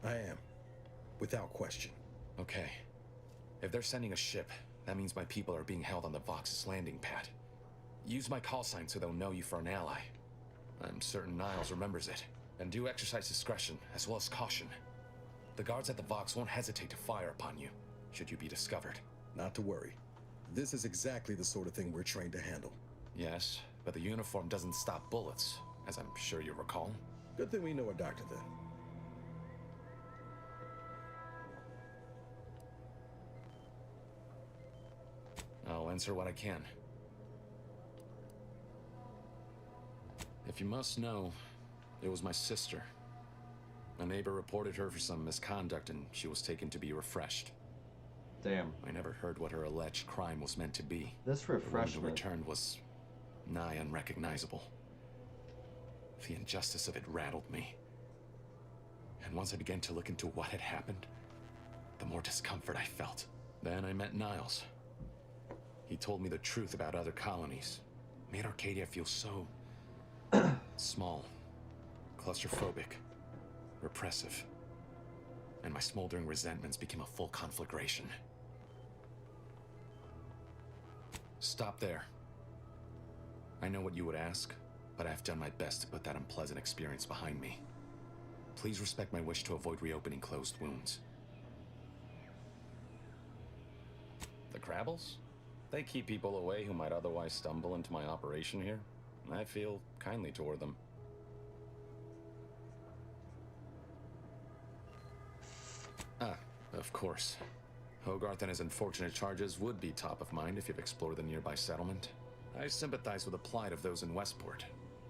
I am. Without question. Okay. If they're sending a ship, that means my people are being held on the Vox's landing pad. Use my call sign so they'll know you for an ally. I'm certain Niles remembers it. And do exercise discretion, as well as caution. The guards at the Vox won't hesitate to fire upon you, should you be discovered. Not to worry. This is exactly the sort of thing we're trained to handle. Yes, but the uniform doesn't stop bullets, as I'm sure you recall. Good thing we know a doctor then. I'll answer what I can. If you must know, it was my sister. A neighbor reported her for some misconduct and she was taken to be refreshed. Damn. I never heard what her alleged crime was meant to be. This refreshment. The return was nigh unrecognizable. The injustice of it rattled me. And once I began to look into what had happened, the more discomfort I felt. Then I met Niles. He told me the truth about other colonies. Made Arcadia feel so small, claustrophobic, repressive. And my smoldering resentments became a full conflagration. Stop there. I know what you would ask, but I've done my best to put that unpleasant experience behind me. Please respect my wish to avoid reopening closed wounds. The Crabbles? They keep people away who might otherwise stumble into my operation here. I feel kindly toward them. Ah, of course. Hogarth and his unfortunate charges would be top of mind if you've explored the nearby settlement. I sympathize with the plight of those in Westport.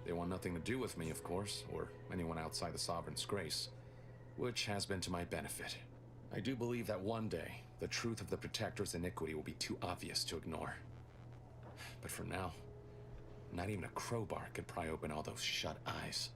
They want nothing to do with me, of course, or anyone outside the Sovereign's grace, which has been to my benefit. I do believe that one day, the truth of the Protector's iniquity will be too obvious to ignore. But for now, not even a crowbar could pry open all those shut eyes.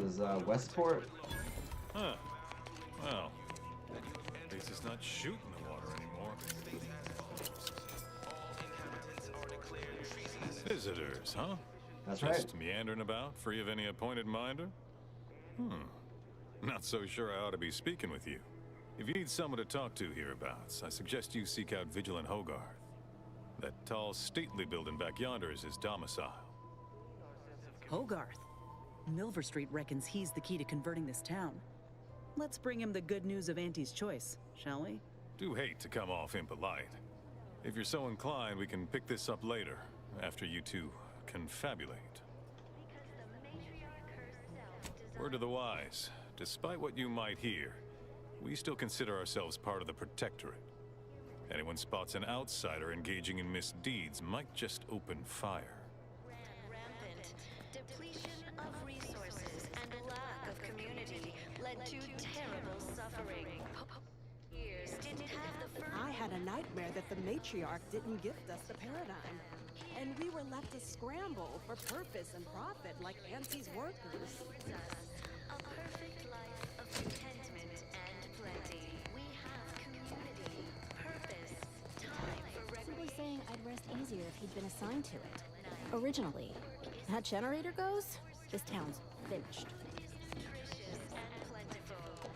is Westport. Huh. Well, at least it's not shooting the water anymore. Visitors, huh? That's Just right. meandering about, free of any appointed minder? Not so sure I ought to be speaking with you. If you need someone to talk to hereabouts, I suggest you seek out Vigilant Hogarth. That tall, stately building back yonder is his domicile. Hogarth. Milver Street reckons he's the key to converting this town. Let's bring him the good news of Auntie's choice, shall we? Do hate to come off impolite. If you're so inclined, we can pick this up later, after you two confabulate. Word to the wise, despite what you might hear, we still consider ourselves part of the Protectorate. Anyone spots an outsider engaging in misdeeds might just open fire. Rampant depletion of resources and lack of community led to terrible suffering. Years didn't have the first. I had a nightmare that the matriarch didn't gift us the paradigm. And we were left to scramble for purpose and profit like Auntie's workers. A perfect life of contentment and plenty. We have community, purpose, time for Simply saying I'd rest easier if he'd been assigned to it. Originally. How generator goes, this town's finished. nutritious and plentiful.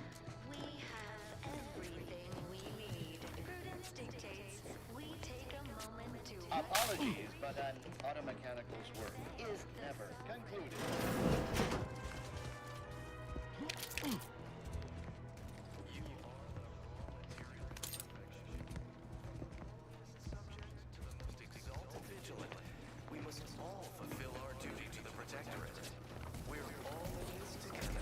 We have everything we need. Prudence dictates we take a moment to. Apologies, but an automechanical's work is never concluded. We must all fulfill our duty to the Protectorate. We're all in this together.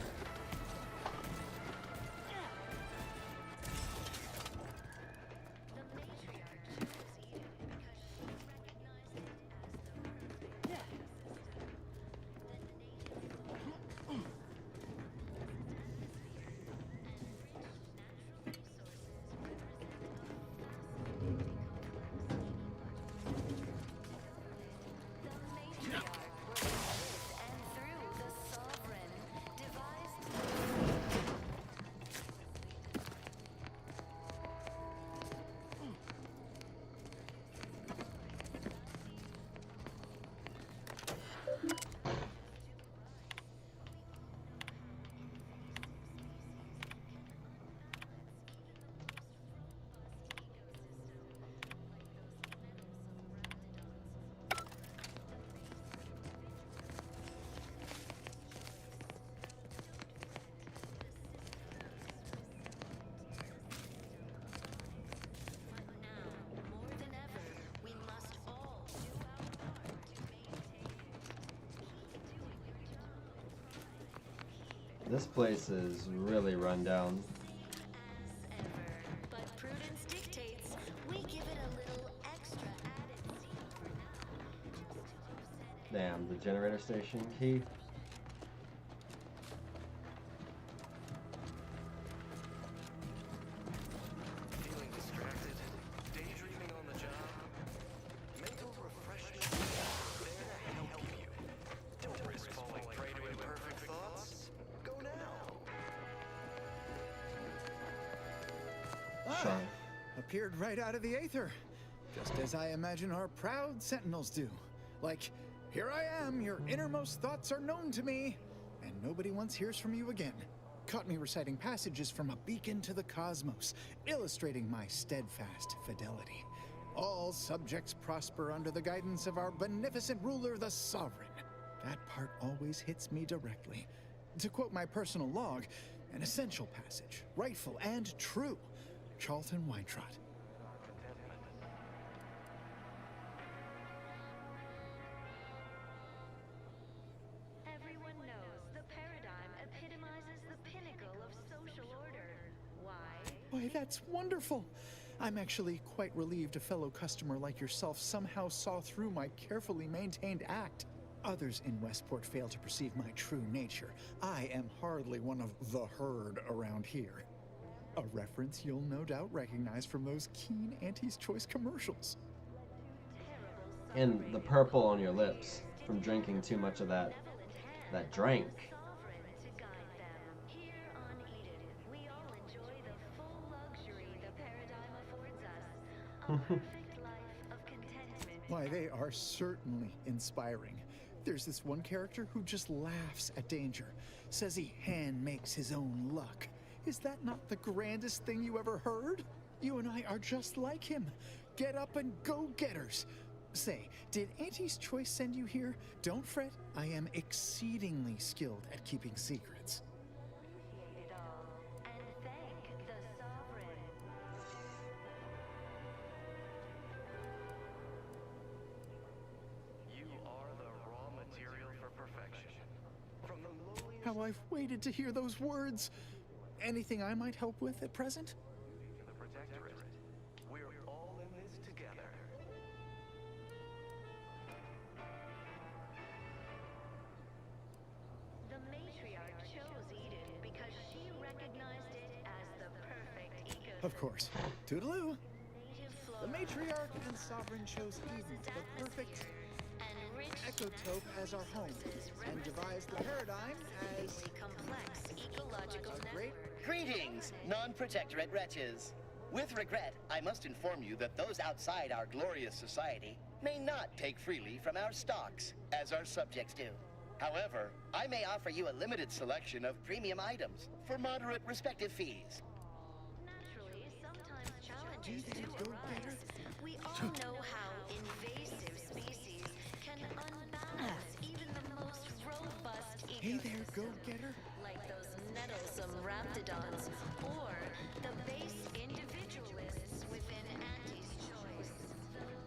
This place is really run down. But prudence dictates we give it a little extra added zeal for now. Damn, the generator station key. Feeling distracted, daydreaming on the job. Mental refreshment is there to help you. Don't risk falling prey to imperfect thoughts. Go now. Sean. Appeared right out of the aether, just as I imagine our proud sentinels do. Like, here I am, your innermost thoughts are known to me, and nobody once hears from you again. Caught me reciting passages from a beacon to the cosmos, illustrating my steadfast fidelity. All subjects prosper under the guidance of our beneficent ruler, the Sovereign. That part always hits me directly. To quote my personal log, an essential passage, rightful and true. Charlton Weintraut. Everyone knows the paradigm epitomizes the pinnacle of social order. Why? Why, that's wonderful. I'm actually quite relieved a fellow customer like yourself somehow saw through my carefully maintained act. Others in Westport fail to perceive my true nature. I am hardly one of the herd around here. A reference you'll no doubt recognize from those keen Auntie's Choice commercials. And the purple on your lips from drinking too much of that drink. Why, they are certainly inspiring. There's this one character who just laughs at danger, says he hand makes his own luck. Is that not the grandest thing you ever heard? You and I are just like him. Get up and go-getters. Say, did Auntie's Choice send you here? Don't fret, I am exceedingly skilled at keeping secrets. How I've waited to hear those words. Anything I might help with at present? The Protectorate. We're all in this together. The matriarch chose Eden because she recognized it as the perfect ecosystem. Of course. Toodaloo. The matriarch and sovereign chose Eden, the perfect ecotope, as our home, and devised the paradigm as complex ecological great. Greetings, non-protectorate wretches. With regret, I must inform you that those outside our glorious society may not take freely from our stocks, as our subjects do. However, I may offer you a limited selection of premium items for moderate respective fees. Naturally, sometimes challenges do arise. We all know how invasive species can unbalance even the most robust ecosystems. Hey there, go-getter. Like those nettlesome raptidons, or the base individualists within Auntie's Choice.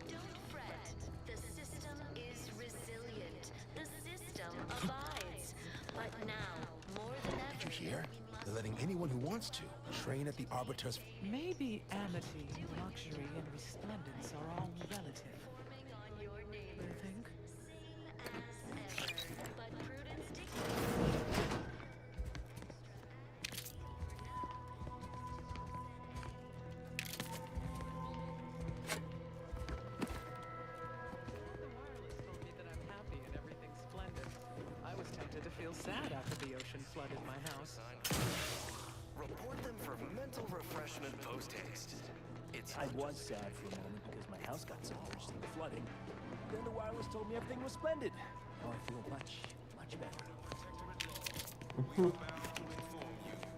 Don't fret, the system is resilient. The system abides. But now, more than ever, Did you hear? They're letting anyone who wants to train at the Arbiter's. Maybe amity, luxury, and resplendence are all relative. You think? but prudence dictates. I was tempted to feel sad after the ocean flooded my house. Report them for mental refreshment post-haste. I was sad for a moment because my house got submerged in the flooding. Then the wireless told me everything was splendid. Now I feel much, much better.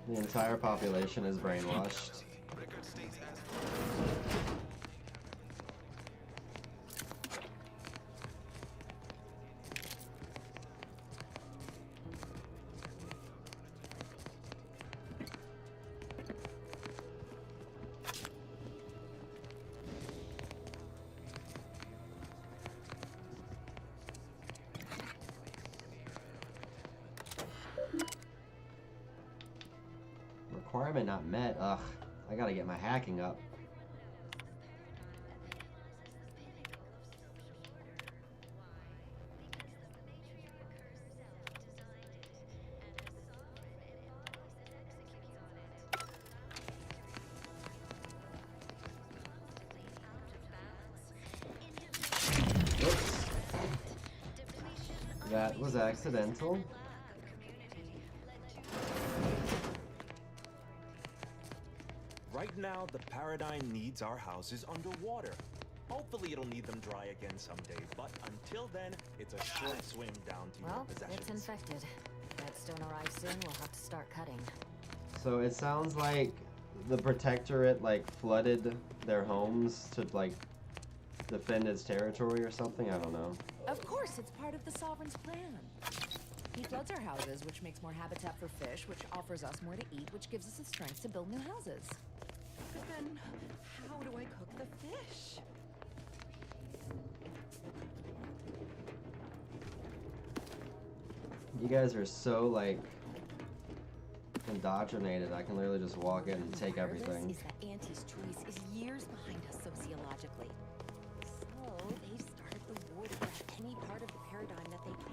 The entire population is brainwashed. Requirement not met. Ugh, I gotta get my hacking up. Oops. That was accidental. Right now, the paradigm needs our houses underwater. Hopefully it'll need them dry again someday, but until then, it's a short swim down to your possessions. It's infected. Redstone arrives soon, we'll have to start cutting. So it sounds like the Protectorate like flooded their homes to like defend its territory or something. I don't know. Of course, it's part of the Sovereign's plan. He floods our houses, which makes more habitat for fish, which offers us more to eat, which gives us the strength to build new houses. But then, how do I cook the fish? You guys are so like indoctrinated. I can literally just walk in and take everything. Is that Auntie's Choice is years behind us sociologically. So they've started the war to grab any part of the paradigm that they can.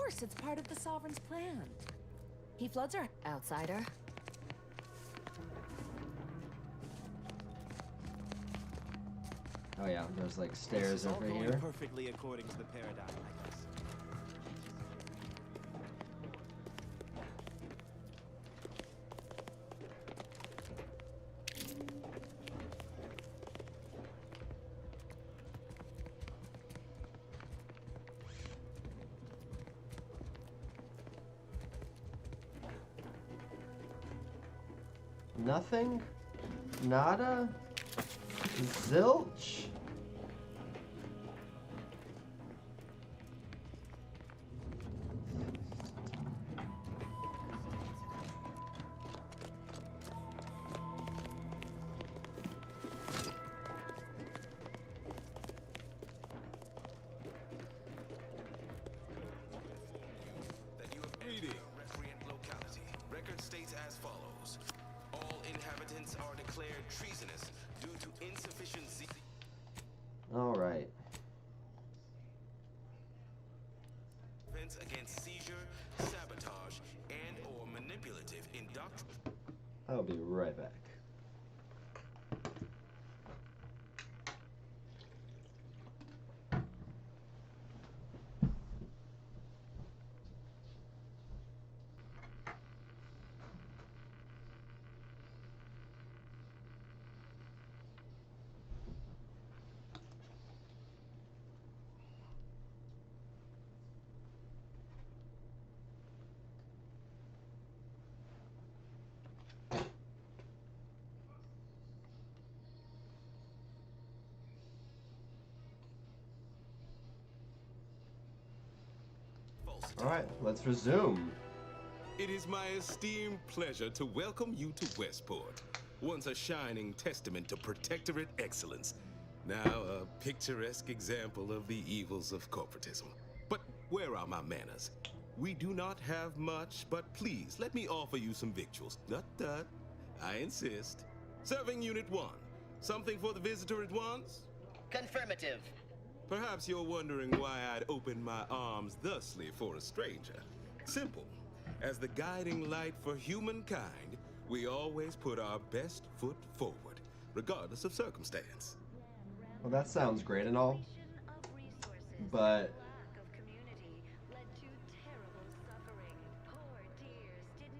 course, it's part of the Sovereign's plan. He floods our outsider. Oh yeah, there's like stairs over All here. going perfectly according to the paradigm, I guess. Nothing? Nada? Zilch? Recreant locality. Record states as follows. All inhabitants are declared treasonous due to insufficiency. All right. Offense against seizure, sabotage, and or manipulative indoctrination. I'll be right back. Alright, let's resume. It is my esteemed pleasure to welcome you to Westport, once a shining testament to protectorate excellence, now a picturesque example of the evils of corporatism. But where are my manners? We do not have much, but please let me offer you some victuals. Tut. I insist. Serving Unit 1. Something for the visitor at once? Confirmative. Perhaps you're wondering why I'd open my arms thusly for a stranger. Simple. As the guiding light for humankind, we always put our best foot forward, regardless of circumstance. Well, that sounds great and all, but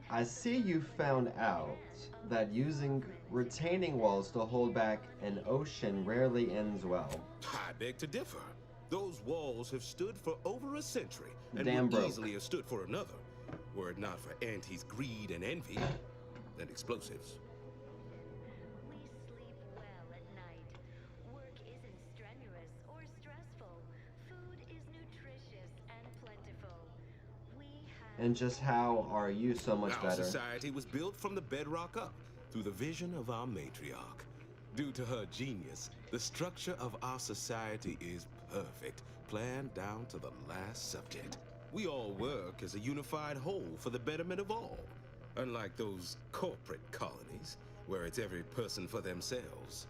I see you found out that using retaining walls to hold back an ocean rarely ends well. I beg to differ. Those walls have stood for over a century, and Damn would broke. easily have stood for another, were it not for Auntie's greed and envy, and explosives. And just how are you so much Our better? society was built from the bedrock up, through the vision of our matriarch. Due to her genius, the structure of our society is perfect, planned down to the last subject. We all work as a unified whole for the betterment of all, unlike those corporate colonies, where it's every person for themselves.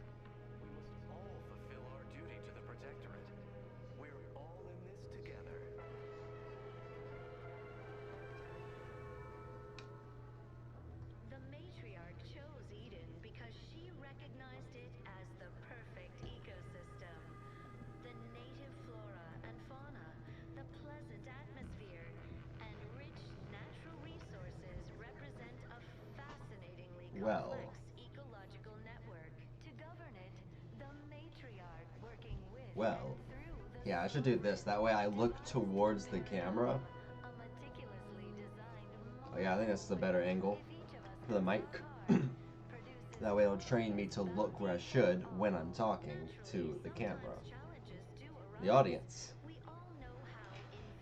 All fulfill our duty to the protectorate. We're all in this together. The matriarch chose Eden because she recognized it as the perfect ecosystem. The native flora and fauna, the pleasant atmosphere, and rich natural resources represent a fascinatingly complex ecological network. To govern it, the matriarch working with Well, yeah, I should do this. That way I look towards the camera. Oh yeah, I think that's the better angle for the mic. That way it'll train me to look where I should when I'm talking to the camera. The audience.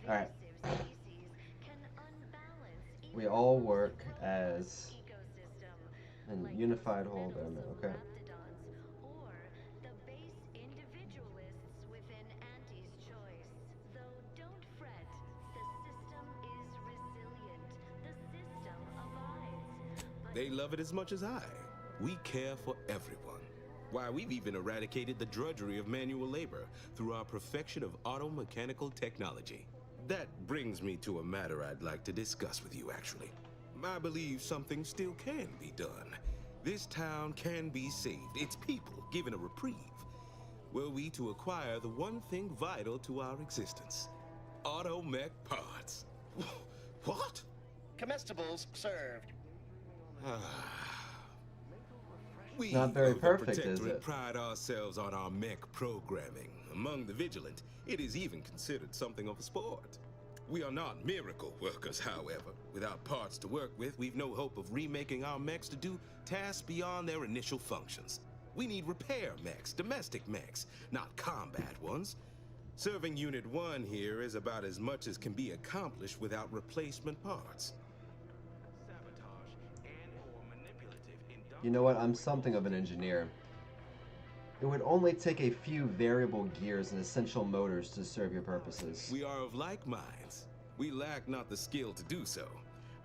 Alright. We all work as a unified whole, okay? They love it as much as I. We care for everyone. Why, we've even eradicated the drudgery of manual labor through our perfection of auto-mechanical technology. That brings me to a matter I'd like to discuss with you, actually. I believe something still can be done. This town can be saved, its people given a reprieve. Were we to acquire the one thing vital to our existence, automech parts. What? Comestibles served. We Not very of the perfect, is Protectorate it? pride ourselves on our mech programming. Among the vigilant, it is even considered something of a sport. We are not miracle workers, however. Without parts to work with, we've no hope of remaking our mechs to do tasks beyond their initial functions. We need repair mechs, domestic mechs, not combat ones. Serving Unit 1 here is about as much as can be accomplished without replacement parts. You know what? I'm something of an engineer. It would only take a few variable gears and essential motors to serve your purposes. We are of like minds. We lack not the skill to do so.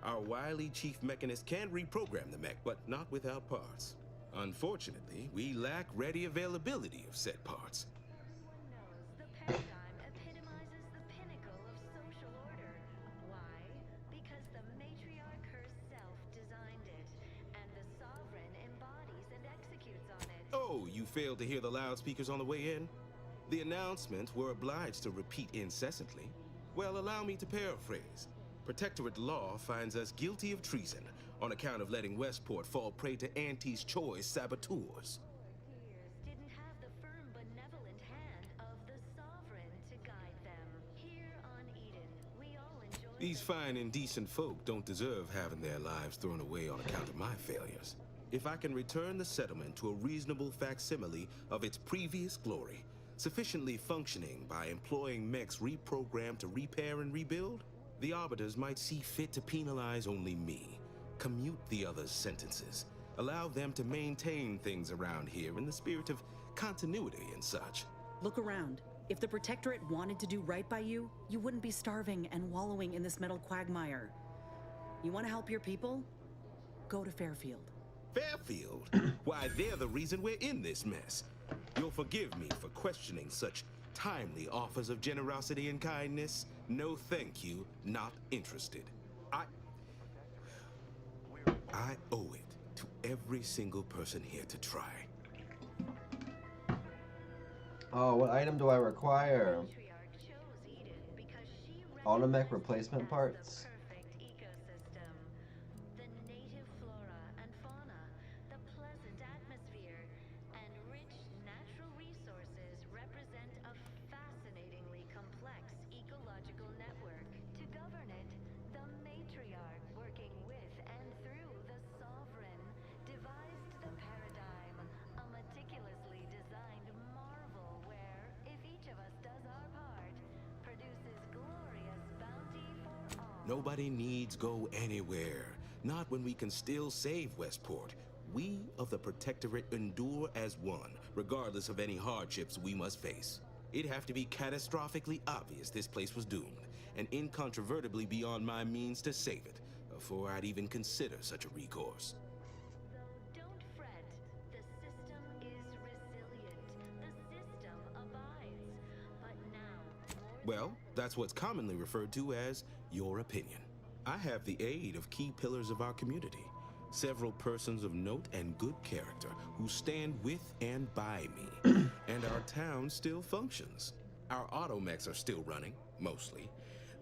Our wily chief mechanist can reprogram the mech, but not without parts. Unfortunately, we lack ready availability of said parts. Oh, you failed to hear the loudspeakers on the way in? The announcements were obliged to repeat incessantly. Well, allow me to paraphrase. Protectorate law finds us guilty of treason on account of letting Westport fall prey to Auntie's choice saboteurs. These fine and decent folk don't deserve having their lives thrown away on account of my failures. If I can return the settlement to a reasonable facsimile of its previous glory, sufficiently functioning by employing mechs reprogrammed to repair and rebuild, the Arbiters might see fit to penalize only me, commute the others' sentences, allow them to maintain things around here in the spirit of continuity and such. Look around. If the Protectorate wanted to do right by you, you wouldn't be starving and wallowing in this metal quagmire. You want to help your people? Go to Fairfield. Fairfield? Why, they're the reason we're in this mess. You'll forgive me for questioning such timely offers of generosity and kindness. No thank you, not interested. I owe it to every single person here to try. Oh, what item do I require? Automech replacement parts? Nobody needs go anywhere. Not when we can still save Westport. We of the Protectorate endure as one, regardless of any hardships we must face. It'd have to be catastrophically obvious this place was doomed, and incontrovertibly beyond my means to save it, before I'd even consider such a recourse. Well, that's what's commonly referred to as your opinion. I have the aid of key pillars of our community, several persons of note and good character who stand with and by me, and our town still functions. Our automechs are still running, mostly.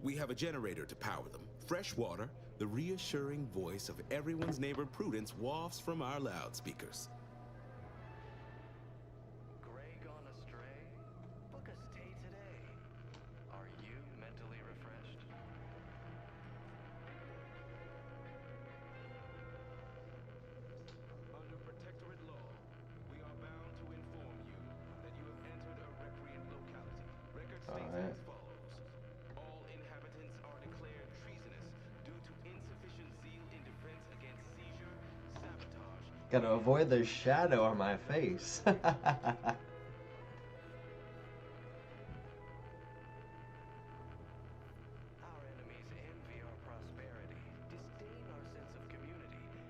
We have a generator to power them, fresh water, the reassuring voice of everyone's neighbor Prudence wafts from our loudspeakers. Gotta avoid the shadow on my face.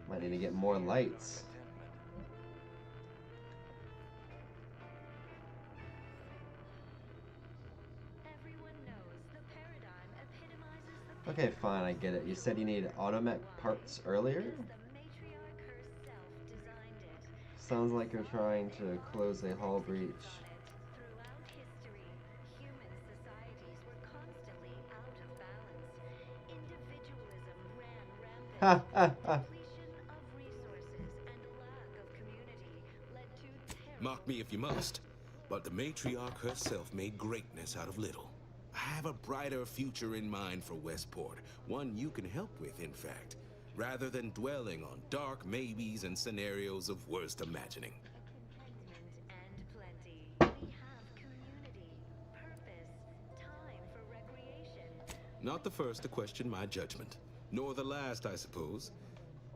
Might need to get more lights. Okay, fine, I get it. You said you need automech parts earlier? Sounds like you're trying to close a hull breach. Ha ha ha! Mock me if you must, but the matriarch herself made greatness out of little. I have a brighter future in mind for Westport, one you can help with, in fact, rather than dwelling on dark maybes and scenarios of worst imagining. Not the first to question my judgment, nor the last, I suppose.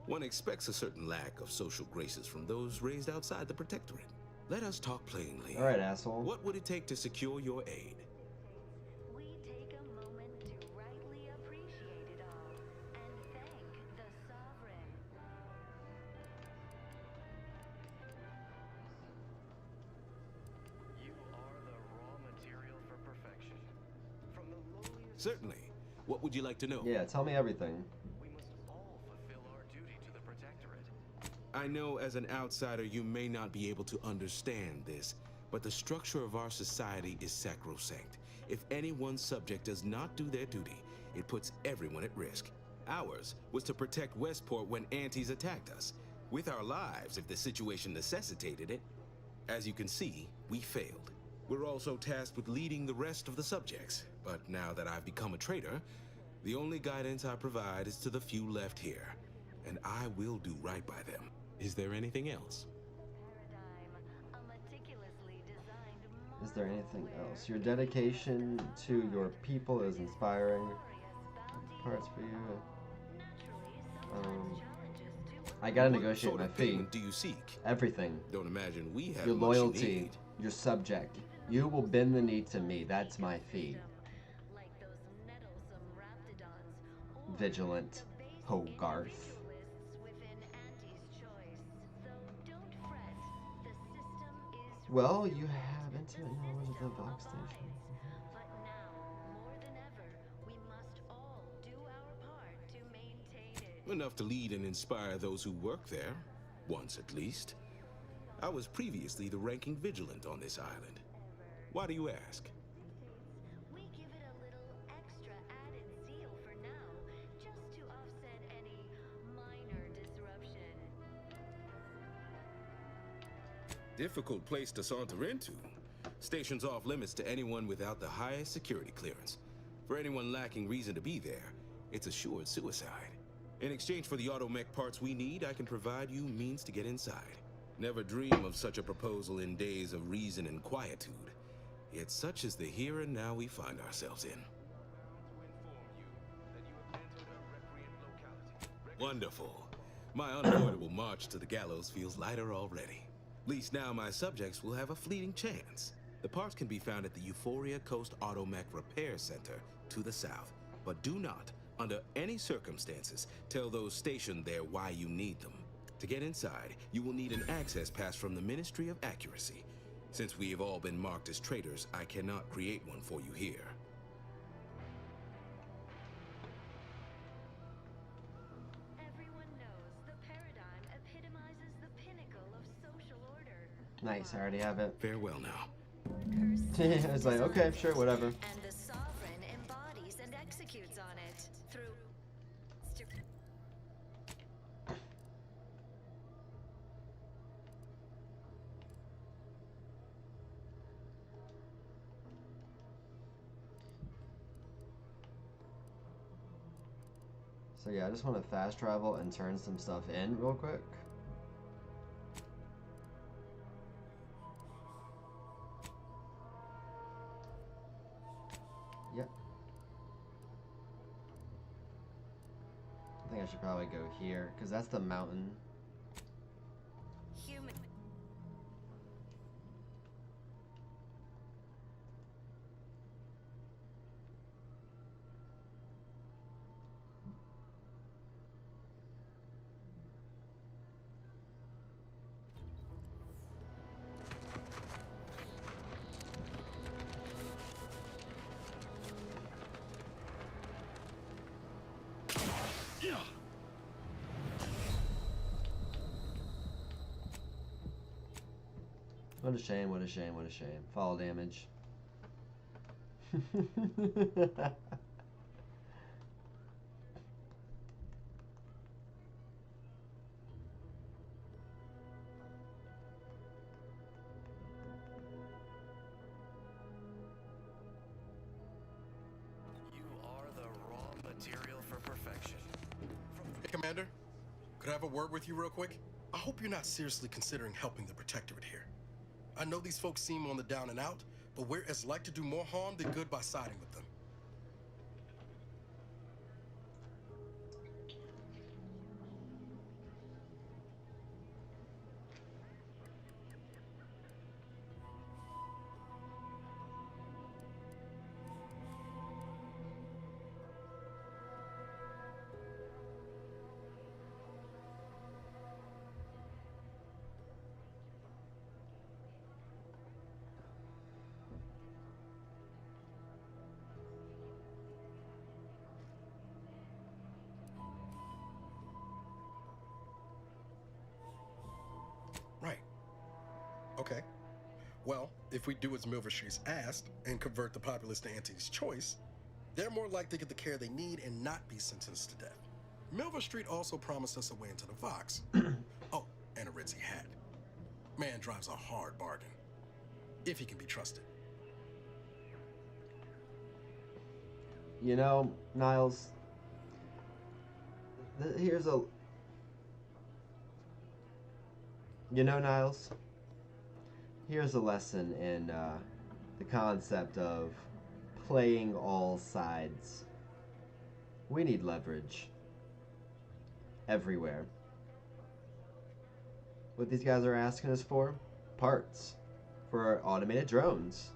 One expects a certain lack of social graces from those raised outside the Protectorate. Let us talk plainly. All right, asshole. What would it take to secure your aid? We take a moment to rightly appreciate it all and thank the Sovereign. You are the raw material for perfection. From the lowliest... Certainly. What would you like to know? Yeah, tell me everything. We must all fulfill our duty to the Protectorate. I know as an outsider you may not be able to understand this, but the structure of our society is sacrosanct. If any one subject does not do their duty, it puts everyone at risk. Ours was to protect Westport when antis attacked us, with our lives if the situation necessitated it. As you can see, we failed. We're also tasked with leading the rest of the subjects, but now that I've become a traitor, the only guidance I provide is to the few left here, and I will do right by them. Is there anything else? Is there anything else? Your dedication to your people is inspiring. Parts for you. I gotta negotiate my fee. Do you seek? Everything. Don't imagine we have your much loyalty, need. your subject. You will bend the knee to me. That's my fee. Vigilant Hogarth. Well, you have intimate knowledge of the Vox station. Enough to lead and inspire those who work there, once at least. I was previously the ranking vigilant on this island. Why do you ask? We give it a little extra added zeal for now, just to offset any minor disruption. Difficult place to saunter into. Station's off limits to anyone without the highest security clearance. For anyone lacking reason to be there, it's assured suicide. In exchange for the automech parts we need, I can provide you means to get inside. Never dream of such a proposal in days of reason and quietude. Yet such is the here and now we find ourselves in. Wonderful. My unavoidable march to the gallows feels lighter already. At least now my subjects will have a fleeting chance. The parts can be found at the Euphoria Coast Automech Repair Center to the south. But do not, under any circumstances, tell those stationed there why you need them. To get inside, you will need an access pass from the Ministry of Accuracy. Since we have all been marked as traitors, I cannot create one for you here. Everyone knows the paradigm epitomizes the pinnacle of social order. Nice, I already have it. Farewell now. I was like, okay, sure, whatever. And the Sovereign embodies and executes on it through... So yeah, I just want to fast travel and turn some stuff in real quick. Yep. I think I should probably go here, because that's the mountain. Human. What a shame, what a shame, what a shame. Fall damage. Material for perfection. Hey, Commander. Could I have a word with you real quick? I hope you're not seriously considering helping the Protectorate here. I know these folks seem on the down and out, but we're as like to do more harm than good by siding with them. Right. Okay. Well, if we do as Milver Street's asked and convert the populace to Auntie's choice, they're more likely to get the care they need and not be sentenced to death. Milver Street also promised us a way into the Fox. Oh, and a ritzy hat. Man drives a hard bargain, if he can be trusted. You know, Niles, here's a... You know, Niles, here's a lesson in the concept of playing all sides. We need leverage everywhere. What these guys are asking us for? Parts for automated drones.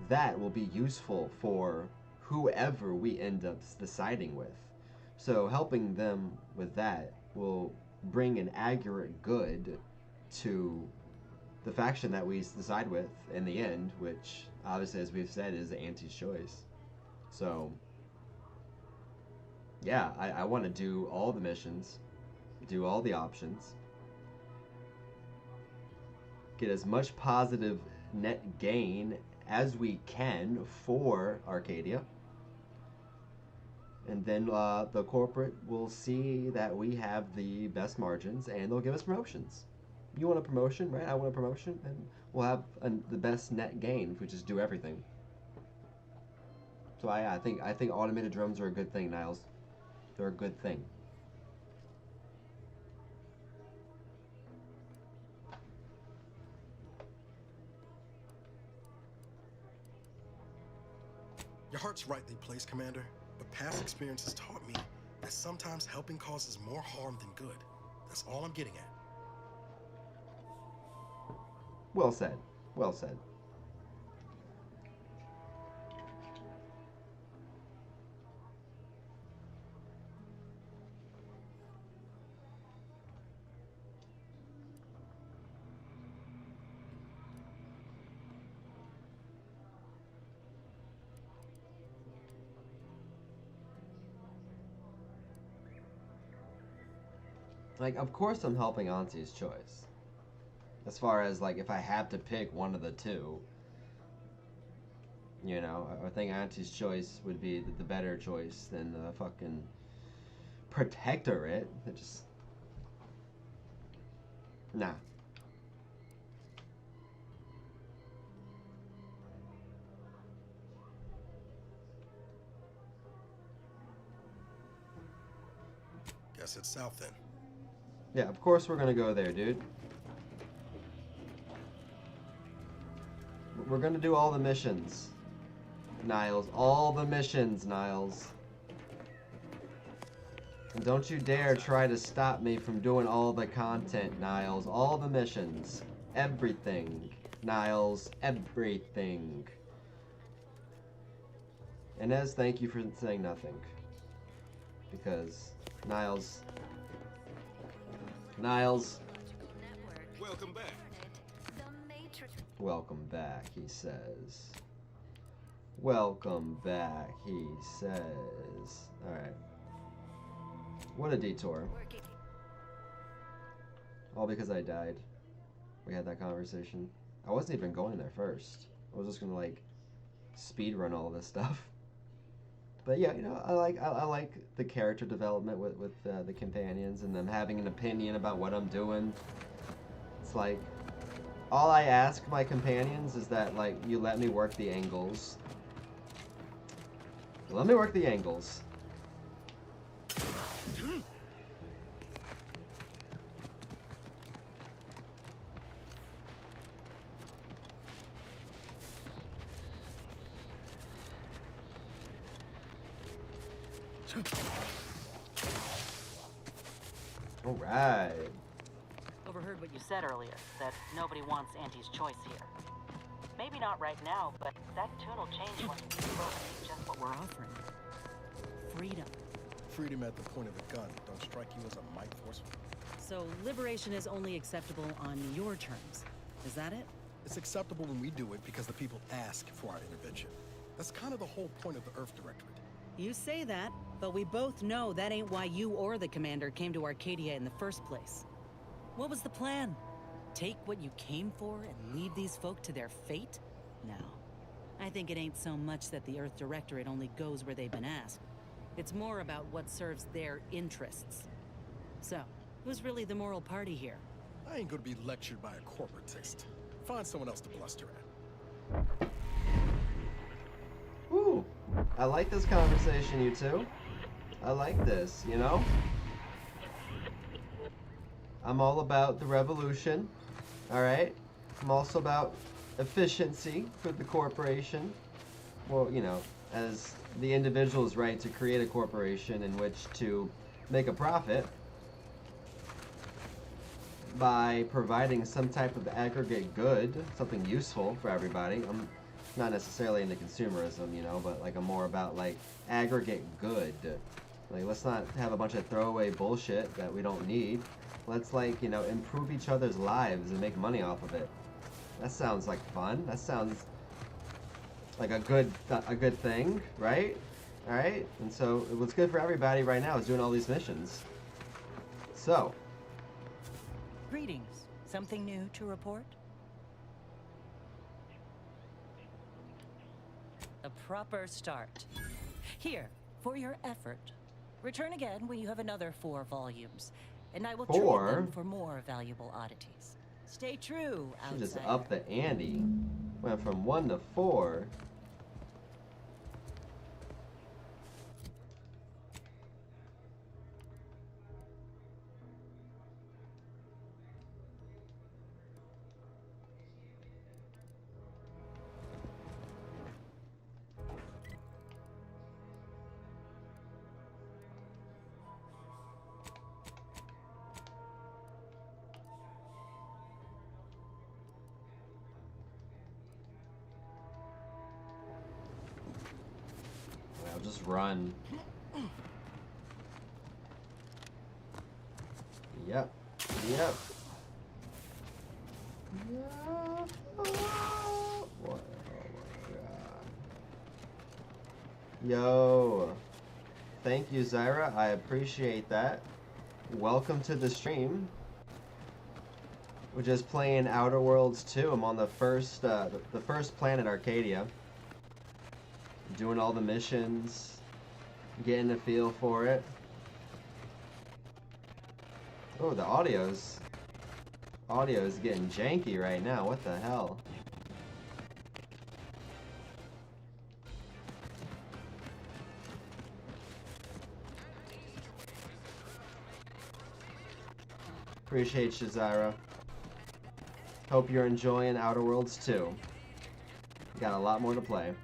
That will be useful for whoever we end up deciding with. So helping them with that will bring an aggregate good to the faction that we decide with in the end, which obviously, as we've said, is the Auntie's choice. So yeah, I want to do all the missions, do all the options, get as much positive net gain as we can for Arcadia, and then the corporate will see that we have the best margins and they'll give us promotions. You want a promotion, right? I want a promotion, and we'll have the best net gain if we just do everything. So I think automated drones are a good thing, Niles. They're a good thing. Your heart's rightly placed, Commander, but past experience has taught me that sometimes helping causes more harm than good. That's all I'm getting at. Well said. Well said. Like, of course I'm helping Auntie's choice. As far as, like, if I have to pick one of the two, you know, I think Auntie's choice would be the better choice than the fucking Protectorate. It just... Nah. Guess it's south then. Yeah, of course we're gonna go there, dude. We're gonna do all the missions, Niles. All the missions, Niles. And don't you dare try to stop me from doing all the content, Niles. All the missions. Everything, Niles. Everything. Inez, thank you for saying nothing. Because, Niles... Welcome back. Welcome back, he says. Welcome back, he says. Alright. What a detour. All because I died. We had that conversation. I wasn't even going there first. I was just gonna like speed run all this stuff. But yeah, you know, I like the character development with the companions and them having an opinion about what I'm doing. It's like, all I ask my companions is that, like, you let me work the angles. Let me work the angles. All right. Overheard what you said earlier, that nobody wants Auntie's choice here. Maybe not right now, but that tune will change once we just what we're offering. Freedom. Freedom at the point of the gun don't strike you as a might forceful? So liberation is only acceptable on your terms. Is that it? It's acceptable when we do it because the people ask for our intervention. That's kind of the whole point of the Earth Directorate. You say that, but we both know that ain't why you or the commander came to Arcadia in the first place. What was the plan? Take what you came for and leave these folk to their fate? No. I think it ain't so much that the Earth Directorate only goes where they've been asked. It's more about what serves their interests. So, who's really the moral party here? I ain't gonna be lectured by a corporatist. Find someone else to bluster at. Ooh, I like this conversation, you two. I like this, you know? I'm all about the revolution, alright? I'm also about efficiency for the corporation. Well, you know, as the individual's right to create a corporation in which to make a profit by providing some type of aggregate good, something useful for everybody. I'm not necessarily into consumerism, you know, but like I'm more about like aggregate good. Like, let's not have a bunch of throwaway bullshit that we don't need. Let's, like, you know, improve each other's lives and make money off of it. That sounds like fun. That sounds like a good thing, right? All right. And so what's good for everybody right now is doing all these missions. So. Greetings. Something new to report? A proper start. Here, for your effort. Return again when you have another 4 volumes, and I will trade them for more valuable oddities. Stay true, outsider. She just upped the ante. Went from 1 to 4. Just run. Yep. Yep. What? Yo. Thank you, Zyra. I appreciate that. Welcome to the stream. We're just playing Outer Worlds 2. I'm on the first planet, Arcadia. Doing all the missions, getting a feel for it. Oh, the audio's getting janky right now. What the hell? Appreciate Shazira. Hope you're enjoying Outer Worlds 2. Got a lot more to play.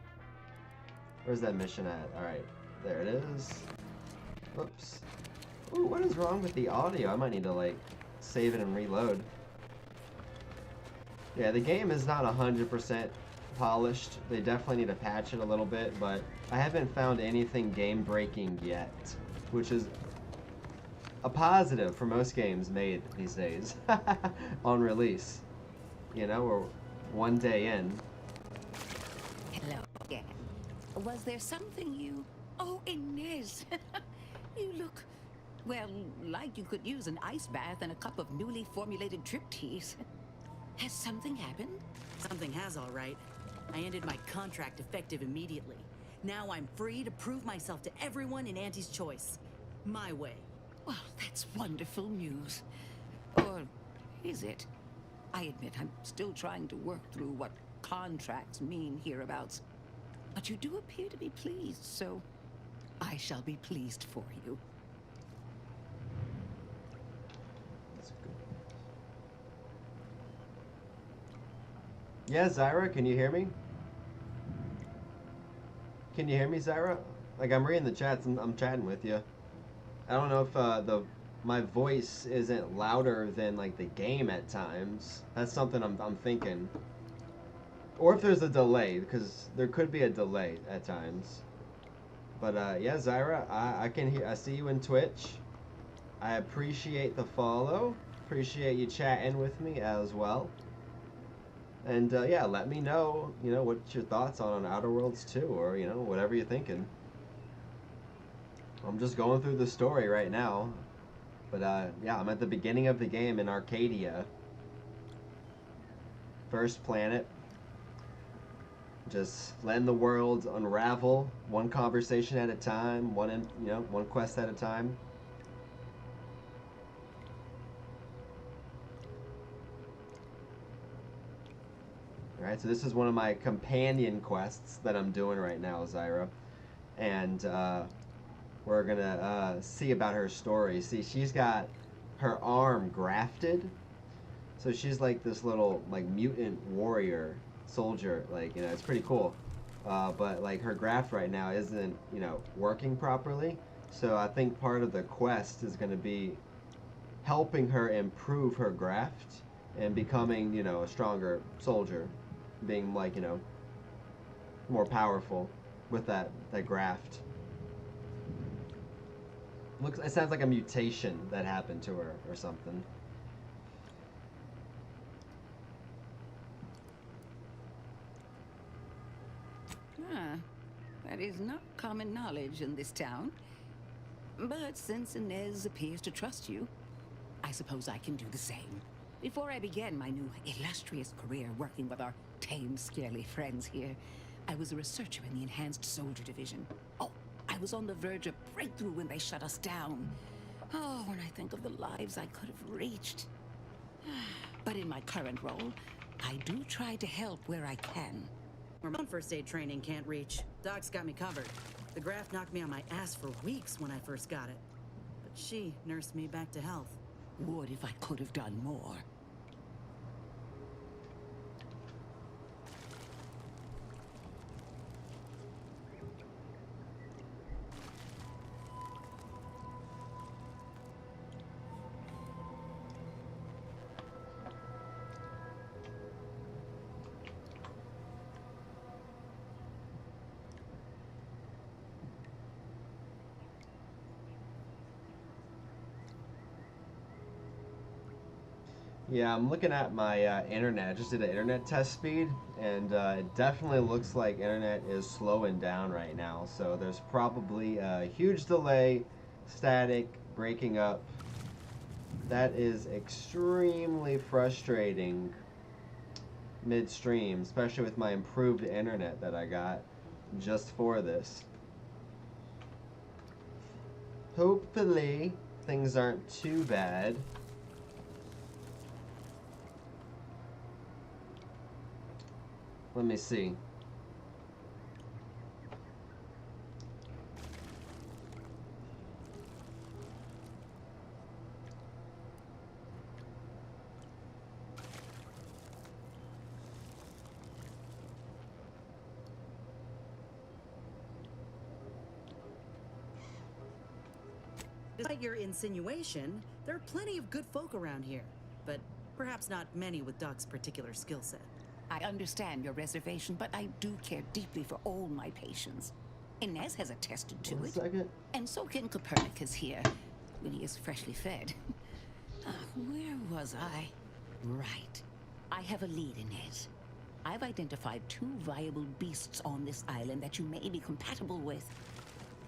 Where's that mission at? Alright, there it is. Whoops. Ooh, what is wrong with the audio? I might need to, like, save it and reload. Yeah, the game is not 100% polished. They definitely need to patch it a little bit, but I haven't found anything game-breaking yet, which is a positive for most games made these days on release. You know, we're one day in. Hello again. Was there something you... Oh, Inez! You look, well, like you could use an ice bath and a cup of newly formulated trip teas. Has something happened? Something has, all right. I ended my contract effective immediately. Now I'm free to prove myself to everyone in Auntie's Choice. My way. Well, that's wonderful news. Or is it? I admit I'm still trying to work through what contracts mean hereabouts. But you do appear to be pleased, so I shall be pleased for you. Yeah, Zyra, can you hear me? Can you hear me, Zyra? Like, I'm reading the chats, I'm chatting with you. I don't know if my voice isn't louder than like the game at times. That's something I'm thinking. Or if there's a delay, because there could be a delay at times. But yeah, Zyra, I can hear. I see you in Twitch. I appreciate the follow. Appreciate you chatting with me as well. And yeah, let me know, you know, what's your thoughts on Outer Worlds 2, or, you know, whatever you're thinking. I'm just going through the story right now. But yeah, I'm at the beginning of the game in Arcadia. First planet. Just letting the world unravel, one conversation at a time, one quest at a time. Alright, so this is one of my companion quests that I'm doing right now, Zyra. And we're gonna see about her story. See, she's got her arm grafted. So she's like this little like mutant warrior soldier. Like, you know, it's pretty cool. But like her graft right now isn't, you know, working properly. So I think part of the quest is gonna be helping her improve her graft and becoming, you know, a stronger soldier. Being like, you know, more powerful with that graft. It sounds like a mutation that happened to her or something. Ah, that is not common knowledge in this town. But since Inez appears to trust you, I suppose I can do the same. Before I began my new illustrious career working with our tame, scarily friends here, I was a researcher in the Enhanced Soldier Division. Oh, I was on the verge of breakthrough when they shut us down. Oh, when I think of the lives I could have reached. But in my current role, I do try to help where I can. My own first aid training can't reach. Doc's got me covered. The graft knocked me on my ass for weeks when I first got it. But she nursed me back to health. Would if I could have done more. Yeah, I'm looking at my internet. I just did an internet test speed, and it definitely looks like internet is slowing down right now. So there's probably a huge delay, static, breaking up. That is extremely frustrating midstream, especially with my improved internet that I got just for this. Hopefully, things aren't too bad. Let me see. Despite your insinuation, there are plenty of good folk around here, but perhaps not many with Doc's particular skill set. I understand your reservation, but I do care deeply for all my patients. Inez has attested to it. And so can Copernicus here, when he is freshly fed. Where was I? Right. I have a lead, Inez. I've identified 2 viable beasts on this island that you may be compatible with,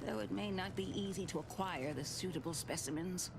though it may not be easy to acquire the suitable specimens.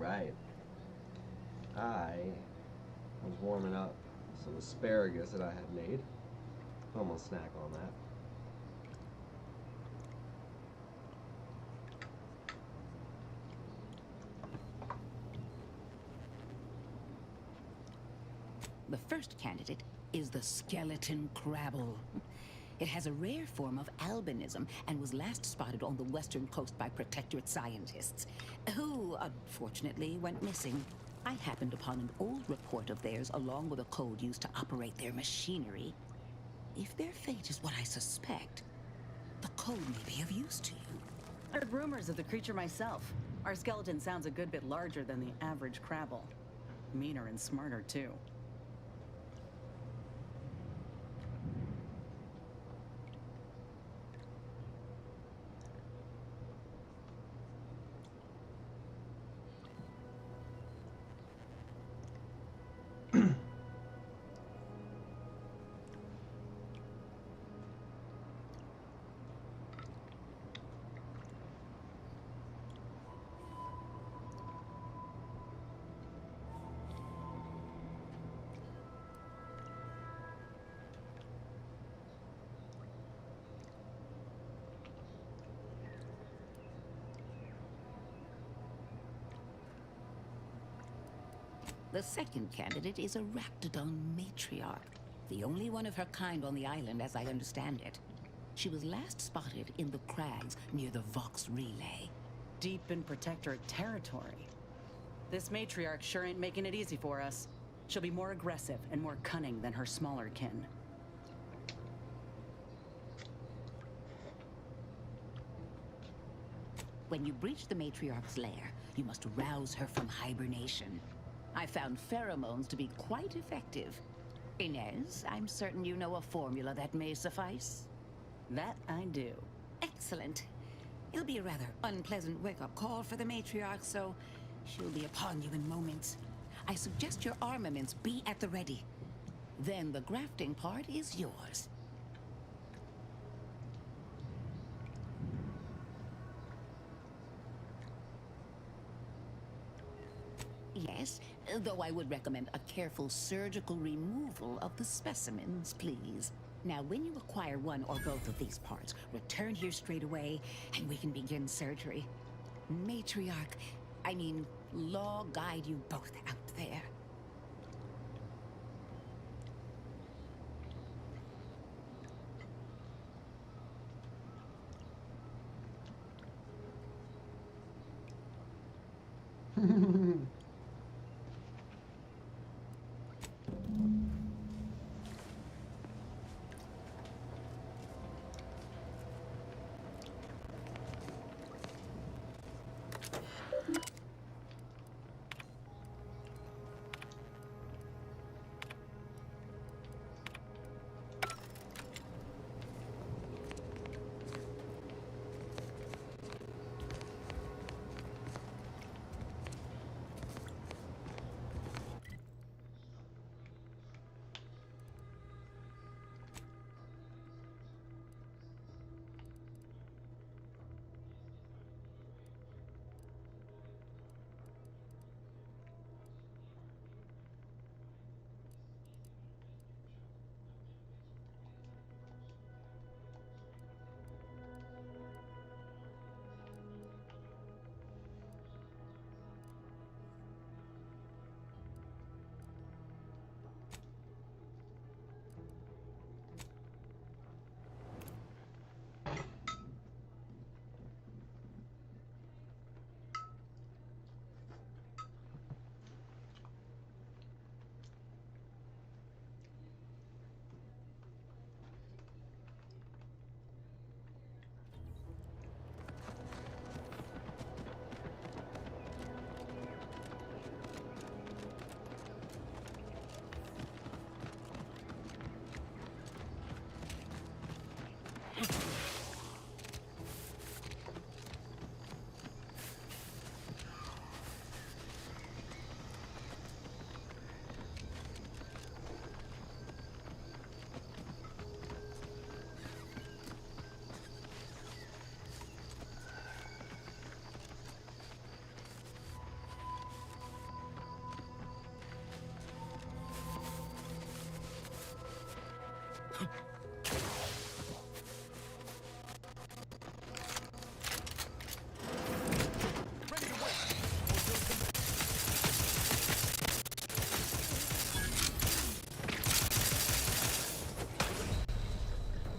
right. I was warming up some asparagus that I had made. I'm gonna snack on that. The first candidate is the skeleton crabble. It has a rare form of albinism and was last spotted on the western coast by Protectorate scientists, who unfortunately went missing. I happened upon an old report of theirs along with a code used to operate their machinery. If their fate is what I suspect, the code may be of use to you. I heard rumors of the creature myself. Our skeleton sounds a good bit larger than the average crabble. Meaner and smarter, too. The second candidate is a Raptidon matriarch, the only one of her kind on the island as I understand it. She was last spotted in the crags near the Vox Relay. Deep in Protectorate territory. This matriarch sure ain't making it easy for us. She'll be more aggressive and more cunning than her smaller kin. When you breach the matriarch's lair, you must rouse her from hibernation. I found pheromones to be quite effective. Inez, I'm certain you know a formula that may suffice. That I do. Excellent. It'll be a rather unpleasant wake-up call for the matriarch, so she'll be upon you in moments. I suggest your armaments be at the ready. Then the grafting part is yours. Yes, though I would recommend a careful surgical removal of the specimens, please. Now, when you acquire one or both of these parts, return here straight away, and we can begin surgery. Matriarch, I mean, law guide you both out there.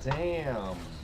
Damn.